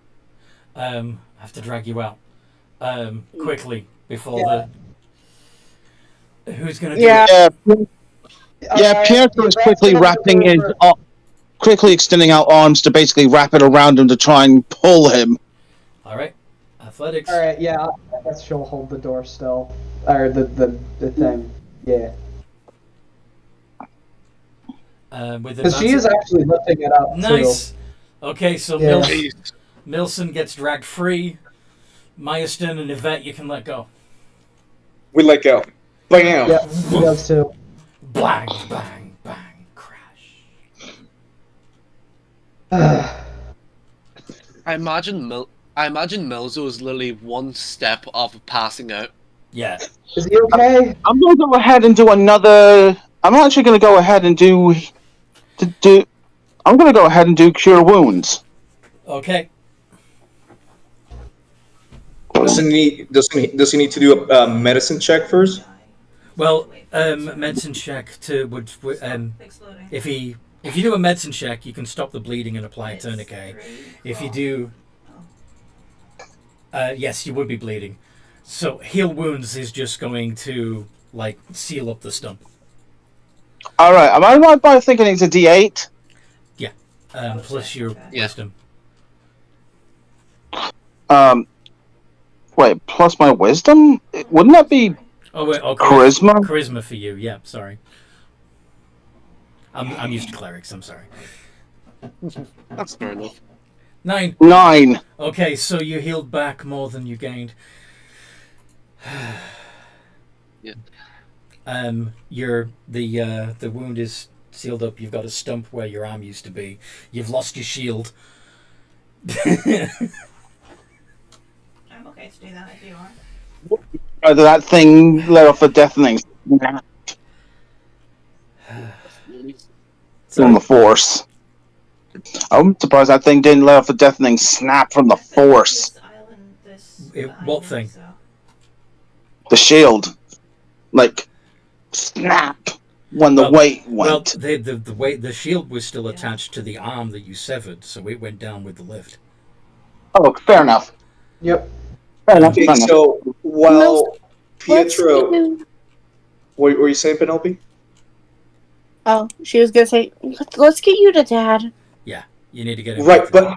Have to drag you out. Quickly before the. Who's going to do it? Yeah, Pietro is quickly wrapping his, quickly extending out arms to basically wrap it around him to try and pull him. All right. Athletics. All right, yeah. I guess she'll hold the door still, or the thing. Yeah. With Because she is actually lifting it up. Nice. Too. Okay, so Yeah. Milson gets dragged free. Meyerson and Yvette, you can let go. We let go. Bam. Yeah, he does too. Bang, bang, bang, crash. I imagine Milzo is literally one step off of passing out. Yeah. Is he okay? I'm going to go ahead and do another. I'm actually going to go ahead and do. I'm going to go ahead and do cure wounds. Okay. Does he need to do a medicine check first? Well, medicine check if you do a medicine check, you can stop the bleeding and apply a tourniquet. If you do, yes, you would be bleeding. So heal wounds is just going to seal up the stump. All right. Am I right by thinking it's a D8? Yeah. Plus your wisdom. Wait. Plus my wisdom? Wouldn't that be? Oh wait. Oh, charisma. Charisma for you. Yeah. Sorry. I'm used to clerics. I'm sorry. That's fair enough. 9. 9. Okay, so you healed back more than you gained. Yeah. The wound is sealed up. You've got a stump where your arm used to be. You've lost your shield. I'm okay to do that if you are. That thing let off a deafening snap from the force. I'm surprised that thing didn't let off a deafening snap from the force. What thing? The shield, like snap when the weight went. Well, the weight, the shield was still attached to the arm that you severed, so it went down with the lift. Oh, fair enough. Yep. Fair enough. Okay, Fair enough. so while Pietro, what were you saying, Penelope? Oh, she was gonna say, let's get you to Dad. Yeah, you need to get him. Right, but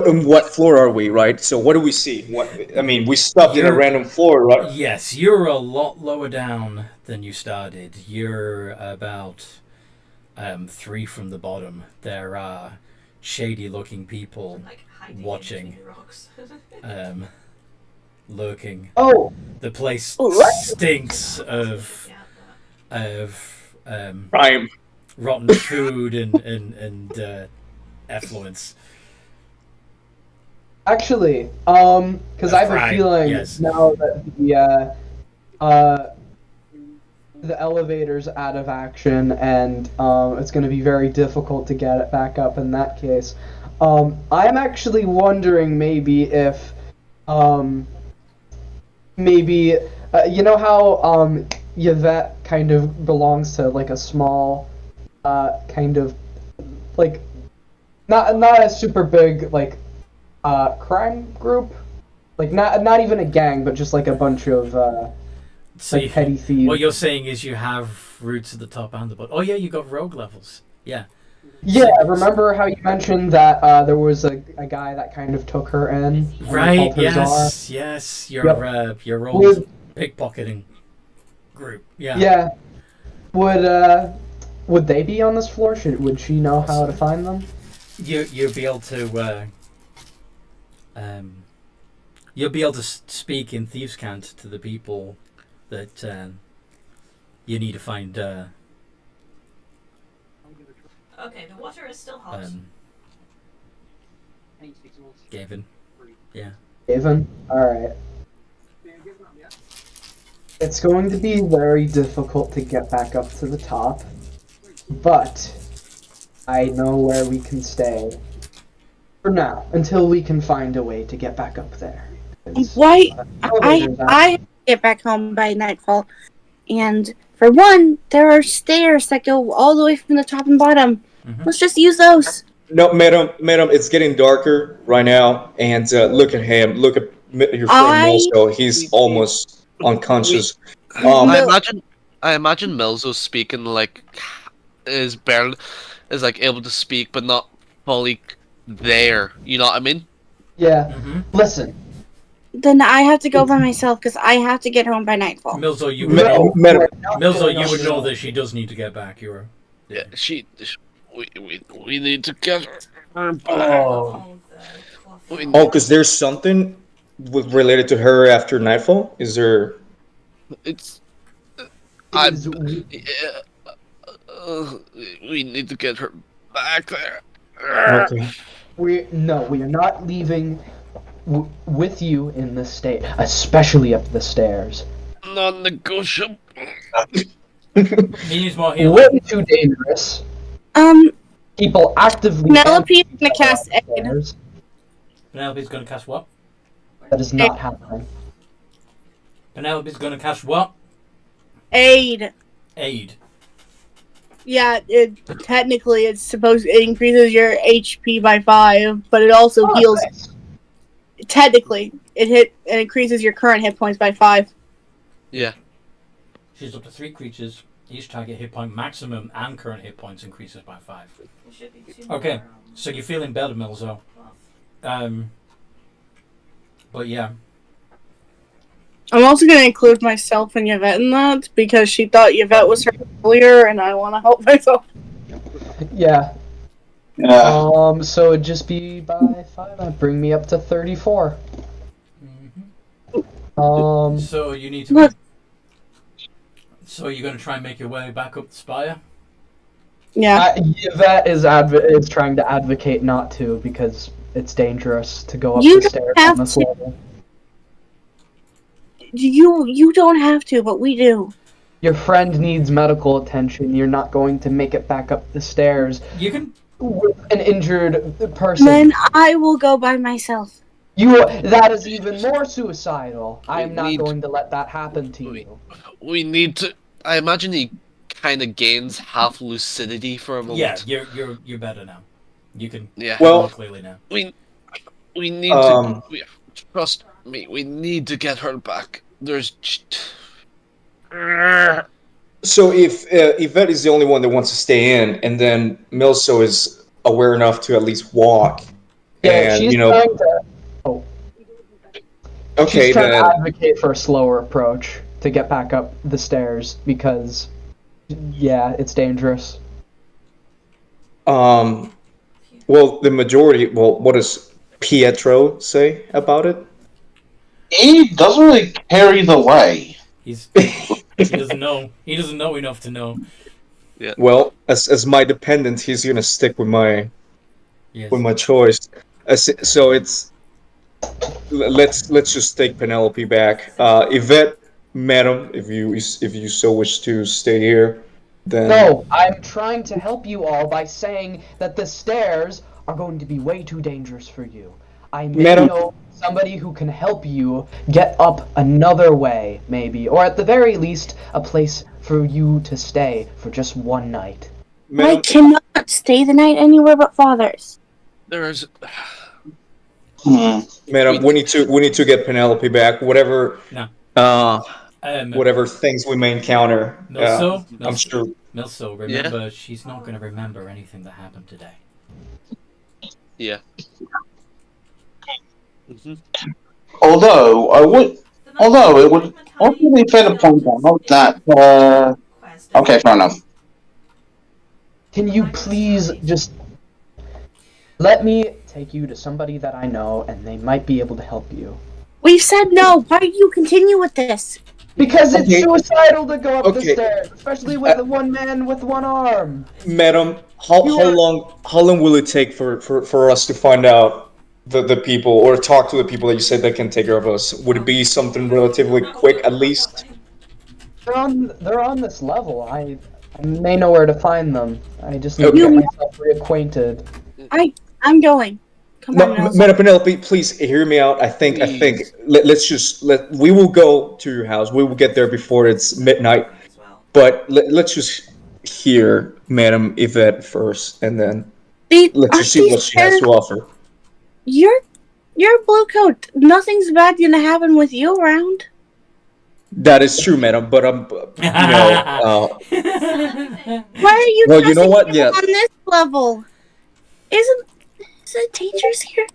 on what floor are we, right? So what do we see? We stopped in a random floor, right? Yes, you're a lot lower down than you started. You're about 3 from the bottom. There are shady-looking people watching, lurking. Oh, the place stinks of crime, rotten food, and effluence. actually, because I have a feeling now that the elevator's out of action and it's going to be very difficult to get it back up in that case. I'm actually wondering maybe if you know how Yvette kind of belongs to like a small kind of like not a super big like crime group, like not even a gang, but just like a bunch of like petty thieves. What you're saying is you have roots at the top and the bottom. Oh yeah, you got rogue levels. Yeah. Yeah, remember how you mentioned that there was a guy that kind of took her in? Right, yes, your old pickpocketing group. Yeah. Yeah. Would they be on this floor? Would she know how to find them? You'll be able to speak in Thieves' Cant to the people that you need to find. Okay, the water is still hot. Gavin. Yeah. Gavin? Alright. It's going to be very difficult to get back up to the top, but I know where we can stay for now, until we can find a way to get back up there. Why? I get back home by nightfall, and for one, there are stairs that go all the way from the top and bottom. Mm-hmm. Let's just use those. No, madam, it's getting darker right now, and look at him. Look at your friend also. He's almost unconscious. I imagine Milzo's speaking like is like able to speak, but not fully there. You know what I mean? Yeah. Mm-hmm. Listen. Then I have to go by myself because I have to get home by nightfall. Milzo, you would know that she does need to get back. Yeah, we need to get her back. Oh, because there's something related to her after nightfall. Is there? We need to get her back there. Okay. We are not leaving with you in this state, especially up the stairs. Non-negotiable. He needs more healing. Way too dangerous. People actively. Penelope's gonna cast aid. Penelope's gonna cast what? That is not happening. Penelope's gonna cast what? Aid. Yeah, technically it increases your HP by 5, but it also heals. Nice. Technically, it increases your current hit points by 5. Yeah. She's up to 3 creatures. Each target hit point maximum and current hit points increases by 5. Okay, so you're feeling better, Milzo. But yeah. I'm also going to include myself and Yvette in that, because she thought Yvette was her earlier, and I want to help myself. Yeah. So it'd just be by 5. That'd bring me up to 34. Mm-hmm. So you need to... So you're going to try and make your way back up the spire? Yeah. Yvette is trying to advocate not to because it's dangerous to go up You the don't stairs have on this to. level. You don't have to, but we do. Your friend needs medical attention. You're not going to make it back up the stairs You can. with an injured person. Then I will go by myself. That is even more suicidal. I am not need- going to let that happen to you. We need to. I imagine he kind of gains half lucidity for a Yeah, moment. you're better now. You can. Yeah. Well, Well- more clearly now. We need Um, to. Trust me. We need to get her back. There's. So if Yvette is the only one that wants to stay in, and then Milso is aware enough to at least walk, Yeah, and she's you know, trying to. okay, She's trying then to advocate for a slower approach to get back up the stairs because, yeah, it's dangerous. well, the majority. Well, what does Pietro say about it? He doesn't really carry the way. He doesn't know. He doesn't know enough to know. Well, as my dependent, he's gonna stick with my Yes. choice. So it's let's just take Penelope back. Yvette, madam, if you so wish to stay here, then No, I'm trying to help you all by saying that the stairs are going to be way too dangerous for you. I may Madam- know somebody who can help you get up another way, maybe, or at the very least, a place for you to stay for just one night. I madam, cannot stay the night anywhere but Father's. There's. madam, we need to get Penelope back. Whatever. No. Whatever things we may encounter. I'm sure. Milso, remember, she's not going to remember anything that happened today. Yeah. Although it would also be fair to point out that. Okay, fair enough. Can you please just let me take you to somebody that I know and they might be able to help you? We've said no. Why do you continue with this? Because it's Okay. suicidal to go up the Okay. stairs, especially with one man with one arm. Madam, how long will it take for us to find out the people or talk to the people that you said that can take care of us? Would it be something relatively quick at least? They're on this level. I may know where to find them. I just need to Okay. get myself reacquainted. I'm going. Come No, on, Mills. Madam Penelope, please hear me out. I think we will go to your house. We will get there before it's midnight. But let's just hear Madam Yvette first, and then let's just see what she has to offer. You're blue coat. Nothing's bad gonna happen with you around. That is true, Madam. But Why are you? Well, you know trusting what? people Yeah. On this level, is it teachers here?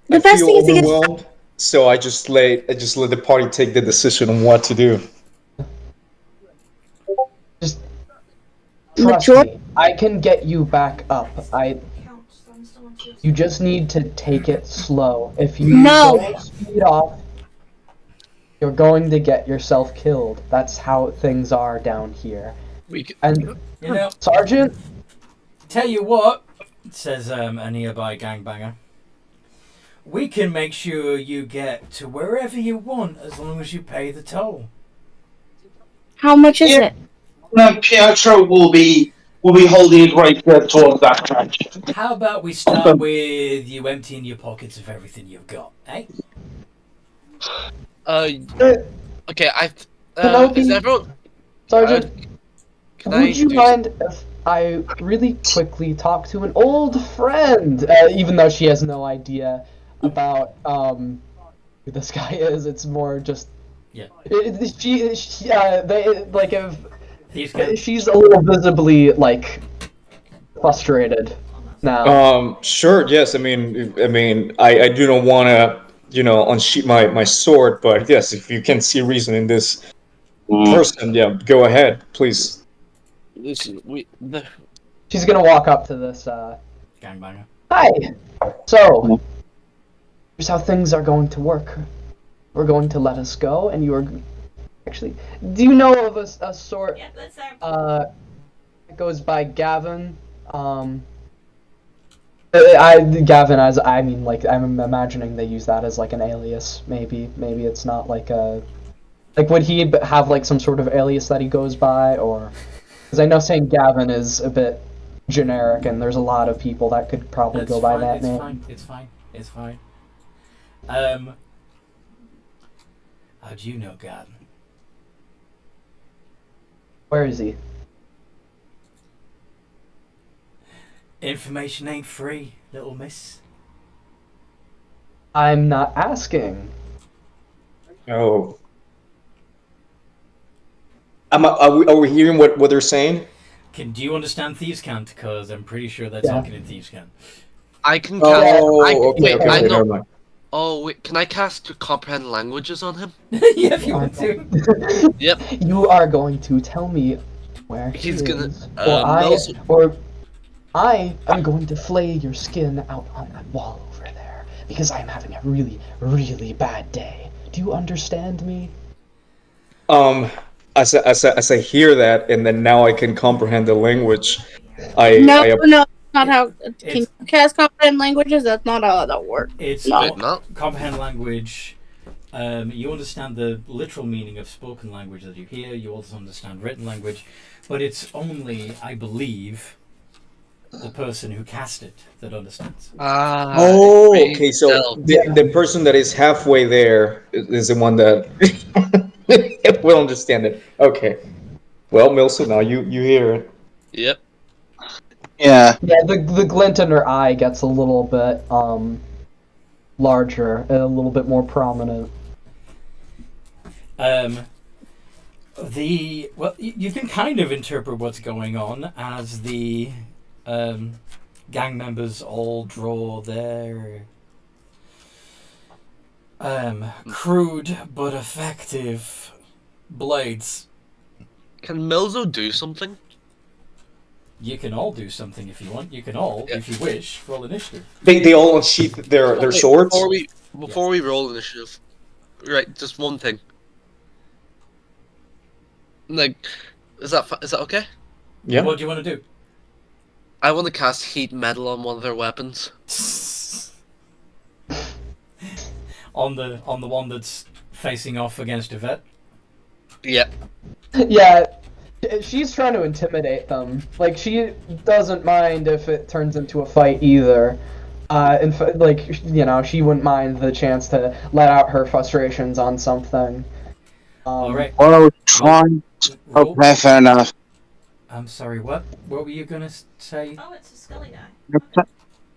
The I best feel thing is to get. overwhelmed, so I just let the party take the decision on what to do. Just trust me. I can get you back up. You just need to take it slow. If you don't speed off, you're going to get yourself killed. That's how things are down here. And You know, Sergeant, tell you what, says a nearby gangbanger. We can make sure you get to wherever you want as long as you pay the toll. How much is it? No, Pietro will be holding a great step towards that direction. How about we start with you emptying your pockets of everything you've got, eh? Okay, Penelope, is everyone... Sergeant, Can I would you do- mind if I really quickly talk to an old friend? Even though she has no idea about who this guy is, it's more just Yeah. they like if These guys. she's a little visibly like frustrated now. Sure. Yes. I mean, I do not want to, unsheath my sword, but yes, if you can see reason in this person, yeah, go ahead, please. Listen, She's gonna walk up to this. Gangbanger. Hi. So, here's how things are going to work. We're going to let us go, and you are Actually, do you know of a sort Yep, that's there. that goes by Gavin? Gavin, as I mean, like I'm imagining they use that as like an alias. Maybe it's not like a would he have like some sort of alias that he goes by, or because I know saying Gavin is a bit generic, and there's a lot of people that could probably That's go by fine, that it's name. fine, it's fine, it's fine. How do you know Garden? Where is he? Information ain't free, little miss. I'm not asking. Oh. Are we hearing what they're saying? Do you understand Thieves' Cant? Because I'm pretty sure they're Yeah. talking in Thieves' Cant. I can Oh, cast. okay, wait, I know. never mind. Oh wait, can I cast comprehend languages on him? Yeah, if you want to. Yep. You are going to tell me where He's he gonna. is, Mel's- or I am going to flay your skin out on that wall over there because I'm having a really, really bad day. Do you understand me? As I hear that, and then now I can comprehend the language. No, not how. Can It's- you cast comprehend languages? That's not how that works. It's No. Wait, no. comprehend language. You understand the literal meaning of spoken language that you hear. You also understand written language, but it's only, I believe, the person who cast it that understands. Oh, okay. So the person that is halfway there is the one that will understand it. Okay. Well, Milson, now you hear it. Yep. Yeah. Yeah, the glint in her eye gets a little bit larger, and a little bit more prominent. You can kind of interpret what's going on as the gang members all draw their crude but effective blades. Can Milzo do something? You can all do something if you want. You can all, if you wish, roll initiative. They all unsheath their Wait, swords. Before we roll initiative, right? Just one thing. Like, is that okay? Yeah. What do you want to do? I want to cast heat metal on one of their weapons. on the one that's facing off against Yvette. Yeah. Yeah, she's trying to intimidate them. Like, she doesn't mind if it turns into a fight either. She wouldn't mind the chance to let out her frustrations on something. All right. Well, I was trying. Okay, fair enough. I'm sorry. What? What were you gonna say, Oh, it's a Scully guy.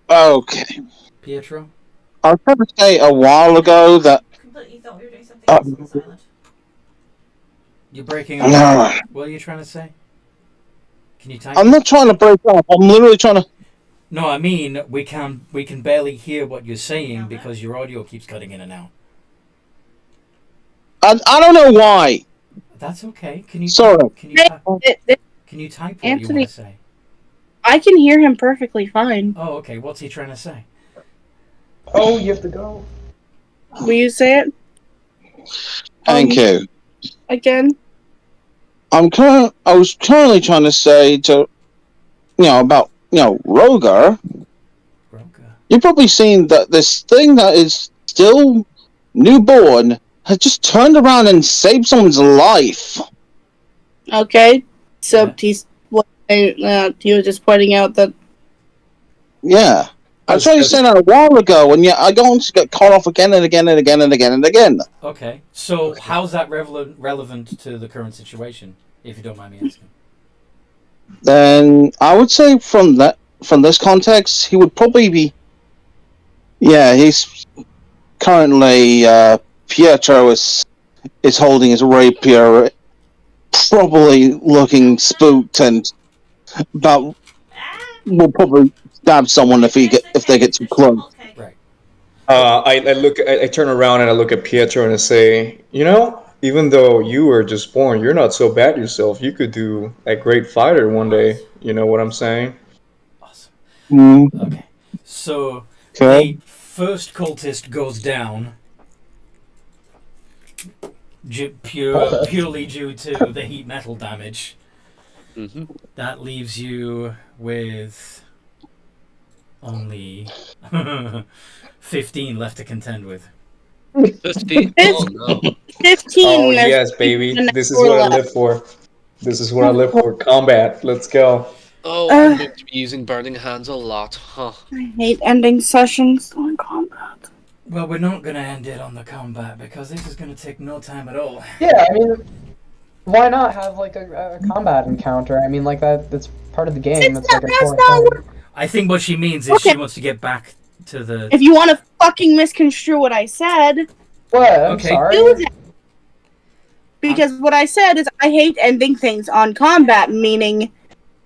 Okay. Pietro? I was trying to say a while ago that. Completely thought we were doing something else on this island. You're breaking up. No. What are you trying to say? Can you type? I'm not trying to break up. I'm literally trying to. No, I mean we can barely hear what you're saying because your audio keeps cutting in and out. I don't know why. That's okay. Can you? Sorry. Can you type what Anthony, you want to say? I can hear him perfectly fine. Oh, okay. What's he trying to say? Oh, you have to go. Will you say it Thank you. again? I was currently trying to say to, about, Rogar. You've probably seen that this thing that is still newborn has just turned around and saved someone's life. Okay. So he was just pointing out that. Yeah. I was trying to say that a while ago, and yet I don't get caught off again and again and again and again and again. Okay. So how's that relevant to the current situation, if you don't mind me asking? Then I would say from this context, he would probably be. Yeah, he's currently Pietro is holding his rapier, probably looking spooked and will probably stab someone if they get too close. Right. I turn around and I look at Pietro and I say, even though you were just born, you're not so bad yourself. You could do a great fighter one day. You know what I'm saying? Awesome. Okay. So the first cultist goes down. purely due to the heat metal damage. Mm-hmm. That leaves you with only 15 left to contend with. 15? Oh no. 15. Oh there's yes, baby. an This is hour what I left. live for. This is what I live for. Combat. Let's go. Oh, I'm going to be using Burning Hands a lot, huh? I hate ending sessions on combat. Well, we're not going to end it on the combat because this is going to take no time at all. Yeah, I mean, why not have like a combat encounter? I mean, like that's part of the game. It's like a core thing. I think what she means is she wants to get back to the... If you want to fucking misconstrue what I said, What? I'm Okay. sorry. do that. Because what I said is I hate ending things on combat, meaning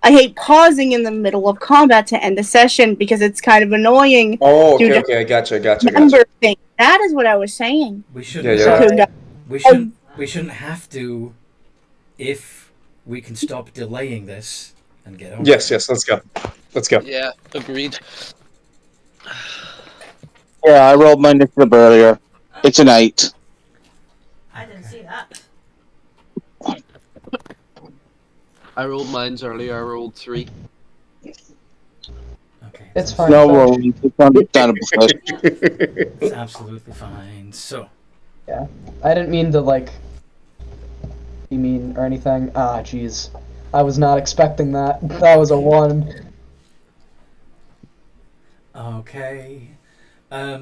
I hate pausing in the middle of combat to end a session because it's kind of annoying. Oh, okay, to okay. I gotcha. remember things. That is what I was saying. We shouldn't, Yeah, you're right. we shouldn't have to if we can stop delaying this and get on. Yes, let's go. Let's go. Yeah, agreed. Yeah, I rolled my initiative earlier. It's an 8. I didn't see that. I rolled mines earlier, I rolled 3. Okay. It's fine. No so- worries. It's understandable. It's absolutely fine. So, I didn't mean to like be mean or anything. Ah, jeez. I was not expecting that. That was a 1. okay.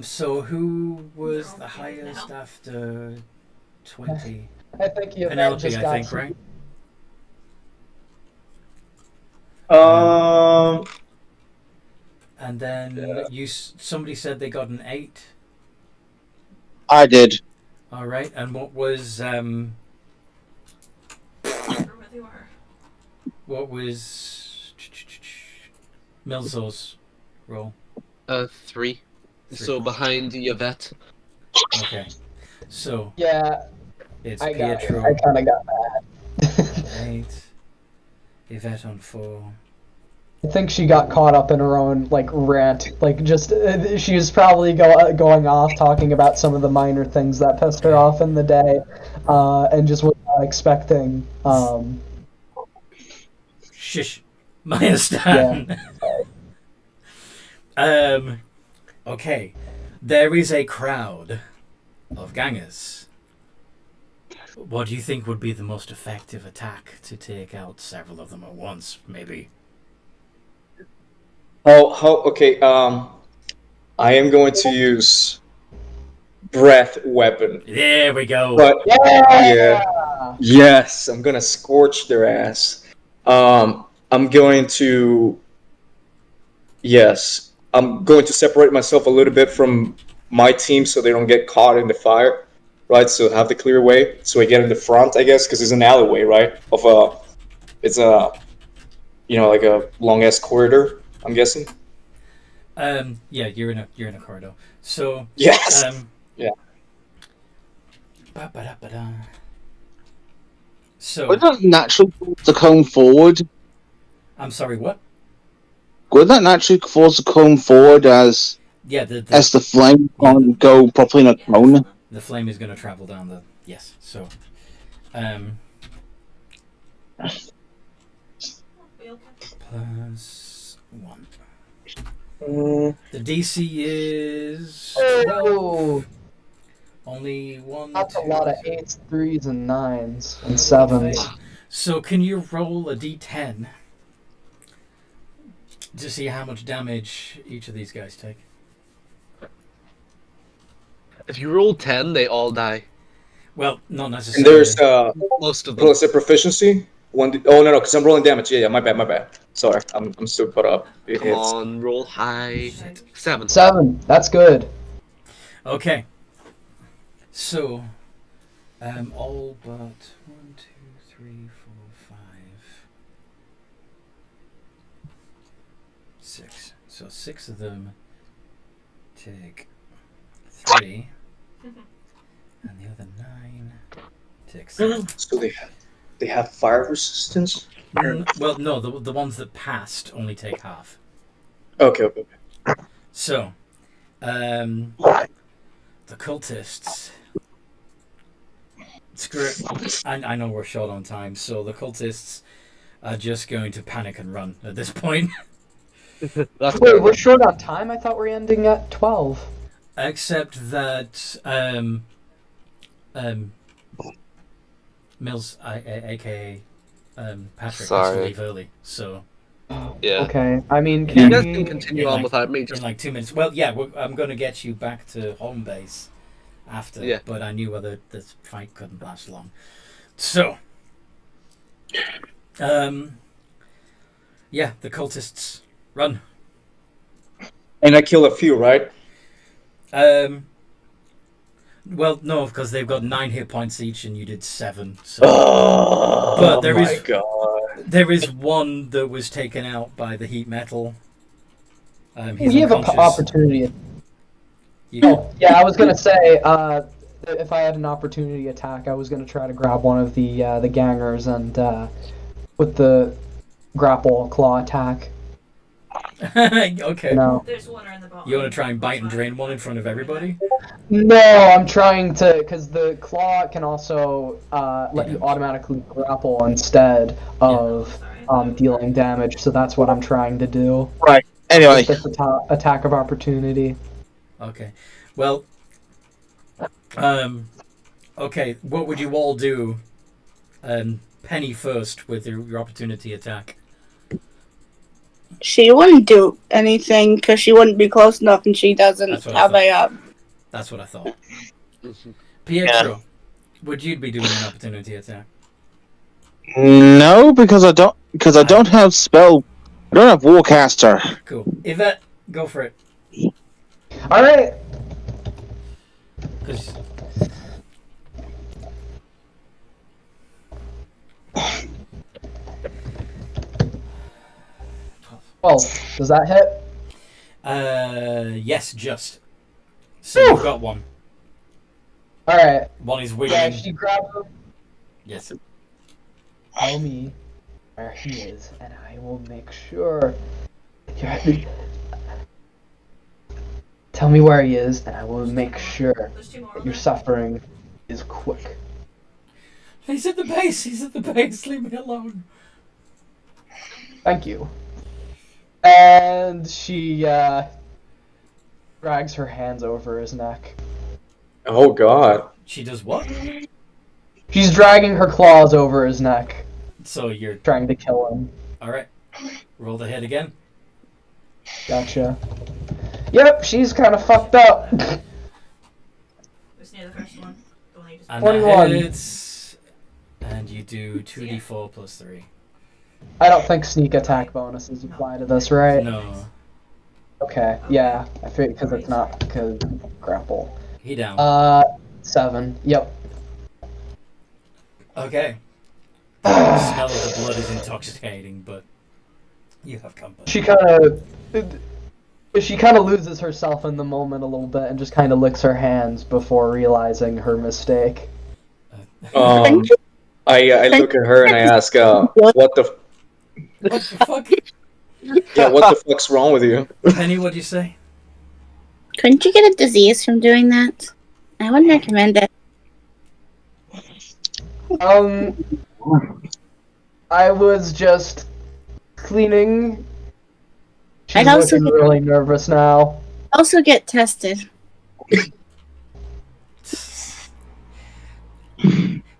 So who was the highest after 20? I think you Penelope, just I got think, right? And then somebody said they got an 8. I did. All right. And what was I don't remember where they were. what was Milzo's roll? 3. So behind Yvette. Okay. So Yeah, it's I got it. Pietro I kind of got that. 8, Yvette on 4. I think she got caught up in her own like rant. Like just she was probably going off talking about some of the minor things that pissed her off in the day, and just was not expecting. Shish, my stand. Okay, there is a crowd of gangers. What do you think would be the most effective attack to take out several of them at once? Maybe. Okay, I am going to use breath weapon. There we go. But Yeah. yes, I'm gonna scorch their ass. I'm going to separate myself a little bit from my team so they don't get caught in the fire, right? So have the clear way so I get in the front, I guess, because it's an alleyway, right? It's a like a long ass corridor, I'm guessing. Yeah, you're in a corridor. So Yes. yeah. Ba-ba-da-ba-da. So Would that naturally force the cone forward? I'm sorry, what? Would that naturally force the cone forward as Yeah, the flame can't go properly in a cone? the flame is going to travel down the... Yes, so... plus 1. The DC is 12. Oh, Only 1, that's a 2, lot of 8s, 3s, and 9s, and 7s. So can you roll a D10 to see how much damage each of these guys take? If you roll 10, they all die. Well, not And necessarily. there's Most of them. plus a proficiency. Oh no, because I'm rolling damage. Yeah, my bad. Sorry, I'm still put up. It Come hits. on, roll high. 7. 7. That's good. Okay. So, all but 1, 2, 3, 4, 5, 6. So 6 of them take 3, and the other 9 take 7. So they have fire resistance. Well, no, the ones that passed only take half. Okay. So, the cultists Screw it. I know we're short on time, so the cultists are just going to panic and run at this point. That's Wait, we're short on time? I thought we were ending at 12. Except that Mills, aka Patrick, has to Sorry. leave early, so Yeah. Okay, I mean, You can guys we... can continue in on like- without me. in Just like 2 minutes. Well, yeah, I'm going to get you back to home base after, Yeah. but I knew whether this fight couldn't last long. So, yeah, the cultists run. And I kill a few, right? Well, no, because they've got 9 hit points each, and you did 7. So, Oh, but there my is God. there is one that was taken out by the heat metal. He's We have an unconscious. opportunity. Oh, yeah, I was gonna say, if I had an opportunity attack, I was gonna try to grab one of the gangers and with the grapple claw attack. Okay. No, There's one in the bottom. You want to try and bite and drain one in front of everybody? no, I'm trying to, because the claw can also let you automatically grapple instead of dealing damage. So that's what I'm trying to do. Right. Anyway, With this attack of opportunity. Okay. Well, okay, what would you all do? Penny first with your opportunity attack. She wouldn't do anything because she wouldn't be close enough, and she doesn't That's what I have thought. a. That's what I thought. Pietro, would you be doing an opportunity attack? no, because I don't have spell. I don't have Warcaster. Cool. Yvette, go for it. All right. 'Cause- Well, does that hit? yes, just. So you've got one. All right. One is Yeah, wiggling. she grabs him. Yes. Tell me where he is, and I will make sure. Tell me where he is, and I will make sure There's 2 more. that your suffering is quick. He's at the base. He's at the base. Leave me alone. Thank you. And she drags her hands over his neck. Oh, God. She does what? She's dragging her claws over his neck, So you're trying to kill him. all right. Roll the hit again. Gotcha. Yep, she's kind of fucked up. It's near the first one. The one you just And 21. that hits. And you do 2d4 plus 3. I don't think sneak attack bonuses apply to this, right? No. Okay, yeah. I figured because it's not because grapple. He down. 7. Yep. Okay. The smell of the blood is intoxicating, but you have company. She kind of loses herself in the moment a little bit and just kind of licks her hands before realizing her mistake. I look at her and I ask, what the What the fuck? yeah, what the fuck's wrong with you? Penny, what'd you say? Couldn't you get a disease from doing that? I wouldn't recommend it. I was just cleaning. She's I'd also looking get- really nervous now. Also get tested.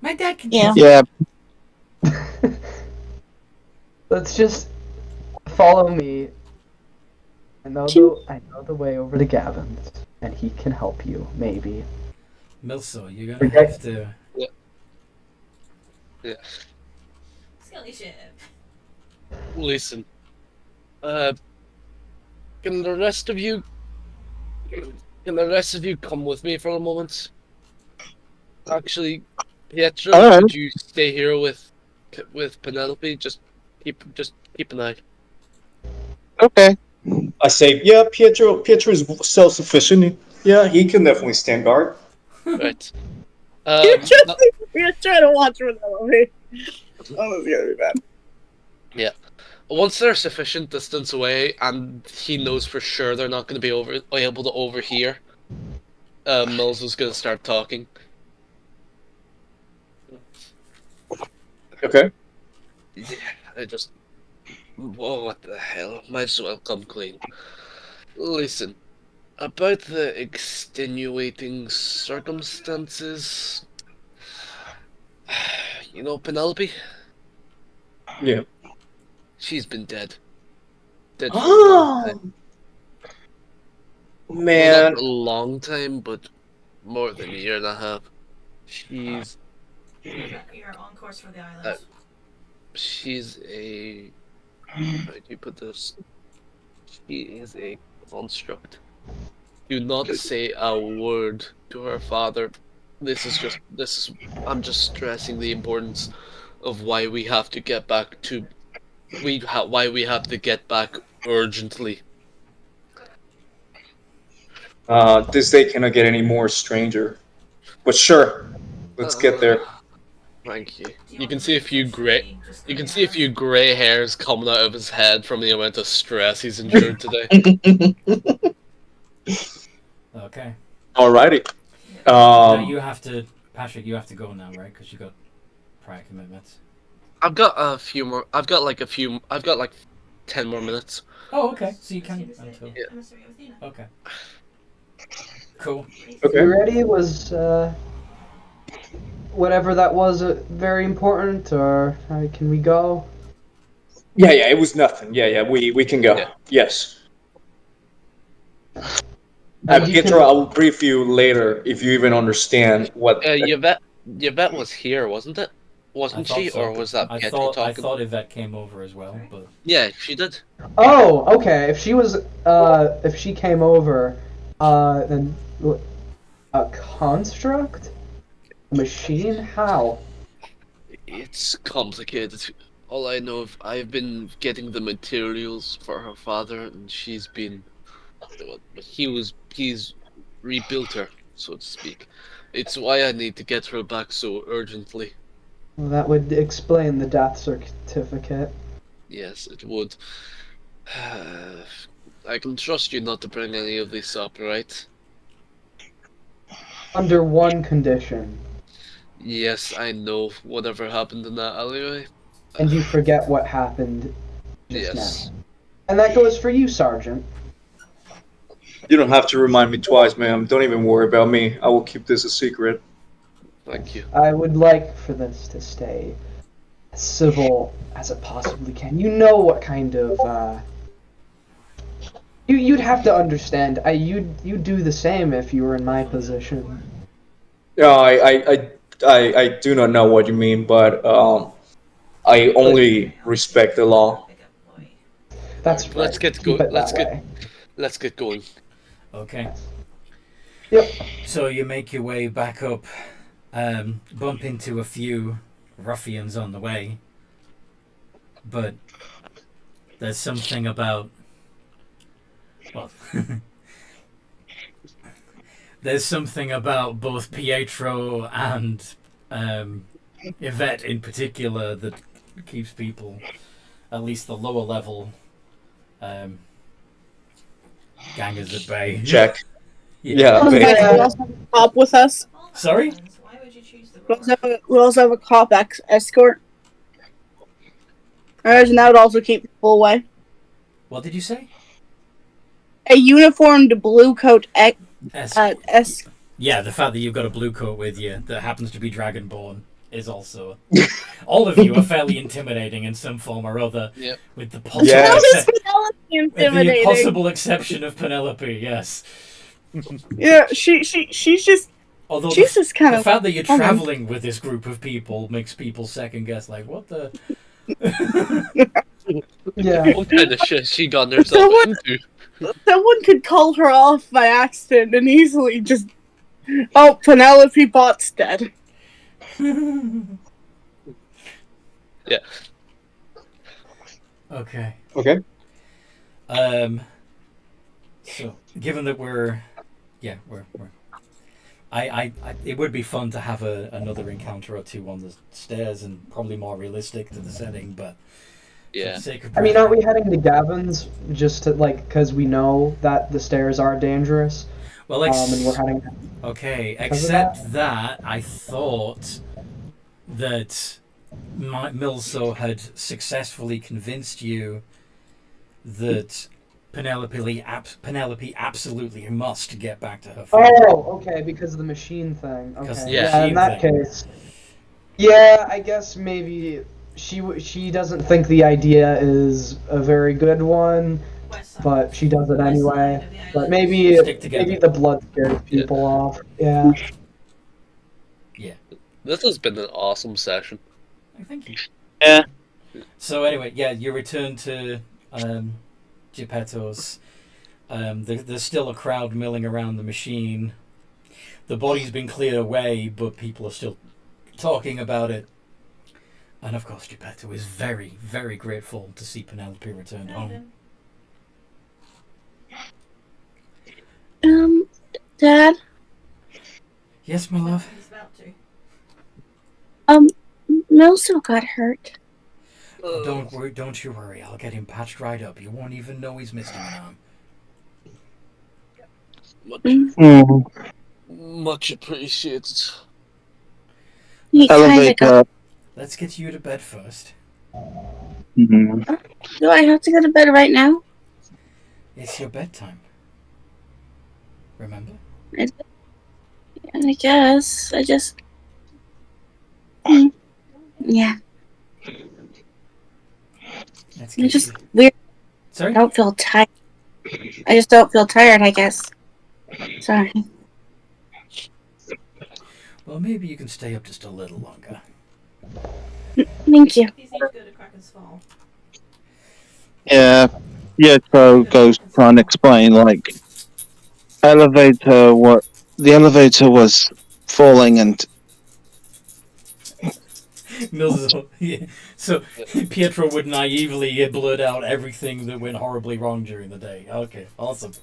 My dad can Yeah. Yeah. Let's just follow me. I know the way over to Gavin's, and he can help you, maybe. Milso, you're gonna Okay. have to. Skelly ship. listen. Can the rest of you come with me for a moment? Actually, Pietro, Alright. could you stay here with Penelope? Just keep an eye. Okay. I say, yeah, Pietro is self-sufficient. Yeah, he can definitely stand guard. Right. You're no- trying to watch Penelope. Oh, this is gonna be bad. Once they're sufficient distance away, and he knows for sure they're not going to be able to overhear, Mills is going to start talking. Okay. Yeah, I just. Whoa, what the hell? Might as well come clean. Listen, about the extenuating circumstances. You know Penelope? Yeah. She's been dead. Dead for a long time. Well, Man. not a long time, but more than a year and a half. She's You're on course for the island. she's a. How do you put this? She is a construct. Do not say a word to her father. I'm just stressing the importance of why we have to get back to. Why we have to get back urgently. This day cannot get any more stranger. But sure, let's get there. Thank you. You can see a few gray. You can see a few gray hairs coming out of his head from the amount of stress he's endured today. Okay. Alrighty. Now you have to, Patrick. You have to go now, right? Because you got prior commitments. I've got a few more. I've got like 10 more minutes. Oh, okay. So you can until. Yeah. Okay. Cool. Okay. You ready? Was whatever that was very important, or can we go? Yeah, it was nothing. Yeah, we can go. Yeah. Yes. And you Pietro, can- I will brief you later if you even understand what. Yvette was here, wasn't it? Wasn't she, so. or was that I Pietro thought talking? Yvette came over as well, but Yeah, she did. Oh, okay. If she came over, then a construct, a machine. How? It's complicated. All I know, I've been getting the materials for her father, and she's been. He's rebuilt her, so to speak. It's why I need to get her back so urgently. Well, that would explain the death certificate. Yes, it would. I can trust you not to bring any of this up, right? Under one condition. Yes, I know. Whatever happened in that alleyway. And you forget what happened just Yes. now. And that goes for you, Sergeant. You don't have to remind me twice, ma'am. Don't even worry about me. I will keep this a secret. Thank you. I would like for this to stay as civil as it possibly can. You know what kind of you'd have to understand. You'd do the same if you were in my position. Yeah, I do not know what you mean, but I only respect the law. That's right. Let's get Keep go. it that way. Let's get going. okay. Yep. So you make your way back up, bump into a few ruffians on the way, but there's something about, well, there's something about both Pietro and Yvette in particular that keeps people, at least the lower level gangers at bay. Check. Yeah. We Yeah. also have a cop with us. Sorry? Why would you choose the We also have a cop escort. And that would also keep people away. What did you say? A uniformed blue coat Yeah, the fact that you've got a blue coat with you that happens to be Dragonborn is also. All of you are fairly intimidating in some form or other. Yep. With the possible, Yes. with the possible exception of Penelope, yes. Yeah, she's just Although she's just kind the of fact that you're traveling with this group of people makes people second guess, like, what the. Yeah. What kind of shit she got herself into? someone could call her off by accident and easily just Penelope Bot's dead. Yeah. Okay. Okay. So, given that we're it would be fun to have another encounter or two on the stairs and probably more realistic to the setting, but for Yeah. the sake of I mean, aren't we heading to Gavin's just to because we know that the stairs are dangerous? well, And we're heading. okay, Because of except that I thought that Milso had successfully convinced you that Penelope absolutely must get back to her father. Oh, okay, because of the machine thing. Okay, Yeah. yeah, in that case, yeah, I guess maybe she doesn't think the idea is a very good one, but she does it anyway. But maybe the blood scares people off. Yeah. Yeah. This has been an awesome session. Thank you. Yeah. So anyway, yeah, you return to Geppetto's. There's still a crowd milling around the machine. The body's been cleared away, but people are still talking about it. And of course, Geppetto is very, very grateful to see Penelope return home. Dad? Yes, my love? Milso got hurt. Don't you worry. I'll get him patched right up. You won't even know he's missing an arm. Much appreciated. Elevator. Let's get you to bed first. Do I have to go to bed right now? It's your bedtime. Remember? I guess. I just... Yeah. Let's It's just you. weird. Sorry? I don't feel tired. I just don't feel tired, I guess. Sorry. Well, maybe you can stay up just a little longer. Thank you. Yeah. Pietro goes to try and explain, like, the elevator was falling and Yeah. So Pietro would naively blurt out everything that went horribly wrong during the day. Okay, awesome.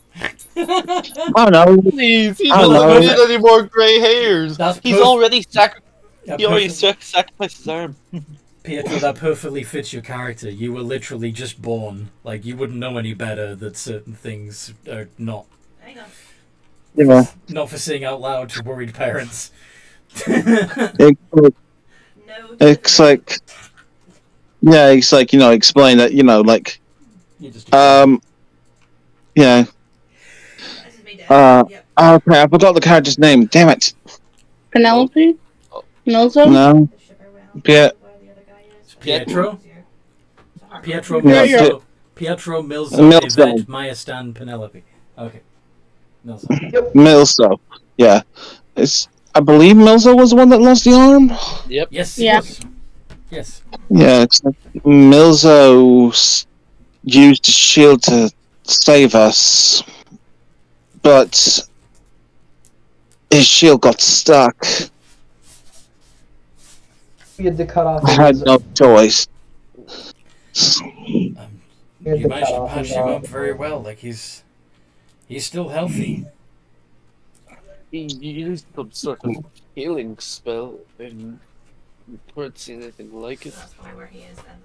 I don't know. Please, he doesn't need any more grey hairs. He's already sacrificed his arm. Pietro, that perfectly fits your character. You were literally just born. Like, you wouldn't know any better that certain things are not. Hang on. Yeah. Not for saying out loud to worried parents. It's like, yeah, it's like, explain that, like, yeah. Okay, I forgot the character's name. Damn it. Penelope? Milso? No. Pietro? Pietro, Milso, Yvette, Maya, Stan, Penelope. Okay. Milso. Yeah. I believe Milso was the one that lost the arm? Yep. Yes. Yeah. Yes. Yeah, it's like Milso used the shield to save us, but his shield got stuck. We had to cut off. I had no choice. You managed to patch him up very well. Like, he's still healthy. He used some sort of healing spell, and we weren't seeing anything like it.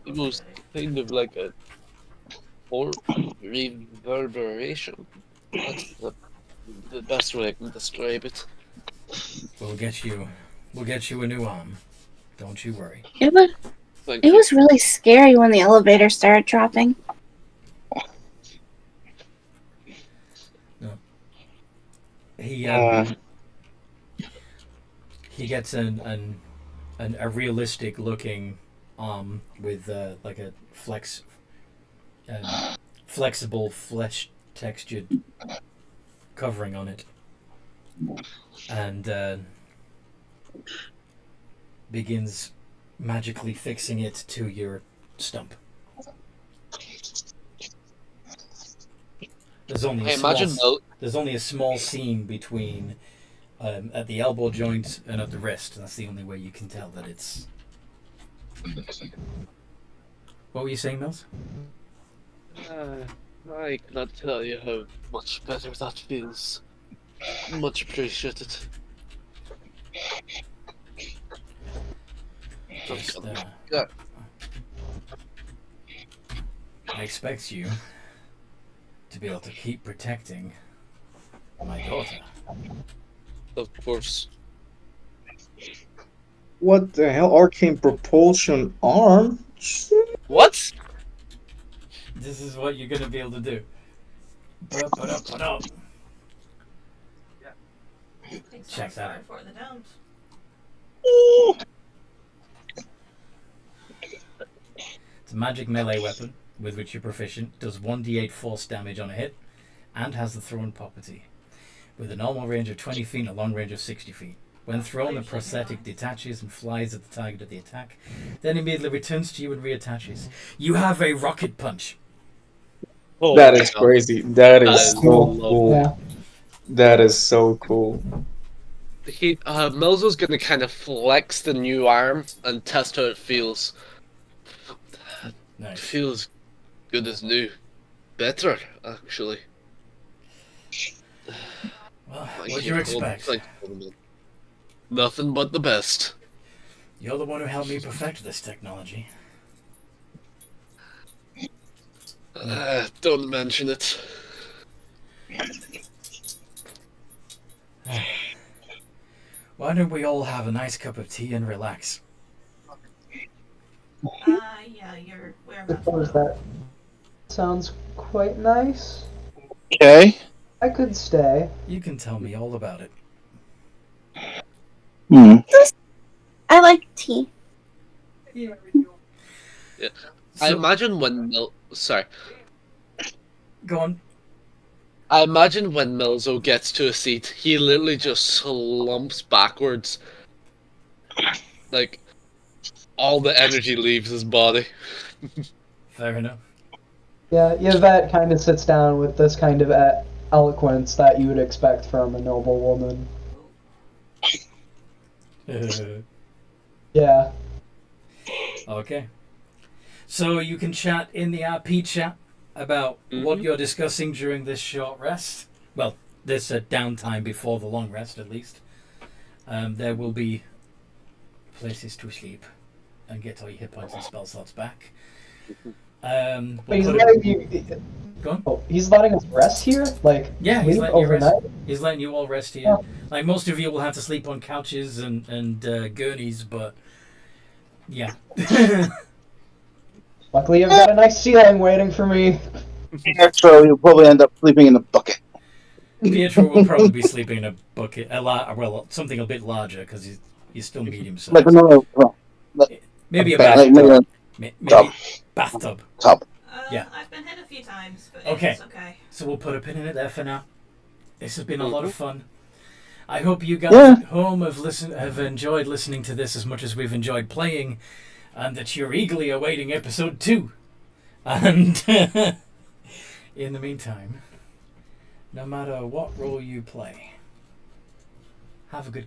It was kind of like a reverberation. That's the best way I can describe it. We'll get you a new arm. Don't you worry. It was really scary when the elevator started dropping. No. He gets a realistic looking arm with like a flexible flesh textured covering on it, and begins magically fixing it to your stump. There's only a small seam between at the elbow joint and at the wrist. That's the only way you can tell that it's. What were you saying, Mills? I cannot tell you how much better that feels. Much appreciated. Just, I expect you to be able to keep protecting my daughter. Of course. What the hell? Arcane propulsion arm? What? This is what you're gonna be able to do. Ba-ba-da-ba-da. Check that out. For the downs. It's a magic melee weapon with which you're proficient, does 1d8 force damage on a hit, and has the thrown property. With a normal range of 20 feet and a long range of 60 feet. When thrown, the prosthetic detaches and flies at the target of the attack, then immediately returns to you and reattaches. You have a rocket punch. Oh, That is crazy. That is so cool. cool. Yeah. That is so cool. Milzo's gonna kind of flex the new arm and test how it feels. Nice. Feels good as new. Better, actually. Well, I what'd keep you going, expect? thank you. Nothing but the best. You're the one who helped me perfect this technology. Don't mention it. Why don't we all have a nice cup of tea and relax? Yeah, you're I whereabouts. suppose that sounds quite nice. Okay. I could stay. You can tell me all about it. I like tea. I So, imagine when Sorry. go on. I imagine when Milzo gets to a seat, he literally just slumps backwards. Like, all the energy leaves his body. Fair enough. Yeah, Yvette kind of sits down with this kind of eloquence that you would expect from a noble woman. Yeah. Okay. So you can chat in the RP chat about what you're discussing during this short rest. Well, this downtime before the long rest, at least. There will be places to sleep and get all your hit points and spell slots back. But We'll he's put letting it- you. Go on. Oh, he's letting us rest here? Like, Yeah, he's sleep letting you rest. overnight? He's letting you all rest here. Yeah. Like most of you will have to sleep on couches and gurneys, but yeah. Luckily, I've got a nice ceiling waiting for me. Pietro, you'll probably end up sleeping in a bucket. Pietro will probably be sleeping in a bucket, well, something a bit larger because he's still medium sized. Like another Maybe a like bathtub. maybe Maybe tub. bathtub. Tub. Yeah. I've been hit a few times, but Okay. it's okay. So we'll put a pin in it there for now. This has been a lot of fun. I hope you guys at home have enjoyed listening to this as much as we've enjoyed playing, and that you're eagerly awaiting episode 2. And in the meantime, no matter what role you play, have a good